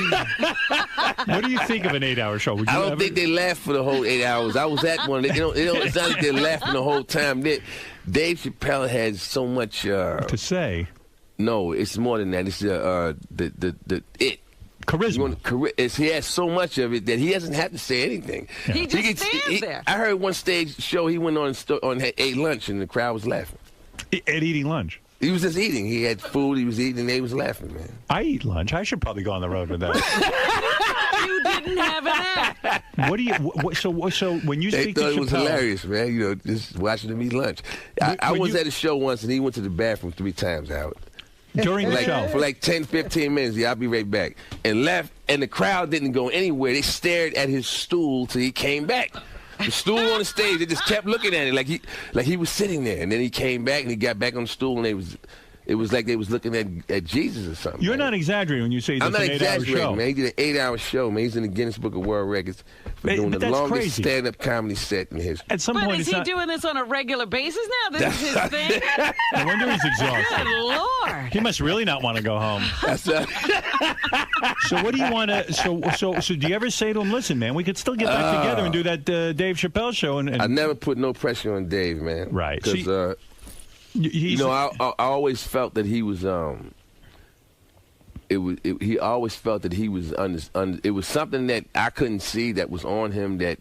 What do you think of an 8-hour show? I don't think they laughed for the whole 8 hours. I was at one. It's not like they're laughing the whole time. Dave Chappelle has so much to say. No, it's more than that. It's charisma. He has so much of it that he doesn't have to say anything. Yeah. He just stands there. I heard one stage show he went on ate lunch and the crowd was laughing. At eating lunch. He was just eating. He had food. He was eating, and they was laughing, man. I eat lunch. I should probably go on the road with that. You didn't have an act. What do you? So when you speak to Chappelle, it was hilarious, man. Just watching him eat lunch. I was at a show once, and he went to the bathroom 3 times, Howard. During the show? For 10, 15 minutes. Yeah, I'll be right back. And left, and the crowd didn't go anywhere. They stared at his stool till he came back. The stool on the stage, they just kept looking at it like he was sitting there. And then he came back, and he got back on the stool, and it was like they was looking at Jesus or something. You're not exaggerating when you say I'm this not an 8-hour exaggerating, show. man. He did an 8-hour show, man. He's in the Guinness Book of World Records for doing the longest stand-up comedy set in history. At some point, is he doing this on a regular basis now? This is his thing? No wonder he's exhausted. Good Lord. He must really not want to go home. So what do you want to? So do you ever say to him, "Listen, man, we could still get back together and do that Dave Chappelle show"? And I never put no pressure on Dave, man. Right. Because I always felt that he was he always felt that he was it was something that I couldn't see that was on him that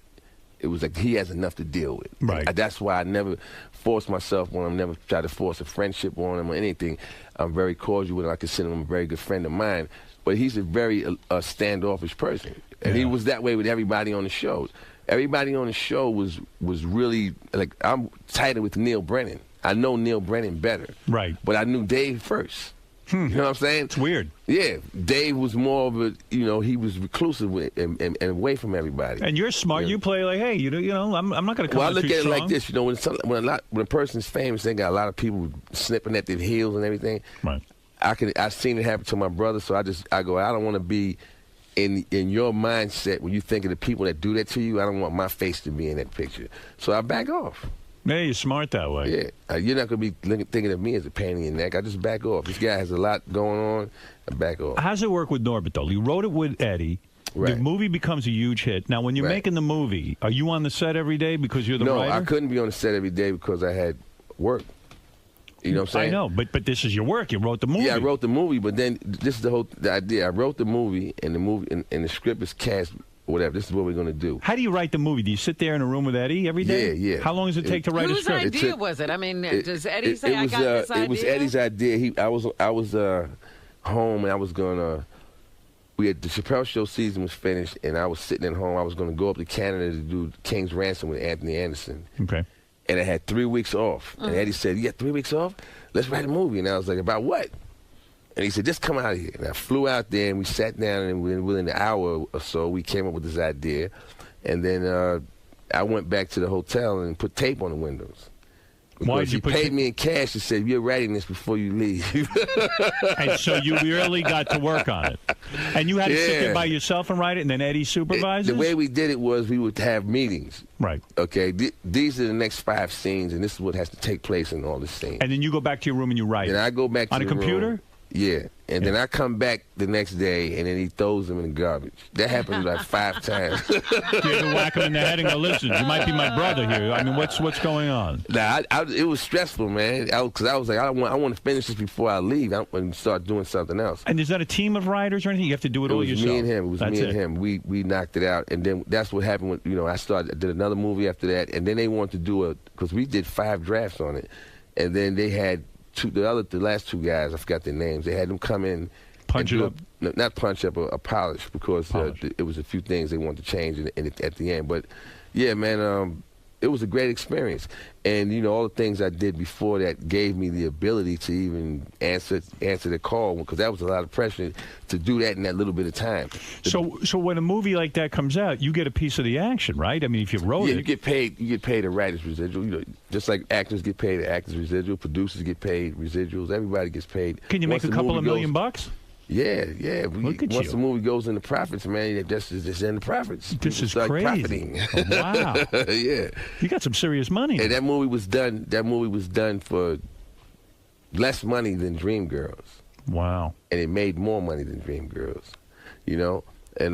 it was like he has enough to deal with. Right. That's why I never forced myself on him, never tried to force a friendship on him or anything. I'm very cordial with him. I consider him a very good friend of mine. But he's a very standoffish person. And he was that way with everybody on the show. Everybody on the show was really, like, I'm tighter with Neil Brennan. I know Neil Brennan better. Right. But I knew Dave first. You know what I'm saying? It's weird. Yeah. Dave was more of a, he was reclusive and away from everybody. And you're smart. You play like, hey, I'm not going to come Well, I out look too at it strong. like this. When a person's famous, they got a lot of people snipping at their heels and everything. Right. I've seen it happen to my brother, so I don't want to be in your mindset when you think of the people that do that to you. I don't want my face to be in that picture. So I back off. Yeah, you're smart that way. Yeah. You're not going to be thinking of me as a pain in your neck. I just back off. This guy has a lot going on. I back off. How's it work with Norbit, though? You wrote it with Eddie. Right. The movie becomes a huge hit. Now, when you're making the movie, are you on the set every day because you're the writer? No, I couldn't be on the set every day because I had work. You know what I'm saying? I know, but this is your work. You wrote the movie. Yeah, I wrote the movie, but then this is the idea. I wrote the movie, and the script is cast whatever. This is what we're going to do. How do you write the movie? Do you sit there in a room with Eddie every day? Yeah. How long does it take to write a script? Whose idea was it? I mean, does Eddie say, I got this idea? It was Eddie's idea. I was home, and I was going to... The Chappelle Show season was finished, and I was sitting at home. I was going to go up to Canada to do King's Ransom with Anthony Anderson. Okay. And I had 3 weeks off. And Eddie said, you got 3 weeks off? Let's write a movie. And I was like, about what? And he said, just come out here. And I flew out there, and we sat down, and within an hour or so, we came up with this idea. And then I went back to the hotel and put tape on the windows. Why did you put paid me in cash and said, you're writing this before you leave. And so you really got to work on it. And you had to sit there by yourself and write it, and then Eddie supervises? The way we did it was we would have meetings. Right. Okay, these are the next 5 scenes, and this is what has to take place in all the scenes. And then you go back to your room and you write. And I go back to on a computer? Room. Yeah. And then I come back the next day, and then he throws them in the garbage. That happened like 5 times. You have to whack him in the head and go, listen, you might be my brother here. I mean, what's going on? Nah, it was stressful, man. Because I was like, I want to finish this before I leave. I want to start doing something else. And is that a team of writers or anything? You have to do it all yourself? Me and him. It was me and him. We knocked it out. And then that's what happened when, I did another movie after that. And then they wanted to do because we did 5 drafts on it. And then they had the last 2 guys, I forgot their names. They had them come in, punch it up, not punch up, a polish, because it was a few things they wanted to change at the end. But yeah, man, it was a great experience, and all the things I did before that gave me the ability to even answer the call, because that was a lot of pressure to do that in that little bit of time. So when a movie like that comes out, you get a piece of the action, right? I mean, if you wrote it, you get paid a writer's residual. Just like actors get paid an actor's residual, producers get paid residuals. Everybody gets paid. Can you make a couple of $1 million bucks? Yeah. Once the movie goes into profits, man, it's in the profits. This is crazy. Oh, wow. Yeah. You got some serious money. And that movie was done for less money than Dreamgirls. Wow. And it made more money than Dreamgirls. And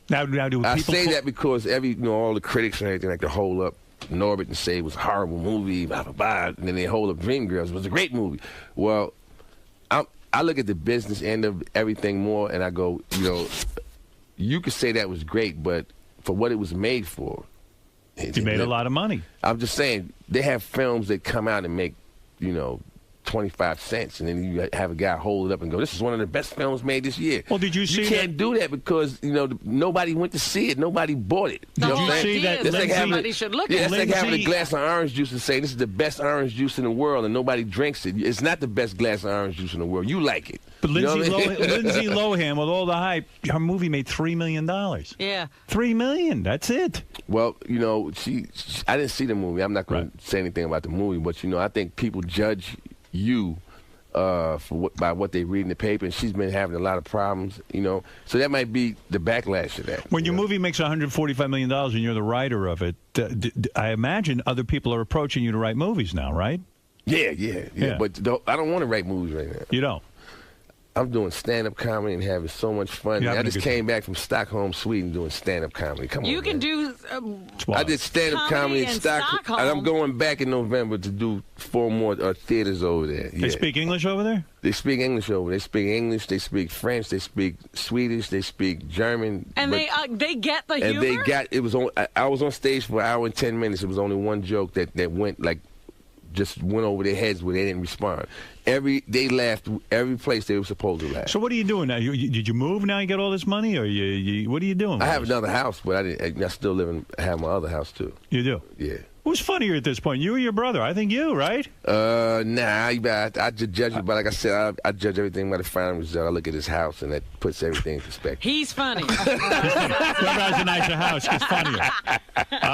now do I say that because all the critics and everything like to hold up Norbit and say it was a horrible movie, blah blah blah, and then they hold up Dreamgirls. It was a great movie. Well, I look at the business end of everything more, and I go, you could say that was great, but for what it was made for, you made a lot of money. I'm just saying, they have films that come out and make, 25 cents, and then you have a guy hold it up and go, this is one of the best films made this year. Well, did you see You can't do that because, nobody went to see it. Nobody bought it. Did you see that? Somebody should look at it. It's like having a glass of orange juice and saying this is the best orange juice in the world, and nobody drinks it. It's not the best glass of orange juice in the world. You like it. But Lindsay Lohan, with all the hype, her movie made $3 million. Yeah. $3 million. That's it. Well, I didn't see the movie. I'm not going to say anything about the movie, but, I think people judge you by what they read in the paper, and she's been having a lot of problems, so that might be the backlash of that. When your movie makes $145 million and you're the writer of it, I imagine other people are approaching you to write movies now, right? Yeah. But I don't want to write movies right now. You don't? I'm doing stand-up comedy and having so much fun. I just came back from Stockholm, Sweden, doing stand-up comedy. Come on, you can do. I did stand-up comedy in Stockholm, and I'm going back in November to do 4 more theaters over there. They speak English over there? They speak English over there. They speak English. They speak French. They speak Swedish. They speak German. And they get the humor. And they got it was on. I was on stage for an hour and 10 minutes. It was only one joke that went just went over their heads where they didn't respond. They laughed every place they were supposed to laugh. So what are you doing now? Did you move now? You get all this money, or what are you doing? I have another house, but I still have my other house too. You do? Yeah. Who's funnier at this point, you or your brother? I think you, right? Nah. I just judge it, but like I said, I judge everything by the final result. I look at his house, and that puts everything in perspective. He's funny. Whoever has a nicer house is funnier.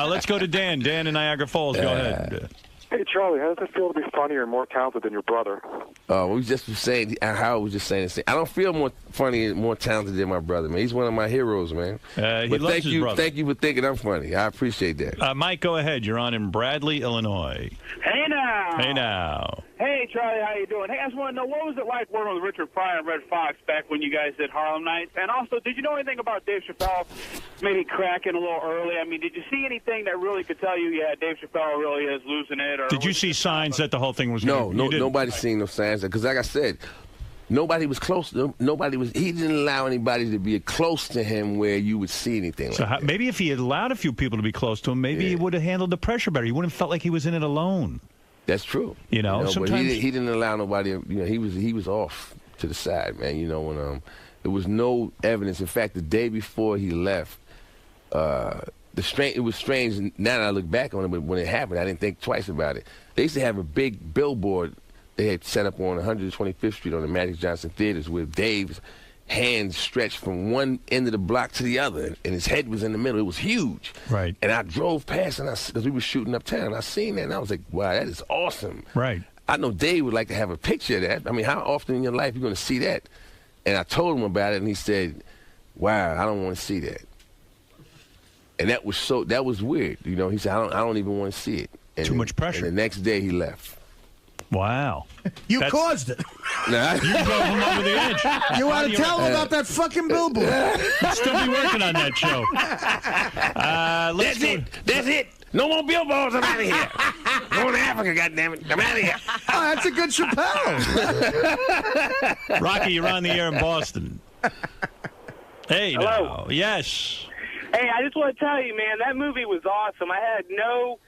Let's go to Dan. Dan in Niagara Falls. Go ahead. Hey, Charlie, how does it feel to be funnier and more talented than your brother? We just were saying, Howard was just saying the same. I don't feel more funny and more talented than my brother, man. He's one of my heroes, man. But thank you for thinking I'm funny. I appreciate that. Mike, go ahead. You're on in Bradley, Illinois. Hey, now. Hey, now. Hey, Charlie, how you doing? Hey, I just want to know, what was it like working with Richard Pryor and Red Fox back when you guys did Harlem Nights? And also, did you know anything about Dave Chappelle maybe cracking a little early? I mean, did you see anything that really could tell you, yeah, Dave Chappelle really is losing it? Or did you see signs that the whole thing was nobody's seen no signs. Because like I said, Nobody was close to him. He didn't allow anybody to be close to him where you would see anything like that. Maybe if he had allowed a few people to be close to him, maybe he would have handled the pressure better. He wouldn't have felt like he was in it alone. That's true. Sometimes but he didn't allow nobody. He was off to the side, man. When there was no evidence. In fact, the day before he left, it was strange. Now that I look back on it, but when it happened, I didn't think twice about it. They used to have a big billboard they had set up on 125th Street on the Magic Johnson Theaters with Dave's hands stretched from one end of the block to the other, and his head was in the middle. It was huge. Right. And I drove past, because we were shooting uptown, I seen that, and I was like, wow, that is awesome. Right. I know Dave would like to have a picture of that. I mean, how often in your life are you going to see that? And I told him about it, and he said, wow, I don't want to see that. And that was weird. He said, I don't even want to see it. And too much pressure. And the next day he left. Wow. You caused it. Nah. You drove him over the edge. You want to tell him about that fucking billboard. You'd still be working on that show. That's it. No more billboards. I'm out of here. Going to Africa, goddammit. I'm out of here. Oh, that's a good Chappelle. Rocky, you're on the air in Boston. Hey, hello. Now. Yes. Hey, I just want to tell you, man, that movie was awesome. I had no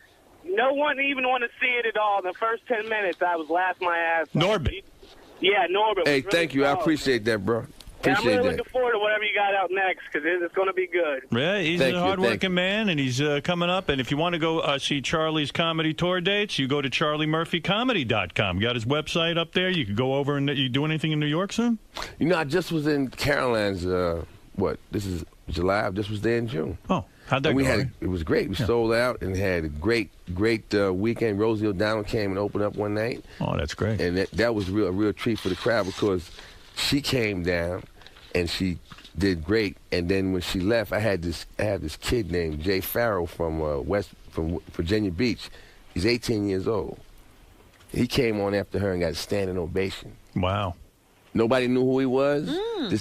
one even want to see it at all. In the first 10 minutes, I was laughing my ass off. Norbit. Yeah, Norbit. Hey, thank you. I appreciate that, bro. I'm really looking forward to whatever you got out next, because it's going to be good. Yeah, he's a hard-working man, and he's coming up. And if you want to go see Charlie's comedy tour dates, you go to charliemurphycomedy.com. Got his website up there. You can go over and you do anything in New York soon? I just was in Caroline's, this is July. I just was there in June. Oh, how'd that go? It was great. We sold out and had a great weekend. Rosie O'Donnell came and opened up one night. Oh, that's great. And that was a real treat for the crowd, because she came down and she did great. And then when she left, I have this kid named Jay Farrell from Virginia Beach. He's 18 years old. He came on after her and got a standing ovation. Wow. Nobody knew who he was.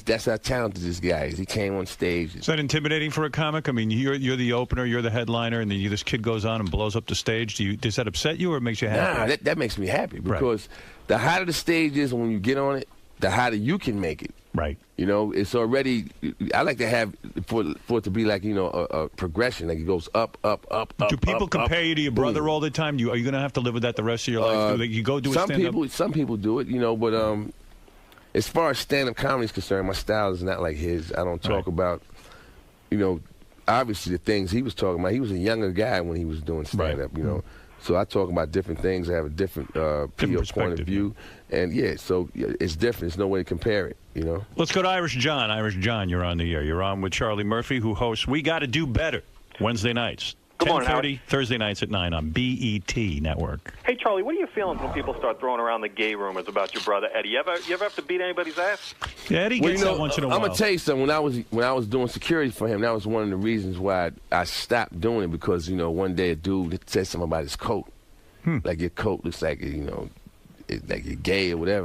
That's how talented this guy is. He came on stage. Is that intimidating for a comic? I mean, you're the opener, you're the headliner, and then this kid goes on and blows up the stage. Does that upset you, or it makes you happy? Nah, that makes me happy, because the hotter the stage is when you get on it, the hotter you can make it. Right. It's already. I like to have for it to be like a progression, like it goes up, up, up, up. Do people up, compare up, you to your brother all the time? Are you going to have to live with that the rest of your life? You go do a stand-up? Some people do it, but as far as stand-up comedy is concerned, my style is not like his. I don't talk about, obviously the things he was talking about. He was a younger guy when he was doing stand-up, So I talk about different things. I have a different point of view. And, so it's different. There's no way to compare it, Let's go to Irish John. Irish John, you're on the air. You're on with Charlie Murphy, who hosts We Gotta Do Better Wednesday nights. 10:30, Thursday nights at 9 on BET Network. Hey, Charlie, what are you feeling when people start throwing around the gay rumors about your brother Eddie? You ever have to beat anybody's ass? Yeah, Eddie gets that once in a while. I'm gonna tell you something. When I was doing security for him, that was one of the reasons why I stopped doing it, because one day a dude said something about his coat, like your coat looks like like you're gay or whatever.